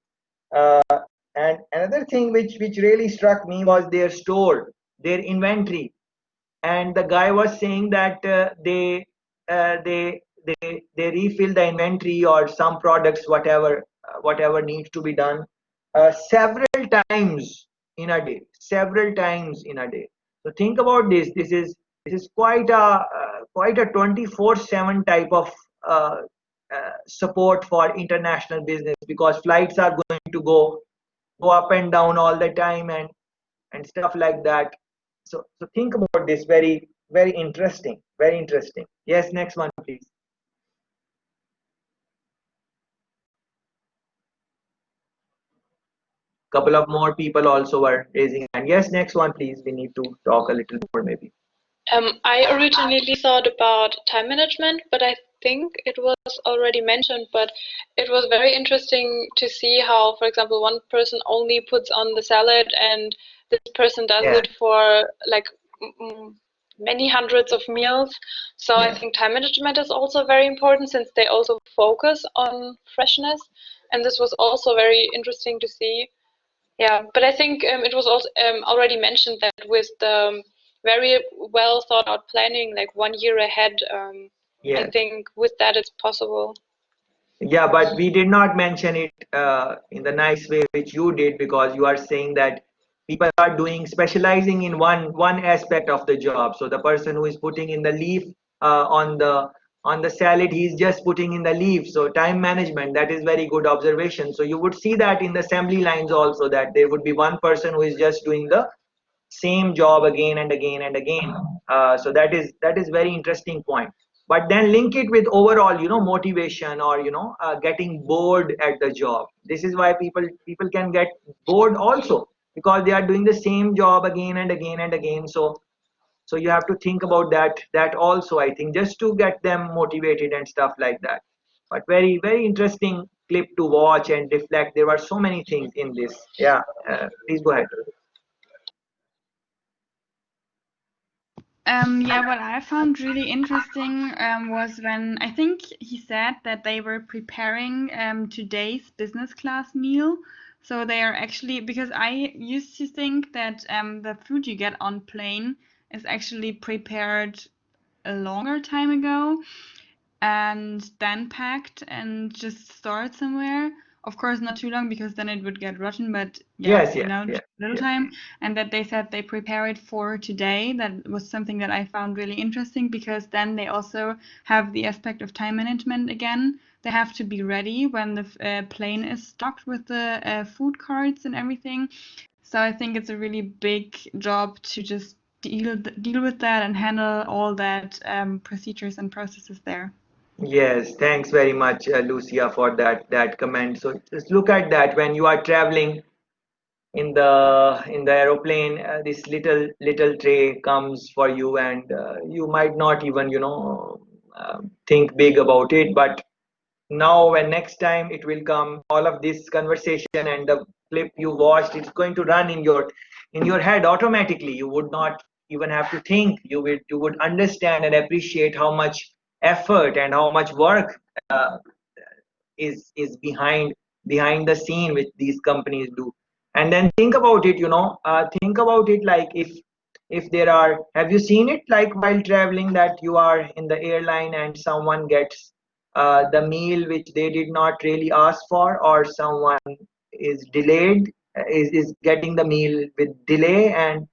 And another thing which really struck me was their store, their inventory. And the guy was saying that they refill the inventory or some products, whatever needs to be done, several times in a day. Several times in a day. So think about this. This is quite a 24/7 type of support for international business, because flights are going to go up and down all the time, and stuff like that. So think about this. Very, very interesting. Very interesting. Yes, next one, please. Couple of more people also were raising hand. Yes, next one, please. We need to talk a little more, maybe. I originally thought about time management, but I think it was already mentioned. But it was very interesting to see how, for example, one person only puts on the salad and this person does it for like many hundreds of meals. So I think time management is also very important, since they also focus on freshness. And this was also very interesting to see. Yeah, but I think it was also already mentioned that with the very well thought out planning, like 1 year ahead, I think with that it's possible. Yeah, but we did not mention it in the nice way which you did, because you are saying that people are specializing in one aspect of the job. So the person who is putting in the leaf on the salad, he's just putting in the leaf. So time management, that is very good observation. So you would see that in the assembly lines also, that there would be one person who is just doing the same job again and again and again. So that is very interesting point. But then link it with overall motivation, or getting bored at the job. This is why people can get bored also, because they are doing the same job again and again and again. So you have to think about that also, I think, just to get them motivated and stuff like that. But very, very interesting clip to watch and reflect. There were so many things in this. Yeah, please go ahead. Yeah, what I found really interesting was when I think he said that they were preparing today's business class meal. So they are actually, because I used to think that the food you get on plane is actually prepared a longer time ago and then packed and just stored somewhere. Of course, not too long, because then it would get rotten, but little time. And that they said they prepare it for today. That was something that I found really interesting, because then they also have the aspect of time management again. They have to be ready when the plane is stocked with the food carts and everything. So I think it's a really big job to just deal with that and handle all that procedures and processes there. Yes, thanks very much, Lucia, for that comment. So just look at that. When you are traveling in the aeroplane, this little tray comes for you, and you might not even think big about it. But now, when next time it will come, all of this conversation and the clip you watched, it's going to run in your head automatically. You would not even have to think. You would understand and appreciate how much effort and how much work is behind behind the scene which these companies do. And then think about it, think about it like if there are, have you seen it like while traveling that you are in the airline and someone gets the meal which they did not really ask for, or someone is delayed, is getting the meal with delay, and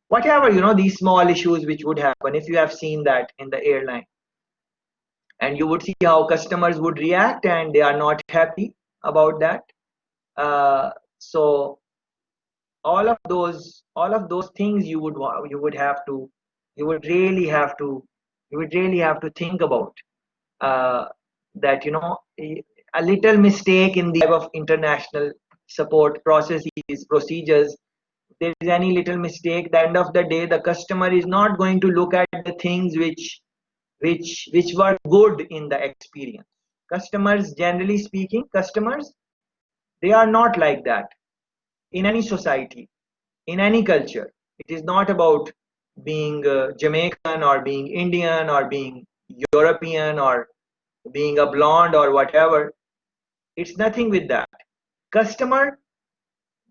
whatever, these small issues which would happen if you have seen that in the airline. And you would see how customers would react and they are not happy about that. So all of those things you would really have to think about, that a little mistake in the type of international support processes, procedures, there is any little mistake, at the end of the day the customer is not going to look at the things which were good in the experience. Customers, generally speaking, customers, they are not like that in any society, in any culture. It is not about being Jamaican or being Indian or being European or being a blonde or whatever. It's nothing with that. Customer,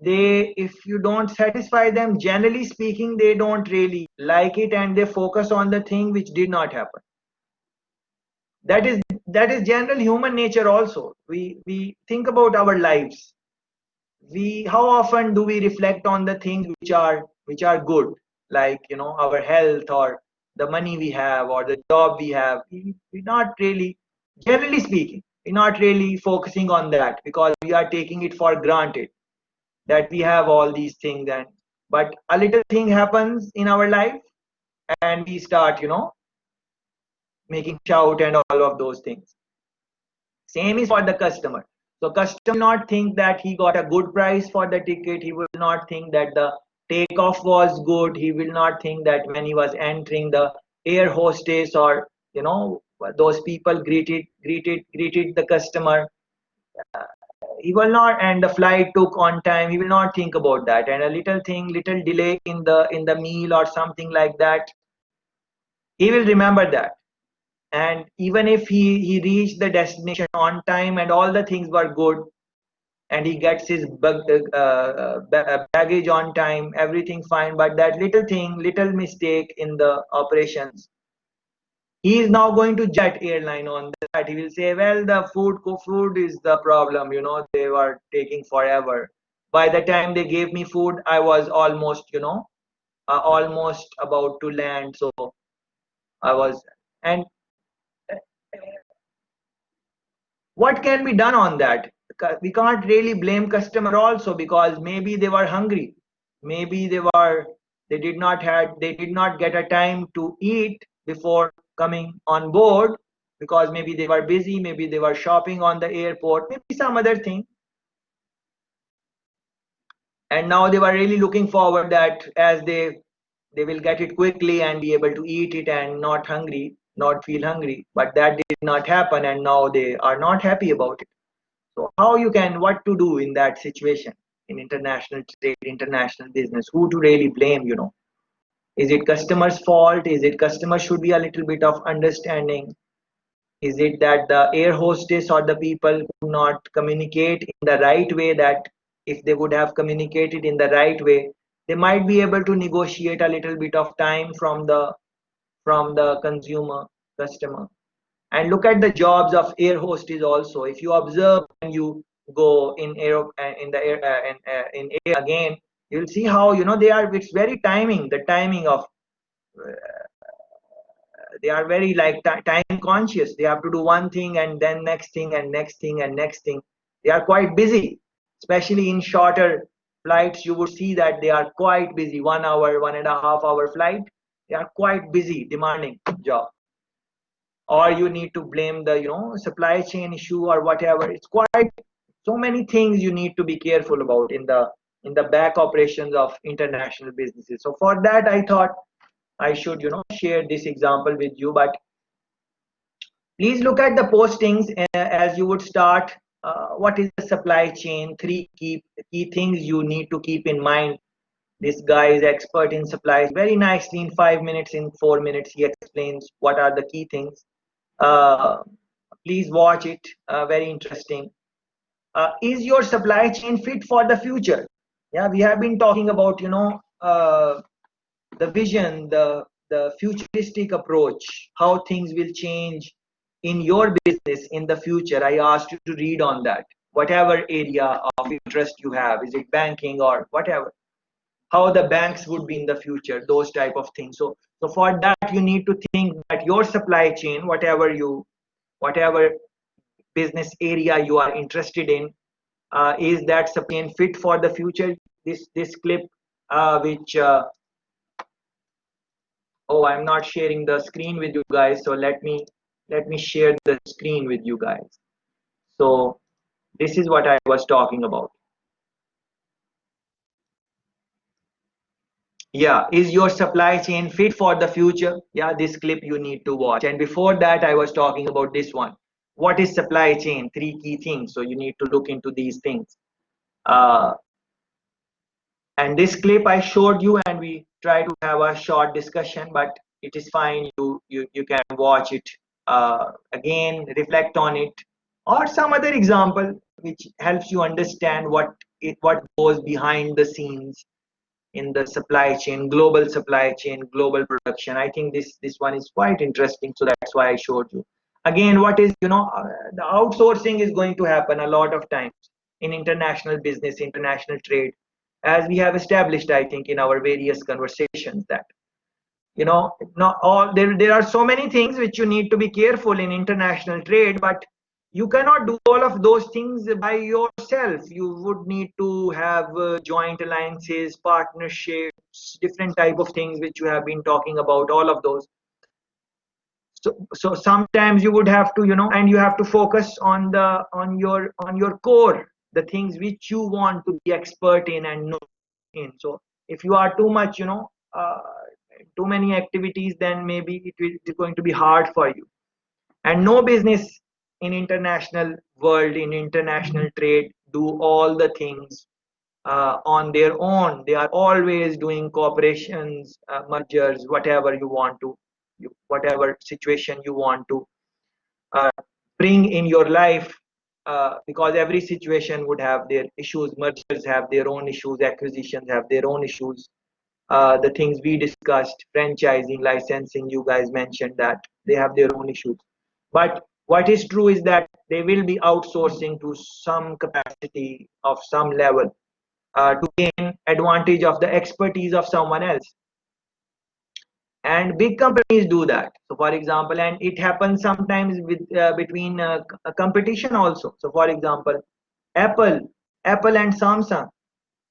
they, if you don't satisfy them, generally speaking, they don't really like it and they focus on the thing which did not happen. That is general human nature also. We think about our lives. How often do we reflect on the things which are good, like our health or the money we have or the job we have? We're not really, generally speaking, we're not really focusing on that because we are taking it for granted that we have all these things. And but a little thing happens in our life and we start making shout and all of those things. Same is for the customer. So customer will not think that he got a good price for the ticket. He will not think that the takeoff was good. He will not think that when he was entering, the air hostess or those people greeted the customer. He will not, and the flight took on time. He will not think about that. And a little thing, little delay in the meal or something like that, he will remember that. And even if he reached the destination on time and all the things were good and he gets his baggage on time, everything fine, but that little thing, little mistake in the operations, he is now going to jet airline on that. He will say, well, the food is the problem, they were taking forever. By the time they gave me food, I was almost almost about to land. So I was, and what can be done on that? We can't really blame customer also, because maybe they were hungry, maybe they did not get a time to eat before coming on board, because maybe they were busy, maybe they were shopping on the airport, maybe some other thing, and now they were really looking forward that as they will get it quickly and be able to eat it and not feel hungry, but that did not happen and now they are not happy about it. So what to do in that situation, in international trade, international business? Who to really blame, Is it customer's fault? Is it customer should be a little bit of understanding? Is it that the air hostess or the people do not communicate in the right way, that if they would have communicated in the right way, they might be able to negotiate a little bit of time from the customer? And look at the jobs of air hostess also. If you observe when you go in air again, you'll see how it's very the timing of they are very like time conscious. They have to do one thing and then next thing and next thing and next thing. They are quite busy, especially in shorter flights. You would see that they are quite busy. 1 hour, 1.5 hour flight. They are quite busy, demanding job. Or you need to blame the supply chain issue or whatever. It's quite so many things you need to be careful about in the back operations of international businesses. So for that, I thought I should share this example with you. But please look at the postings as you would start. What is the supply chain? 3 key things you need to keep in mind. This guy is expert in supplies. Very nicely, in 5 minutes, in 4 minutes, he explains what are the key things. Please watch it. Very interesting. Is your supply chain fit for the future? Yeah, we have been talking about, the vision, the futuristic approach, how things will change in your business in the future. I asked you to read on that. Whatever area of interest you have, is it banking or whatever, how the banks would be in the future, those type of things. So for that, you need to think that your supply chain, whatever business area you are interested in, is that supply chain fit for the future? This clip, which oh, I'm not sharing the screen with you guys, so let me share the screen with you guys. So this is what I was talking about. Yeah, is your supply chain fit for the future? Yeah, this clip you need to watch. And before that, I was talking about this one. What is supply chain? 3 key things. So you need to look into these things. And this clip I showed you, and we try to have a short discussion, but it is fine. You can watch it again, reflect on it, or some other example which helps you understand what goes behind the scenes in the supply chain, global supply chain, global production. I think this one is quite interesting, so that's why I showed you. Again, what is, the outsourcing is going to happen a lot of times in international business, international trade, as we have established, I think, in our various conversations, that not all, there are so many things which you need to be careful in international trade, but you cannot do all of those things by yourself. You would need to have joint alliances, partnerships, different type of things which you have been talking about, all of those. So sometimes you would have to, and you have to focus on your core, the things which you want to be expert in and know in. So if you are too much, too many activities, then maybe it's going to be hard for you. And no business in international world, in international trade, do all the things on their own. They are always doing cooperations, mergers, whatever you want to, whatever situation you want to uh, bring in your life, because every situation would have their issues. Mergers have their own issues, acquisitions have their own issues. The things we discussed, franchising, licensing, you guys mentioned that they have their own issues. But what is true is that they will be outsourcing to some capacity of some level, to gain advantage of the expertise of someone else. And big companies do that. So for example, and it happens sometimes with between a competition also. So for example, apple apple and Samsung,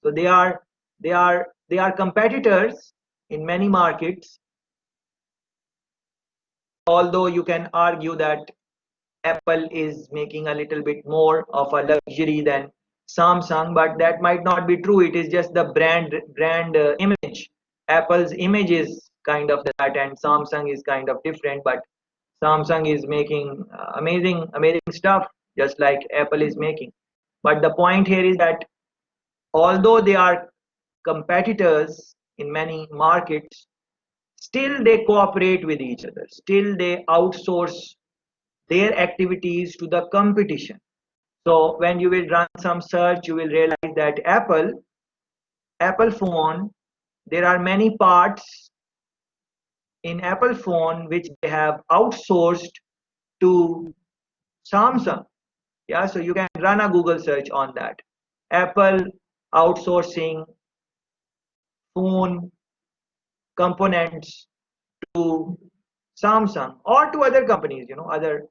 so they are competitors in many markets, although you can argue that Apple is making a little bit more of a luxury than Samsung, but that might not be true. It is just the brand image. Apple's image is kind of that, and Samsung is kind of different. But Samsung is making amazing stuff, just like Apple is making. But the point here is that although they are competitors in many markets, still they cooperate with each other. Still they outsource their activities to the competition. So when you will run some search, you will realize that Apple phone, there are many parts in Apple phone which they have outsourced to Samsung. Yeah, so you can run a Google search on that. Apple outsourcing phone components to Samsung or to other companies, other,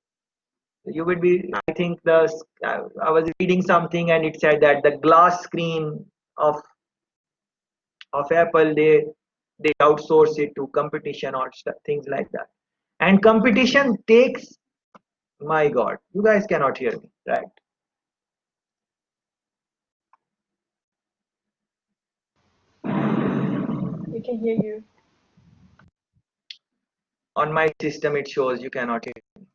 you would be, I think I was reading something and it said that the glass screen of Apple, they outsource it to competition or things like that. And competition takes, my God, you guys cannot hear me, right? We can hear you. On my system it shows you cannot hear me.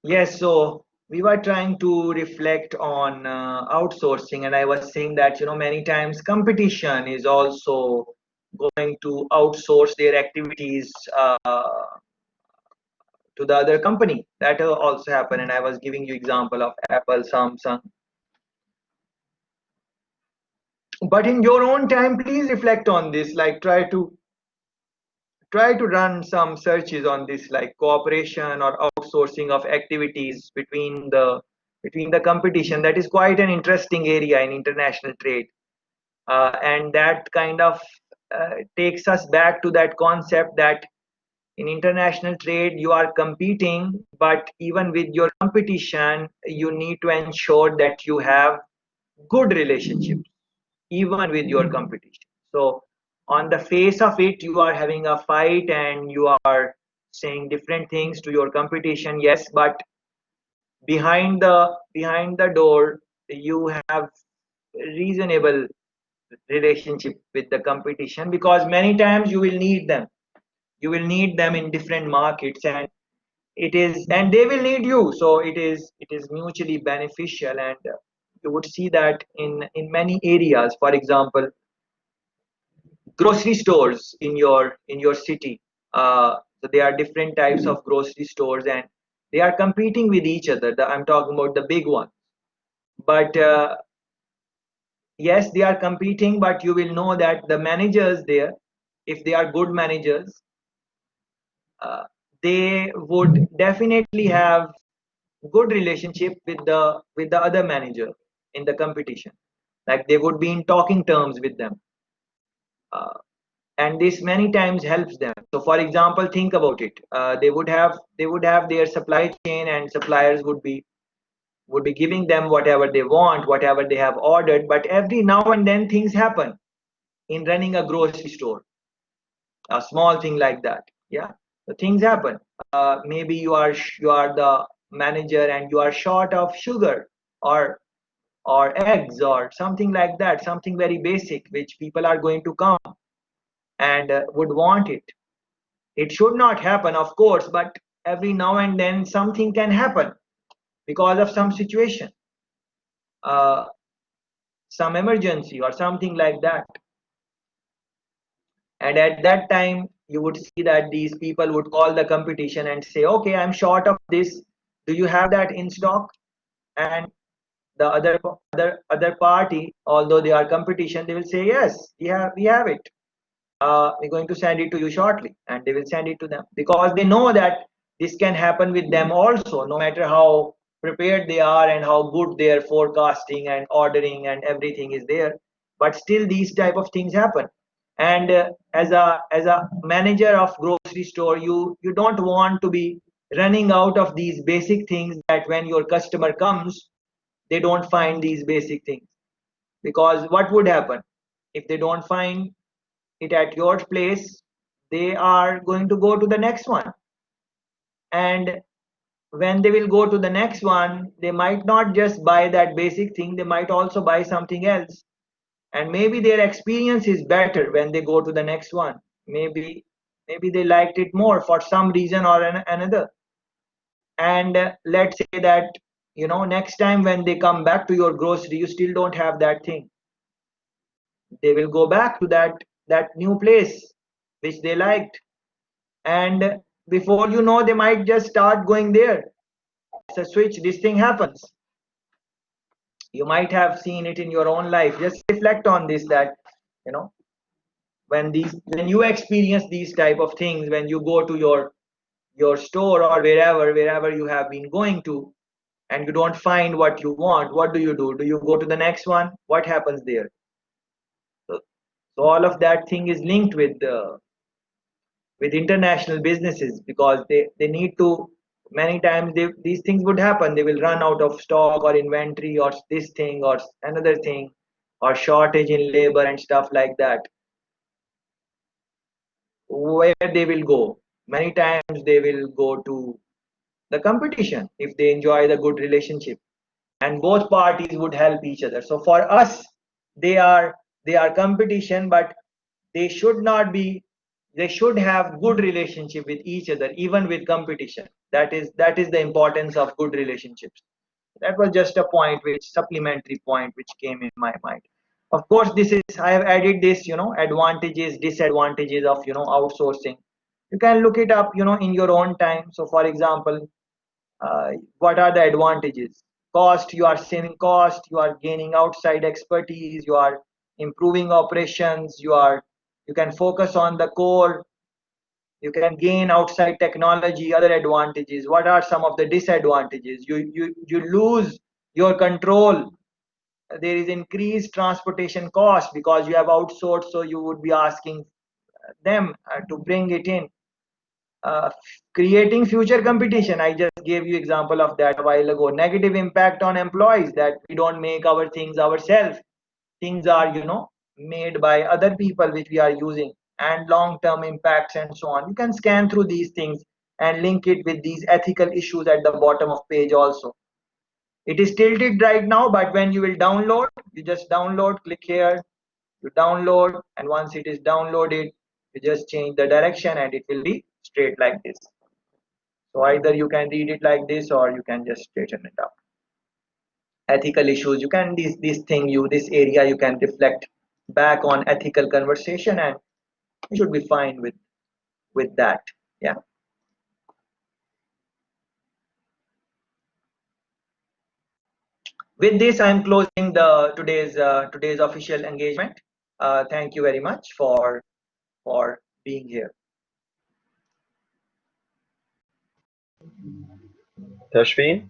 Yes, so we were trying to reflect on outsourcing, and I was saying that many times competition is also going to outsource their activities to the other company. That also happen, and I was giving you example of Apple, Samsung. But in your own time, please reflect on this. Like try to run some searches on this, like cooperation or outsourcing of activities between the competition. That is quite an interesting area in international trade, and that kind of takes us back to that concept that in international trade you are competing, but even with your competition you need to ensure that you have good relationships even with your competition. So on the face of it, you are having a fight and you are saying different things to your competition, yes, but behind the door you have reasonable relationship with the competition, because many times you will need them in different markets, and they will need you. So it is mutually beneficial, and you would see that in many areas. For example, grocery stores in your city. So there are different types of grocery stores, and they are competing with each other. I'm talking about the big one. But yes, they are competing, but you will know that the managers there, if they are good managers, uh, they would definitely have good relationship with the other manager in the competition. Like they would be in talking terms with them. Uh, and this many times helps them. So for example, think about it. They would have their supply chain, and suppliers would be giving them whatever they want, whatever they have ordered. But every now and then things happen in running a grocery store, a small thing like that. Yeah, so things happen. Maybe you are the manager and you are short of sugar, or eggs, or something like that, something very basic which people are going to come and would want it. It should not happen, of course, but every now and then something can happen because of some situation, uh, some emergency or something like that. And at that time, you would see that these people would call the competition and say, okay, I'm short of this. Do you have that in stock? And the other party, although they are competition, they will say, yes, we have it. We're going to send it to you shortly, and they will send it to them, because they know that this can happen with them also, no matter how prepared they are and how good their forecasting and ordering and everything is there. But still these type of things happen. And as a manager of grocery store, you don't want to be running out of these basic things, that when your customer comes they don't find these basic things. Because what would happen if they don't find it at your place? They are going to go to the next one, and when they will go to the next one, they might not just buy that basic thing, they might also buy something else. And maybe their experience is better when they go to the next one. Maybe they liked it more for some reason or another. And let's say that next time when they come back to your grocery, you still don't have that thing. They will go back to that new place which they liked, and before you know, they might just start going there. It's a switch. This thing happens. You might have seen it in your own life. Just reflect on this, that you know when you experience these type of things, when you go to your store or wherever you have been going to, and you don't find what you want, what do you go to the next one? What happens there? So all of that thing is linked with international businesses, because they need to, many times these things would happen. They will run out of stock or inventory or this thing or another thing, or shortage in labor and stuff like that. Where they will go? Many times they will go to the competition if they enjoy the good relationship, and both parties would help each other. So for us, they are competition, but they should not be they should have good relationship with each other, even with competition. That is the importance of good relationships. That was just a point, which supplementary point, which came in my mind. Of course, this is, I have added this, advantages, disadvantages of, outsourcing. You can look it up, in your own time. So for example, what are the advantages? Cost, you are saving cost, you are gaining outside expertise, you are improving operations, you can focus on the core, you can gain outside technology, other advantages. What are some of the disadvantages? You lose your control. There is increased transportation cost because you have outsourced, so you would be asking them to bring it in. uh, Creating future competition, I just gave you example of that a while ago. Negative impact on employees, that we don't make our things ourselves, things are made by other people which we are using, and long term impacts and so on. You can scan through these things and link it with these ethical issues at the bottom of page also. It is tilted right now, but when you will download, you just download, click here, you download, and once it is downloaded, you just change the direction and it will be straight like this. So either you can read it like this, or you can just straighten it up. Ethical issues, you can, this thing, this area, you can reflect back on ethical conversation, and you should be fine with that. Yeah. With this, I'm closing the today's official engagement. Thank you very much for being here. Tashfeen?